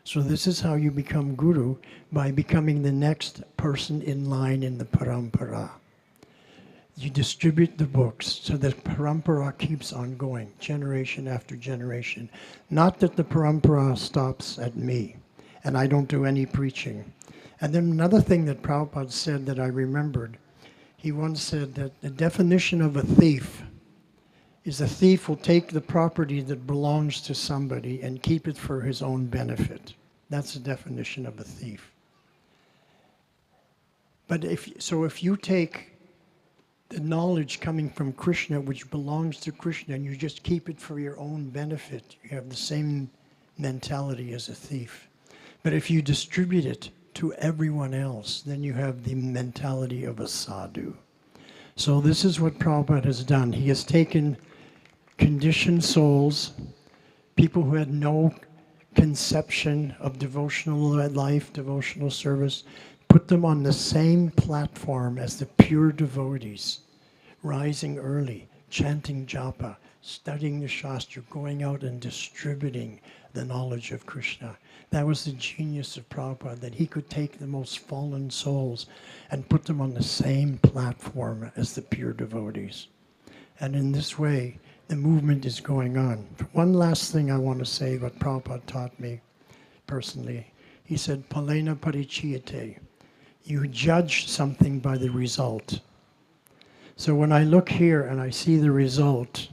So this is how you become Guru, by becoming the next person in line in the parampara. You distribute the books so that parampara keeps on going, generation after generation. Not that the parampara stops at me, and I don't do any preaching. And then another thing that Prabhupada said that I remembered, he once said that the definition of a thief is a thief will take the property that belongs to somebody and keep it for his own benefit. That's the definition of a thief. But if you take the knowledge coming from Krishna, which belongs to Krishna, and you just keep it for your own benefit, you have the same mentality as a thief. But if you distribute it to everyone else, then you have the mentality of a sadhu. So this is what Prabhupada has done. He has taken conditioned souls, people who had no conception of devotional life, devotional service, put them on the same platform as the pure devotees, rising early, chanting japa, studying the Shastra, going out and distributing the knowledge of Krishna. That was the genius of Prabhupada, that he could take the most fallen souls and put them on the same platform as the pure devotees. And in this way, the movement is going on. One last thing I want to say, what Prabhupada taught me personally. He said, Palena parichiyate. You judge something by the result. So when I look here and I see the result,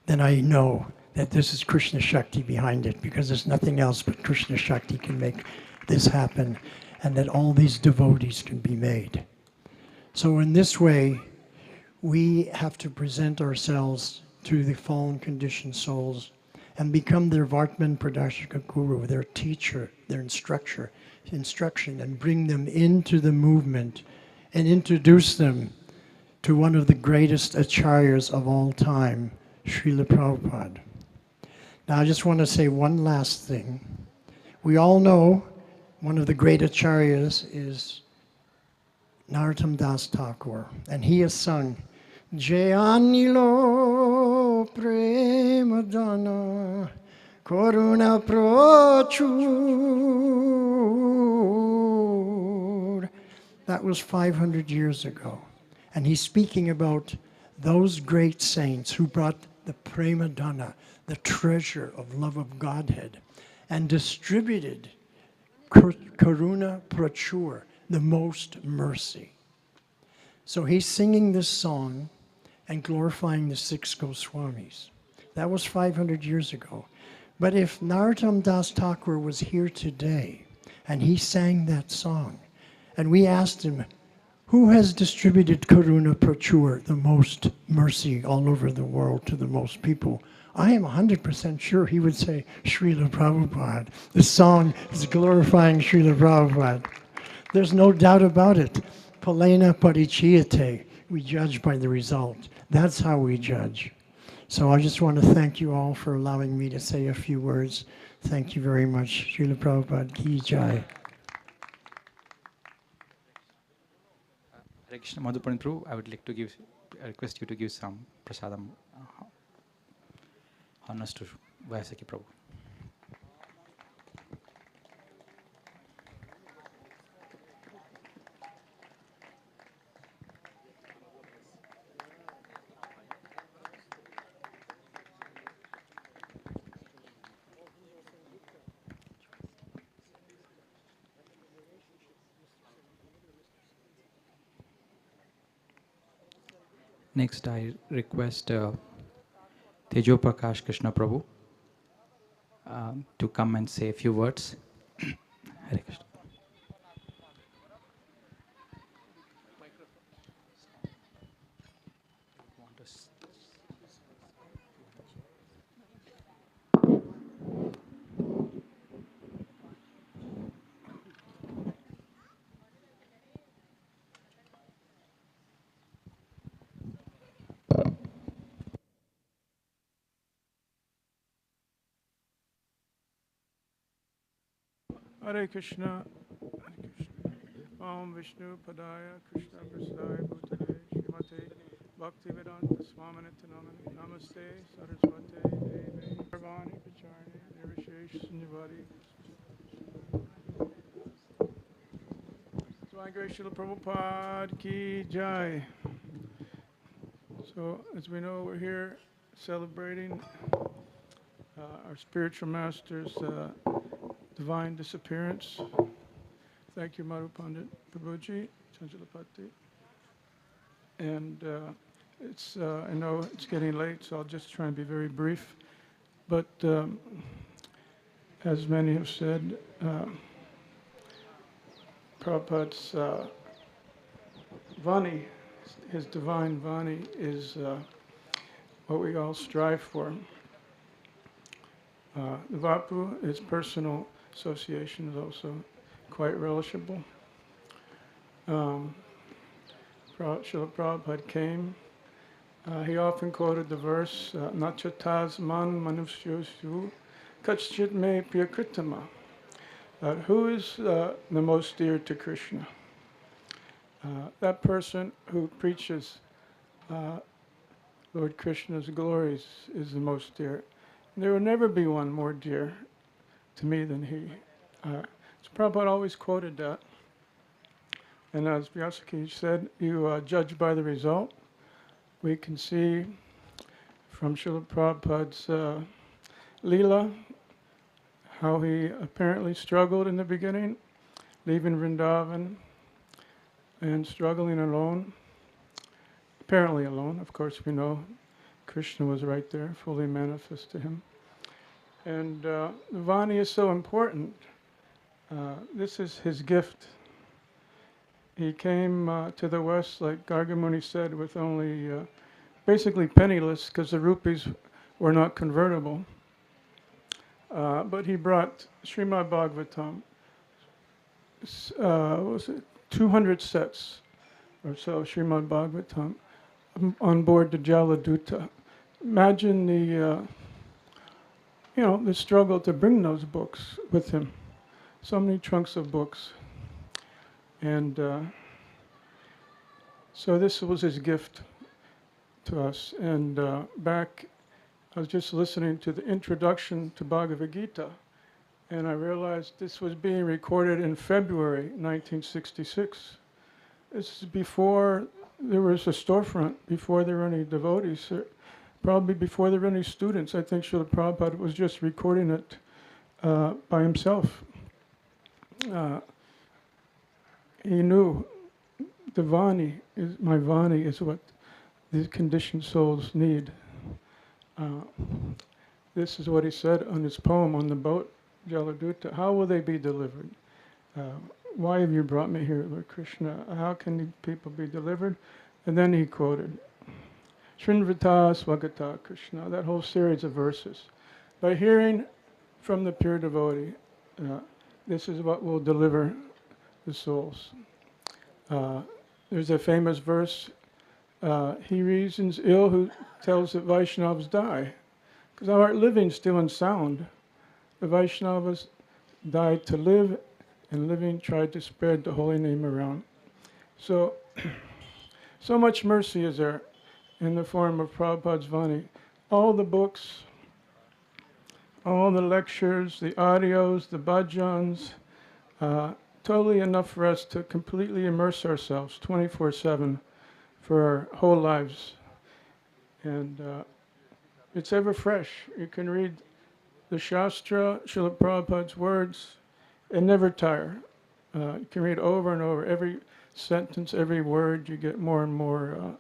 then I know that this is Krishna Shakti behind it, because there's nothing else but Krishna Shakti can make this happen, and that all these devotees can be made. So in this way, we have to present ourselves to the fallen conditioned souls and become their Vartman Pradashika Guru, their teacher, their instruction, and bring them into the movement and introduce them to one of the greatest acharyas of all time, Srila Prabhupada. Now I just want to say one last thing. We all know one of the great acharyas is Narottam Das Thakur, and he has sung Jayanilo Premadana Koruna Prachur. That was 500 years ago. And he's speaking about those great saints who brought the Premadana, the treasure of love of Godhead, and distributed Karuna Prachur, the most mercy. So he's singing this song and glorifying the 6 Goswamis. That was 500 years ago. But if Narottam Das Thakur was here today and he sang that song, and we asked him, who has distributed Karuna Prachur, the most mercy all over the world to the most people? I am 100% sure he would say Srila Prabhupada. The song is glorifying Srila Prabhupada. There's no doubt about it. Palena parichiyate. We judge by the result. That's how we judge. So I just want to thank you all for allowing me to say a few words. Thank you very much. Srila Prabhupada ki jai. Hare Krishna, Madhupan Prabhu, I would like to request you to give some prasadam honors to Vyasaki Prabhu. Next, I request Tejo Prakash Krishna Prabhu to come and say a few words. Hare Krishna. Hare Krishna, Hare Krishna. Om Vishnu Padaya Krishna Prasthaya Bhutale Srimate Bhaktivedanta Swaminiti Namani Namaste Saraswate Deve Sarvani Pacharni Nirvishesh Sunyavadi Swagre Srila Prabhupada Ki Jai. So, as we know, we're here celebrating our spiritual master's divine disappearance. Thank you, Madhu Pandit Prabhuji, Chanjalapati. And I know it's getting late, so I'll just try and be very brief. But as many have said, Prabhupada's Vani, his divine Vani, is what we all strive for. The Vapu, his personal association, is also quite relishable. Srila Prabhupada came. He often quoted the verse, Nachataz man manusyoshu kachchit me priyakritama. Who is the most dear to Krishna? That person who preaches Lord Krishna's glories is the most dear. There will never be one more dear to me than he. So Prabhupada always quoted that. And as Vyasaki said, you judge by the result. We can see from Srila Prabhupada's Leela how he apparently struggled in the beginning, leaving Vrindavan and struggling alone. Apparently alone. Of course, we know Krishna was right there, fully manifest to him. And Vani is so important. This is his gift. He came to the West, like Gargamuni said, with only basically penniless, because the rupees were not convertible. But he brought Srimad Bhagavatam, was it 200 sets or so, Srimad Bhagavatam, on board the Jaladuta. Imagine the struggle to bring those books with him. So many trunks of books. And so this was his gift to us. And back, I was just listening to the introduction to Bhagavad Gita, and I realized this was being recorded in February 1966. This is before there was a storefront, before there were any devotees, probably before there were any students. I think Srila Prabhupada was just recording it by himself. uh, he knew my Vani is what these conditioned souls need. This is what he said on his poem on the boat, Jaladuta. How will they be delivered? Why have you brought me here, Lord Krishna? How can the people be delivered? And then he quoted Srinvata Swagata Krishna, that whole series of verses. By hearing from the pure devotee, this is what will deliver the souls. There's a famous verse, he reasons ill who tells that Vaishnavas die. Because thou art living still and sound. The Vaishnavas died to live, and living tried to spread the holy name around. So, so much mercy is there in the form of Prabhupada's Vani. All the books, all the lectures, the audios, the bhajans, totally enough for us to completely immerse ourselves 24/7 for our whole lives. And it's ever fresh. You can read the Shastra, Srila Prabhupada's words, and never tire. You can read over and over. Every sentence, every word, you get more and more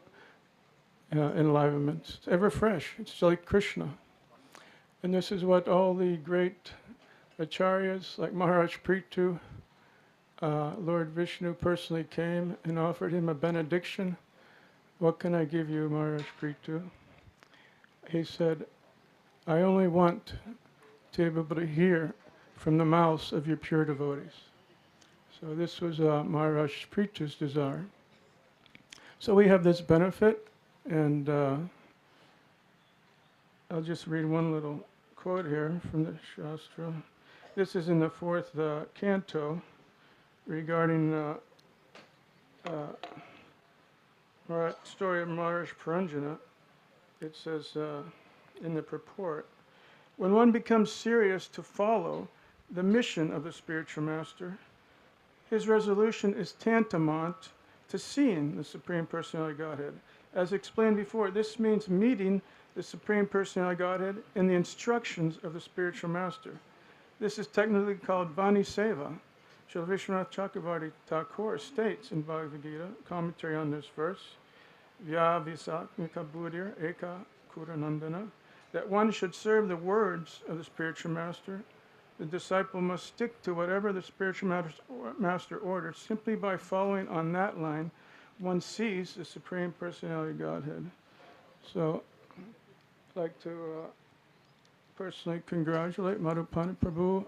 enlivenment. It's ever fresh. It's like Krishna. And this is what all the great acharyas, like Maharaj Prithu, Lord Vishnu personally came and offered him a benediction. What can I give you, Maharaj Prithu? He said, I only want to be able to hear from the mouths of your pure devotees. So this was Maharaj Prithu's desire. So we have this benefit, and I'll just read one little quote here from the Shastra. This is in the 4th canto regarding story of Maharaj Paranjana. It says in the purport, when one becomes serious to follow the mission of the spiritual master, his resolution is tantamount to seeing the Supreme Personality of Godhead. As explained before, this means meeting the Supreme Personality of Godhead in the instructions of the spiritual master. This is technically called Vani Seva. Srila Vishwanath Chakravarti Thakur states in Bhagavad Gita, commentary on this verse, Vya Visakmika Buddhir Eka Kuranandana, that one should serve the words of the spiritual master. The disciple must stick to whatever the spiritual master orders. Simply by following on that line, one sees the Supreme Personality of Godhead. So, I'd like to personally congratulate Madhupani Prabhu,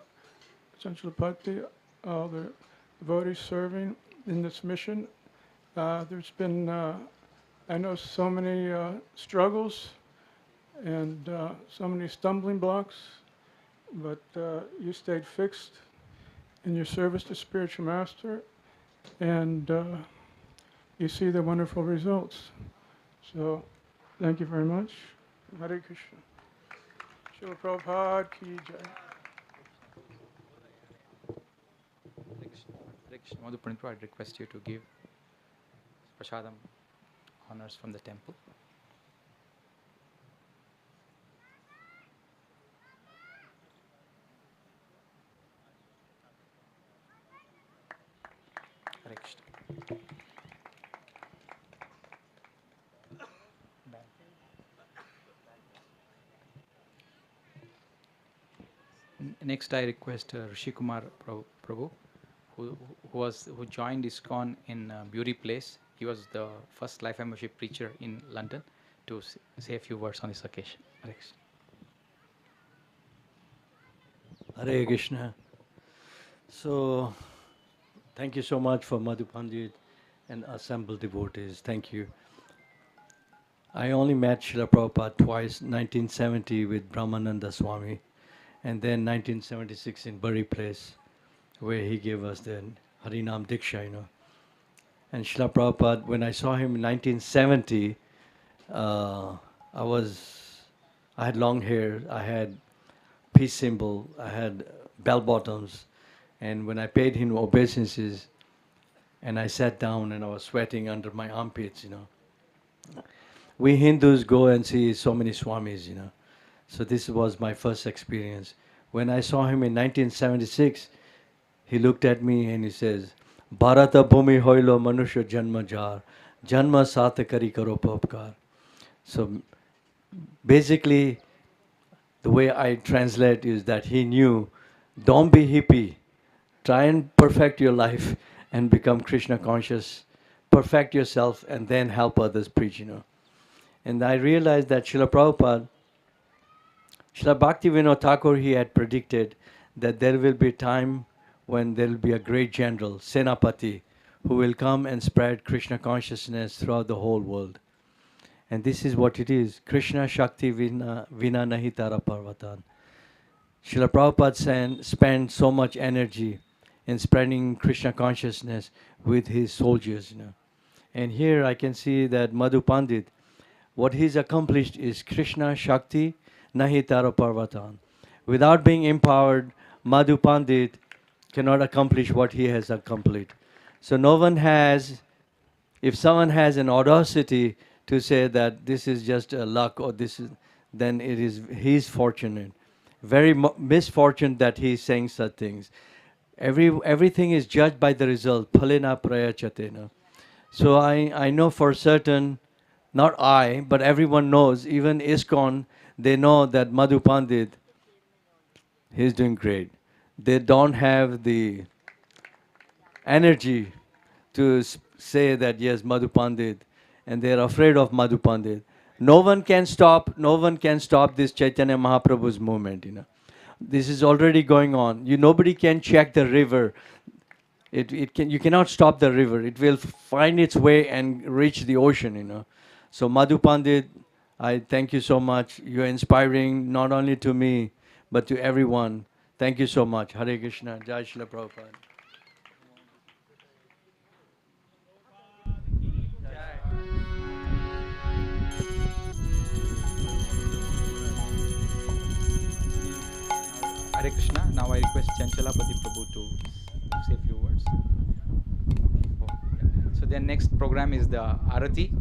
Sanchalapati, all the devotees serving in this mission. There's been, I know, so many struggles and so many stumbling blocks, but you stayed fixed in your service to Spiritual Master, and you see the wonderful results. So, thank you very much. Hare Krishna. Srila Prabhupada ki jai. Madhupani, I'd request you to give prasadam honors from the temple. Hare Krishna. Next, I request Rishi Kumar Prabhu, who joined ISKCON in Beauty Place. He was the first life membership preacher in London, to say a few words on this occasion. Hare Krishna. Hare Krishna. So, thank you so much for Madhu Pandit and assembled devotees. Thank you. I only met Srila Prabhupada twice, 1970 with Brahmananda Swami, and then 1976 in Bury Place, where he gave us the Harinam Diksha, you know. And Srila Prabhupada, when I saw him in 1970, I had long hair, I had peace symbol, I had bell bottoms, and when I paid him obeisances, and I sat down and I was sweating under my armpits, you know. We Hindus go and see so many Swamis, you know. So this was my first experience. When I saw him in 1976, he looked at me and he says, Bharata bhumi hoilo manusya janma jar, janma satakari karo papkar. So basically, the way I translate is that he knew, don't be hippie, try and perfect your life and become Krishna conscious, perfect yourself and then help others preach, And I realized that Srila Prabhupada, Srila Bhaktivinoda Thakur, he had predicted that there will be a time when there will be a great general, Senapati, who will come and spread Krishna consciousness throughout the whole world. And this is what it is. Krishna Shakti Vina Nahi Tara Parvatan. Srila Prabhupada spent so much energy in spreading Krishna consciousness with his soldiers. And here I can see that Madhu Pandit, what he's accomplished is Krishna Shakti Nahi Tara Parvatan. Without being empowered, Madhu Pandit cannot accomplish what he has accomplished. So no one has, if someone has an audacity to say that this is just a luck or this is, then he's fortunate. Very misfortunate that he's saying such things. Everything is judged by the result. Phalena prayachatena. So I know for certain, not I, but everyone knows, even ISKCON, they know that Madhu Pandit, he's doing great. They don't have the energy to say that, yes, Madhu Pandit, and they're afraid of Madhu Pandit. No one can stop this Chaitanya Mahaprabhu's movement, This is already going on. Nobody can check the river. You cannot stop the river. It will find its way and reach the ocean, So Madhu Pandit, I thank you so much. You're inspiring not only to me, but to everyone. Thank you so much. Hare Krishna. Jai Srila Prabhupada. Hare Krishna. Now I request Chanchalapati Prabhu to say a few words. So their next program is the Arati.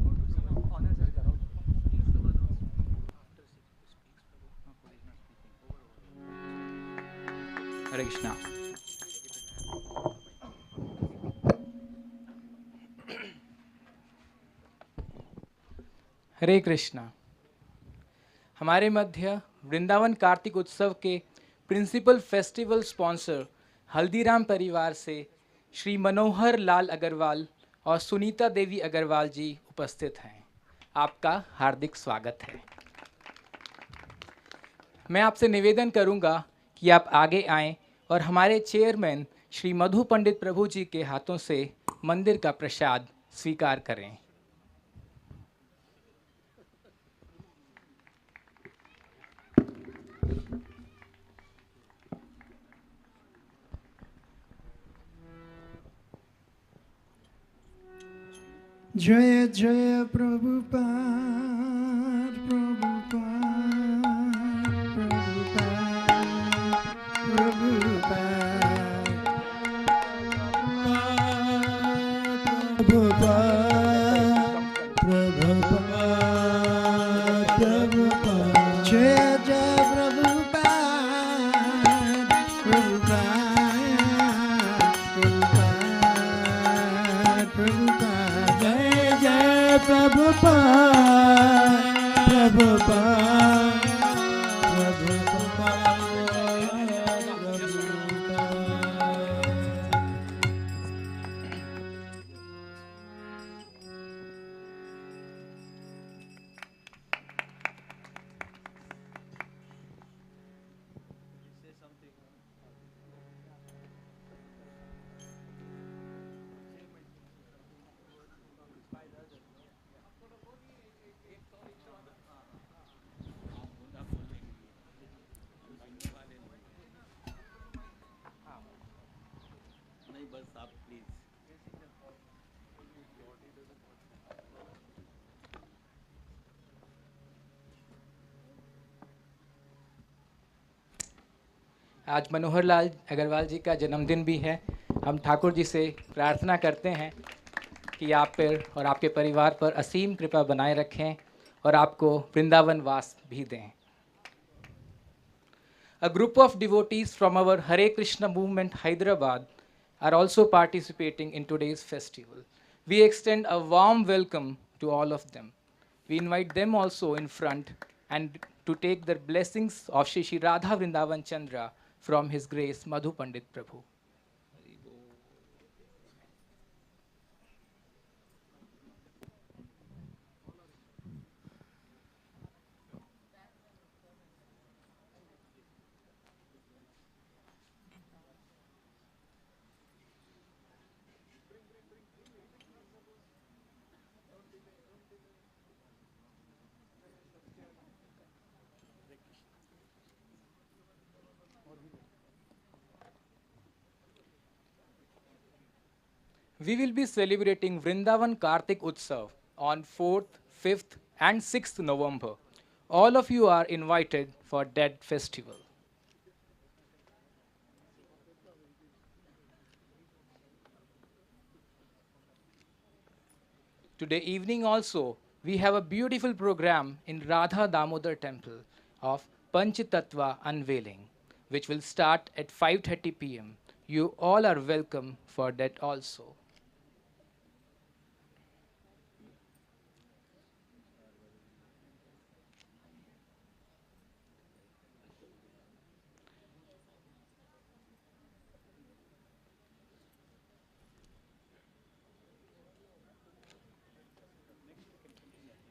Hare Krishna. हरे कृष्णा। हमारे मध्य वृंदावन कार्तिक उत्सव के principal festival sponsor Haldiram परिवार से श्री मनोहर लाल अग्रवाल और सुनीता देवी अग्रवाल जी उपस्थित हैं। आपका हार्दिक स्वागत है। मैं आपसे निवेदन करूंगा कि आप आगे आएं और हमारे चेयरमैन श्री मधु पंडित प्रभु जी के हाथों से मंदिर का प्रसाद स्वीकार करें। जय जय प्रभुपाद प्रभुपाद प्रभुपाद प्रभुपाद प्रभुपाद प्रभुपाद जय जय प्रभुपाद प्रभुपाद प्रभुपाद Prabhupada, आज मनोहर लाल अग्रवाल जी का जन्मदिन भी है। हम ठाकुर जी से प्रार्थना करते हैं कि आप पर और आपके परिवार पर असीम कृपा बनाए रखें और आपको वृंदावन वास भी दें। A group of devotees from our Hare Krishna movement Hyderabad are also participating in today's festival. We extend a warm welcome to all of them. We invite them also in front and to take the blessings of Shri Shri Radha Vrindavan Chandra from His Grace Madhu Pandit Prabhu. We will be celebrating Vrindavan Kartik Utsav on 4th, 5th and 6th November. All of you are invited for that festival. Today evening also, we have a beautiful program in Radha Damodar Temple of Panchatattva Unveiling, which will start at 5:30 p.m. You all are welcome for that also.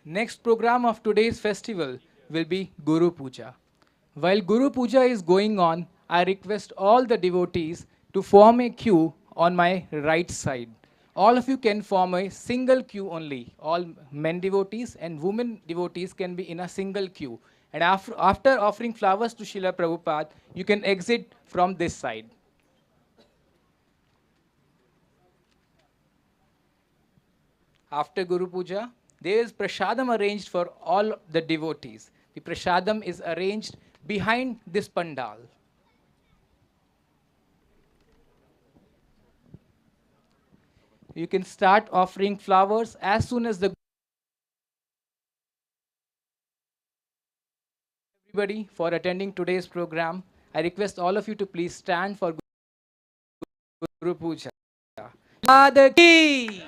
Next program of today's festival will be Guru Puja. While Guru Puja is going on, I request all the devotees to form a queue on my right side. All of you can form a single queue only. All men devotees and women devotees can be in a single queue. And after offering flowers to Srila Prabhupada, you can exit from this side. After Guru Puja, there is prasadam arranged for all the devotees. The prasadam is arranged behind this pandal. You can start offering flowers as soon as the everybody for attending today's program. I request all of you to please stand for Guru Puja. Radha Ki!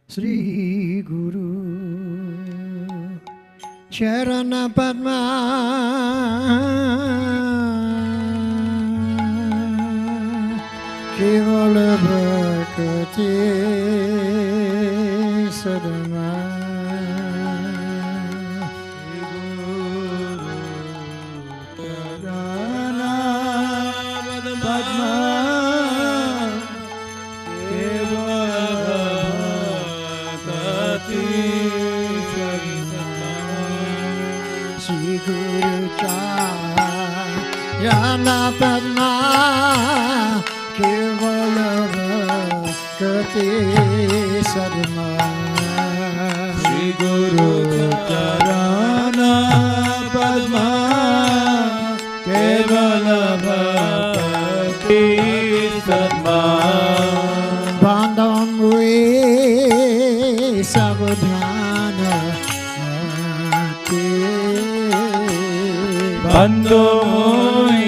Sri Guru Charana Padma Kevala Bhakti Sadama Charana Padma Sri Guru Charana Padma Kevala Bhakti Sadma Sri Guru Charana Padma Kevala Bhakti Sadma Bandham Hui Savadhana Bandho Mui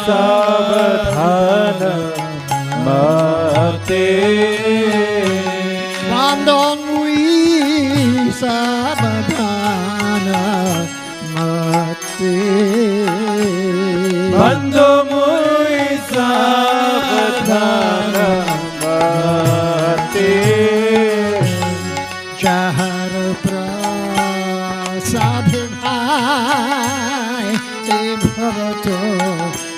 Savadhana Mate Bandham Hui Savadhana Mate Bandho Mui Savadhana Mate Jahar Prasad Bhai Bhavato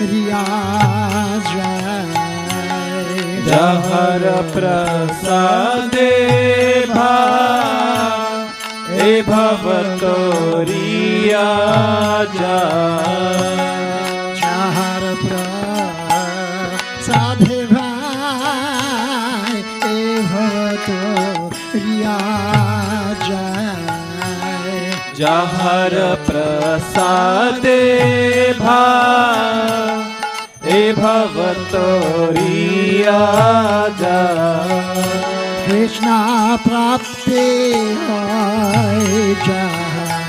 Riyajai Jahar Prasade Bhai Bhavato Riyajai Jahar Prasad Bhai Bhavato Riyajai Jahar Prasade Bhai Bhavato Riyajai Krishna Prapti Hoy Jahar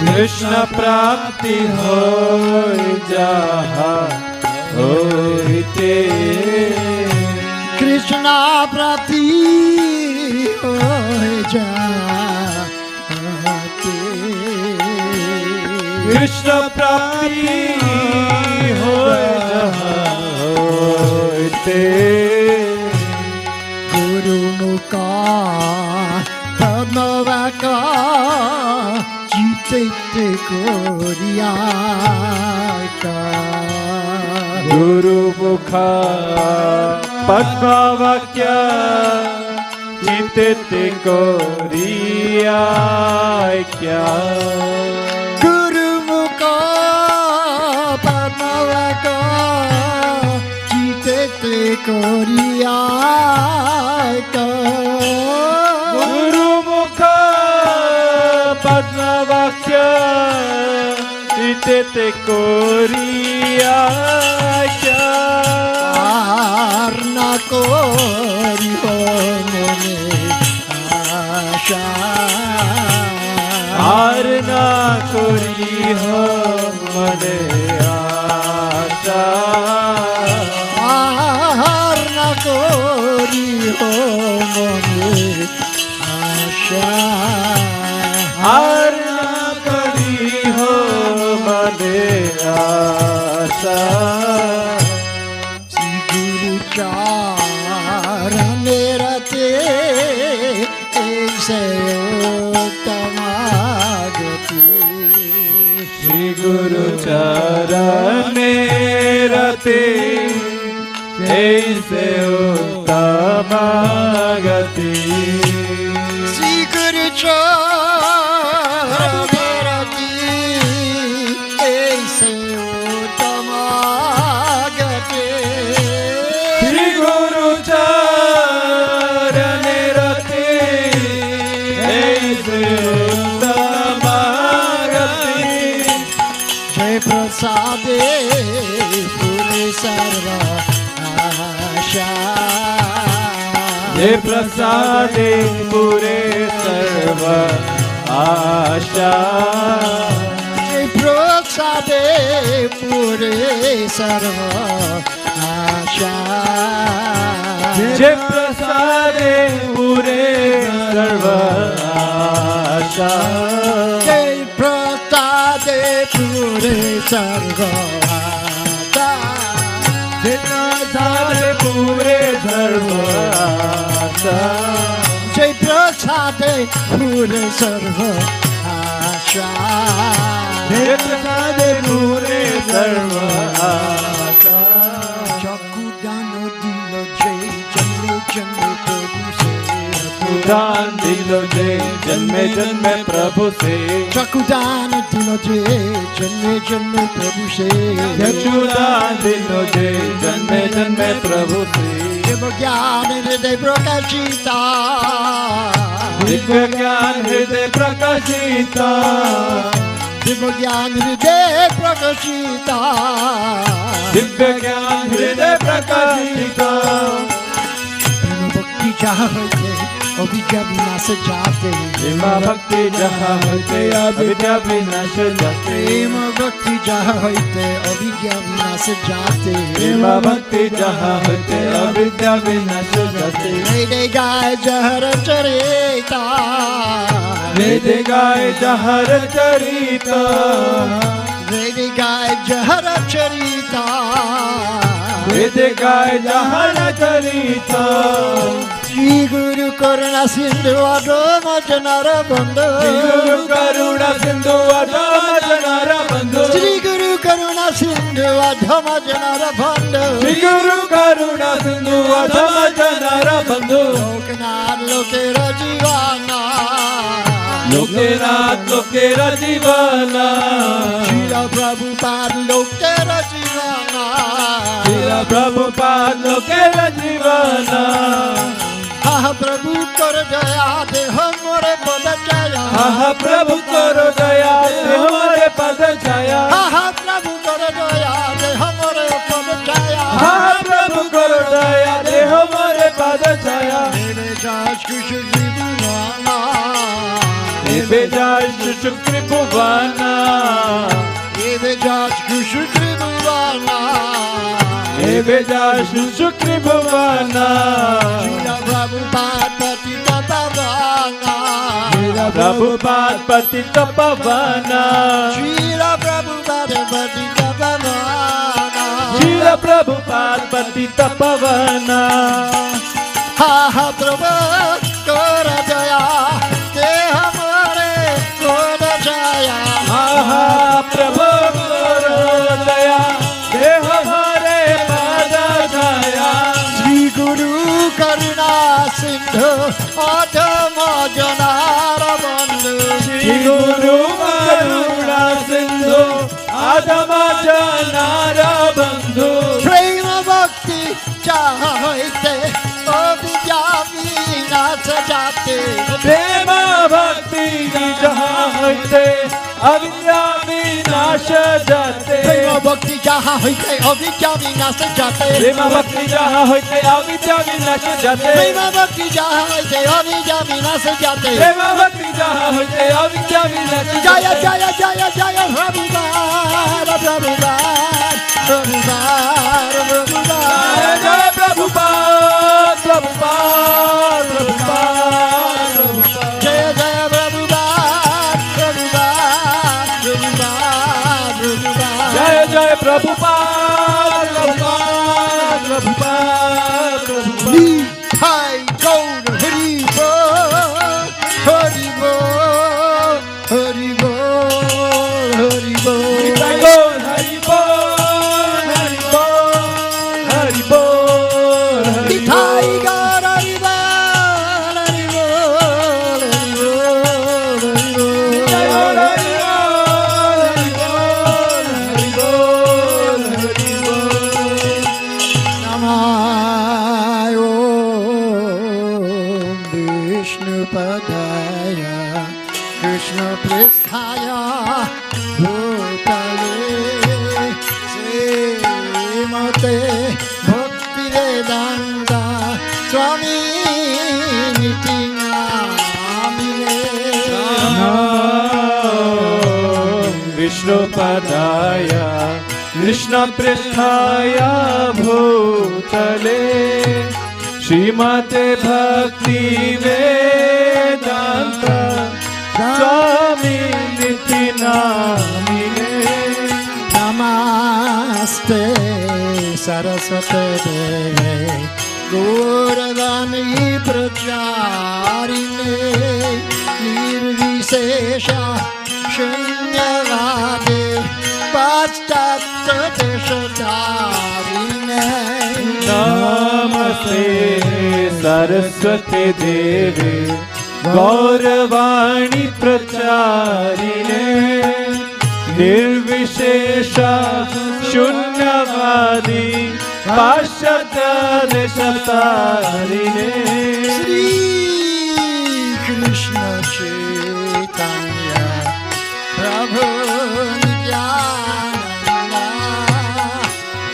Krishna प्राप्ति होय जहाँ होते कृष्ण प्राप्ति होय जाते कृष्ण प्राप्ति होय जहाँ होते गुरुमुखा धन्यवाका जीते कोरिया का गुरु मुखा पद्मवाक्य चित्ते कोरिया क्या गुरुमुखा पद्मवाक्य जीते कोरिया का गुरु मुखा पद्मवाक्य चित्ते कोरिया क्या न कोरी हो मने आशा हार ना कोरी हो मने आशा हार न कोरी हो मने आशा हार ना कोरी हो मने आशा रते ऐसे उत्तमागति श्री गुरु चरण रते ऐसे उत्तमागति श्री गुरु चरण रते ऐसे उत्तमागति श्री गुरु चरण रते ऐसे उत्तमागति जय प्रसादे पूरे सर्व आशा जय प्रसादे पूरे सर्व आशा जय प्रसादे पूरे सर्व आशा जय प्रसादे पूरे सर्व आशा जय प्रसादे पूरे सर्व आशा जय प्रसादे पूरे सर्व आशा जय प्रसादे पूरे सर्व आशा जय प्रसादे पूरे सर्व आशा चकुदानो दिलो जय जन्मे जन्मे प्रभु से चकुदान दिलो जय जन्मे जन्मे प्रभु से चकुदान दिलो जय जन्मे जन्मे प्रभु से चकुदान दिलो जय जन्मे जन्मे प्रभु से दिव्य ज्ञान हृदय प्रकाशिता दिव्य ज्ञान हृदय प्रकाशिता दिव्य ज्ञान हृदय प्रकाशिता दिव्य ज्ञान हृदय प्रकाशिता प्रेम भक्ति जहाँ होते अविद्या विनाश जाते प्रेम भक्ति जहाँ होते अविद्या विनाश जाते प्रेम भक्ति जहाँ होते अविद्या विनाश जाते प्रेम भक्ति जहाँ होते अविद्या विनाश जाते वेद गाय जहर चरिता वेद गाय जहर चरिता वेद गाय जहर चरिता वेद गाय जहर चरिता श्री गुरु करुणा सिंधु अधम जनर बंधु श्री गुरु करुणा सिंधु अधम जनर बंधु श्री गुरु करुणा सिंधु अधम जनर बंधु श्री गुरु करुणा सिंधु अधम जनर बंधु लोकनाथ लोकेर जीवाना लोकेनाथ लोकेर जीवाना श्रीला प्रभुपाद लोकेर जीवाना श्रीला प्रभुपाद लोकेर जीवाना हा प्रभु कर दया दे हमरे पद छाया हा प्रभु करो दया दे हमारे पद छाया हा प्रभु कर दया दे हमरे पद छाया हा प्रभु करो दया दे हमारे पद छाया मेरे जाज कुछ जीवाना Tribhuvana Evejas Gushu Tribhuvana Evejas Tribhuvana Srila Prabhupada Patita Pavana Srila Prabhupada Patita Pavana Srila Prabhupada Patita Pavana Srila Prabhupada Patita Pavana Ha ha Prabhu Kora Jaya Te Hamare Kora Jaya Maha Prabhu Korodaya Deha Hare Pada Jaya Shri Guru Karuna Sindhu Adama Janara Bandhu Shri Guru Karuna Sindhu Adama Janara Bandhu Prema Bhakti Chahaite Abhijami Nasa Jate Prema Bhakti Jaha Hoite Avidya Vinasha Jate Prema Bhakti Chahaite Abhijami Nasa Jate Prema Bhakti Jaha Hoite Avidya Vinasha Jate Prema Bhakti Chahaite Abhijami Nasa Jate Prema Bhakti Jaha Hoite Avidya Vinasha Jaya Jaya Jaya Jaya Prabhupada Prabhupada Prabhupada Prabhupada Jai Prabhupada Prabhupada Prabhupada Jaya Jaya Prabhupada Prabhupada Prabhupada Jai Jai Prabhupada Prabhupada Prabhupada Nithai Gaur Hari Bol Hari Bol Hari Bol Hari Bol Jai Gaur Hari Bol Hari Bol Hari Bol Nithai Gaur Hari Bol Hari Bol Hari Bol Jai Gaur Hari Bol Hari Bol Hari Bol Namah Om Vishnu Padaya Krishna Prasthaya Bhutale Srimate Bhakti Vedanta Swami Niti Namine Vishnu Padaya Krishna Prasthaya Bhutale Srimate Bhakti Vedanta Swami Niti Namine Namaste Saraswate Deve Gauravani Pracharine Nirvisesha Shunyavade Paschatya Deshatarine Namaste Saraswate Deve Gauravani Pracharine Nirvishesha Shunyavadi Paschatya Deshatarine Shri Krishna Chaitanya Prabhu Nityananda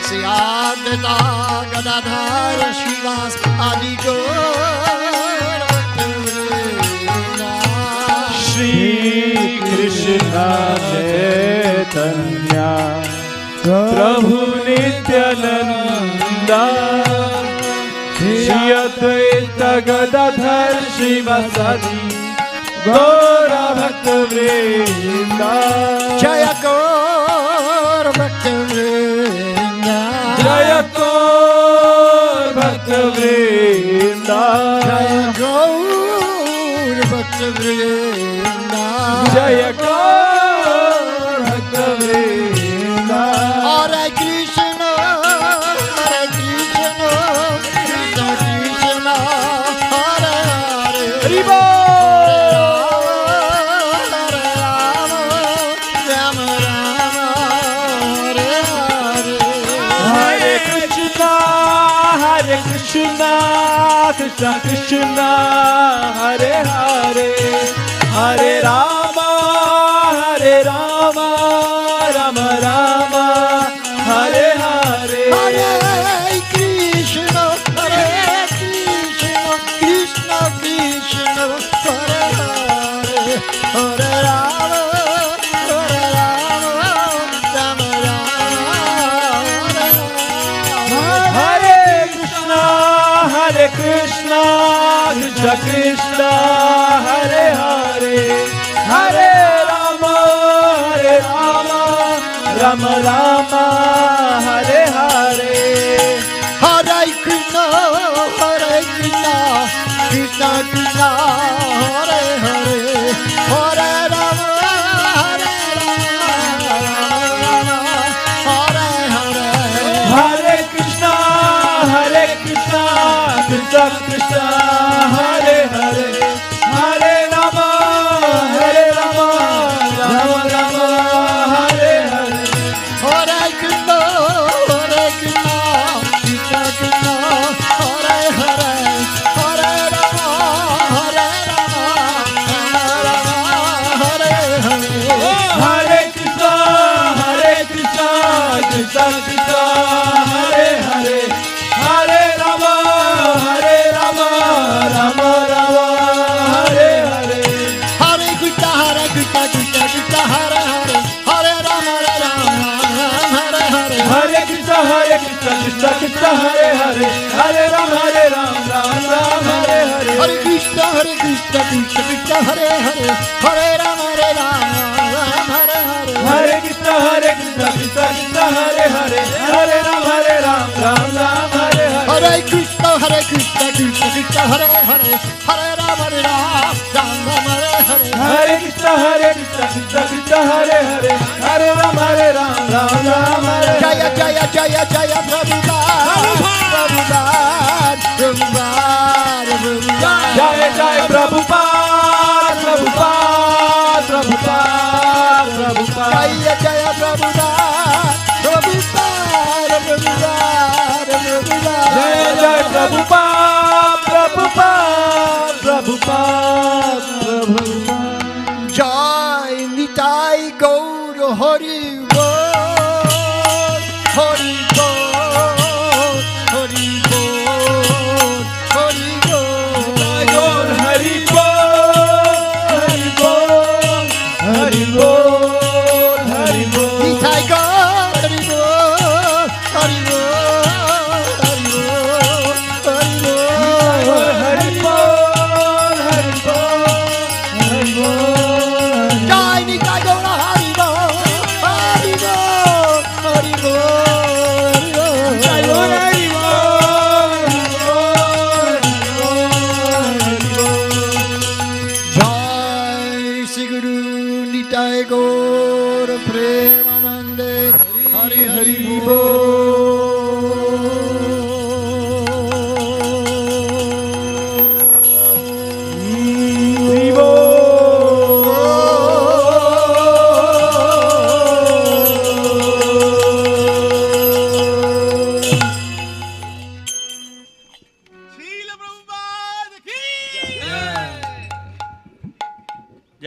Sri Advaita Gadadhara Srivas Adi Gaur Bhaktavrinda Shri Krishna Chaitanya Prabhu Nityananda Shri Advaita Gadadhar Srivasadi Gaura Bhaktavrinda Jaya Gaur Bhaktavrinda Jaya Gaur Bhaktavrinda Jaya Gaur Bhaktavrinda Jaya Gaur Bhaktavrinda Hare Krishna Hare Krishna Krishna Krishna Hare Hare Haribo Rama Rama Hare Hare Hare Krishna Krishna Krishna Hare Hare Hare Rama Rama Rama Hare Hare Hare Krishna Krishna Krishna Hare Hare Hare Rama Krishna Krishna Hare Hare Hare Rama Rama Rama Hare Hare Hare Krishna Krishna Krishna Hare Hare Hare Rama Hare Hare Hare Krishna Krishna Krishna Hare Hare Hare Rama Rama Rama Hare Hare Hare Krishna Krishna Krishna Hare Hare Hare Rama Rama Hare Hare Hare Krishna Krishna Krishna Hare Hare Hare Rama Rama Rama Hare Hare Hare Krishna Krishna Krishna Hare Hare Hare Rama Rama Hare Hare Hare Krishna Krishna Krishna Hare Hare Hare Rama Rama Hare Hare Hare Krishna Krishna Krishna Hare Hare Hare Rama Hare Hare Hare Krishna Krishna Krishna Hare Hare Hare Rama Rama Hare Hare Hare Krishna Krishna Krishna Hare Hare Hare Rama Hare Hare Hare Krishna Krishna Krishna Hare Hare Hare Rama Rama Hare Hare Jaya Jaya Jaya Jaya Prabhupada Jaya Jaya Prabhupada Jaya Jaya Prabhupada Jaya Jaya Prabhupada Jai Nitai Gaur Hari Bol Hari Bol Hari Bol Hari Bol Hari Bol Hari Bol Hari Bol Nitai Gaur Hari Bol Hari Bol Hari Bol Hari Bol Hari Bol Jai Nitai Gaur Hari Bol Hari Bol Hari Bol Jai Gaur Hari Jai Sri Guru Nitai Gaur Premanande Hari Hari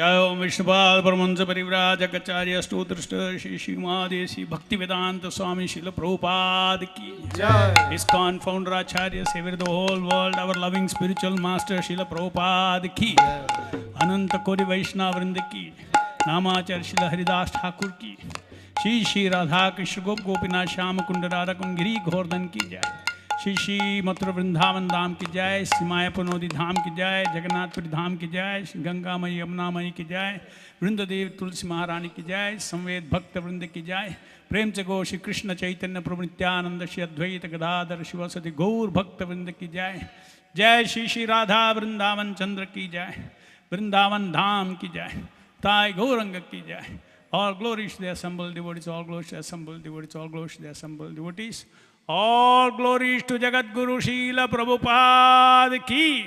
जय ओम विष्णुपाद परमहंस परिव्राजकाचार्य स्तोत्रस्त श्री श्रीमादेशी भक्ति वेदांत स्वामी श्रील प्रभुपाद की जय ISKCON founder Acharya saviour the whole world our loving spiritual master Srila Prabhupada की अनंत कोटि वैष्णव वृंद की नामाचार्य श्रील हरिदास ठाकुर की श्री श्री राधा कृष्ण गोप गोपीनाथ श्याम कुंड राधा कुंड गिरी गोवर्धन की जय श्री श्री मथुरा वृंदावन धाम की जय श्री मायापुर धाम की जय जगन्नाथपुरी धाम की जय श्री गंगामयी यमुनामयी की जय वृंददेव तुलसी महारानी की जय संवेद भक्त वृंद की जय प्रेम से गो श्री कृष्ण चैतन्य प्रभु नित्यानंद श्री अद्वैत गदाधर शिवसति गौर भक्त वृंद की जय जय श्री श्री राधा वृंदावन चंद्र की जय वृंदावन धाम की जय ताई गौरंग की जय all glories to the assembled devotees, all glories to the assembled devotees, all glories to the assembled devotees. All glories to Jagat Guru Srila Prabhupada ki.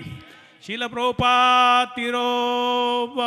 Srila Prabhupada Tirobhava.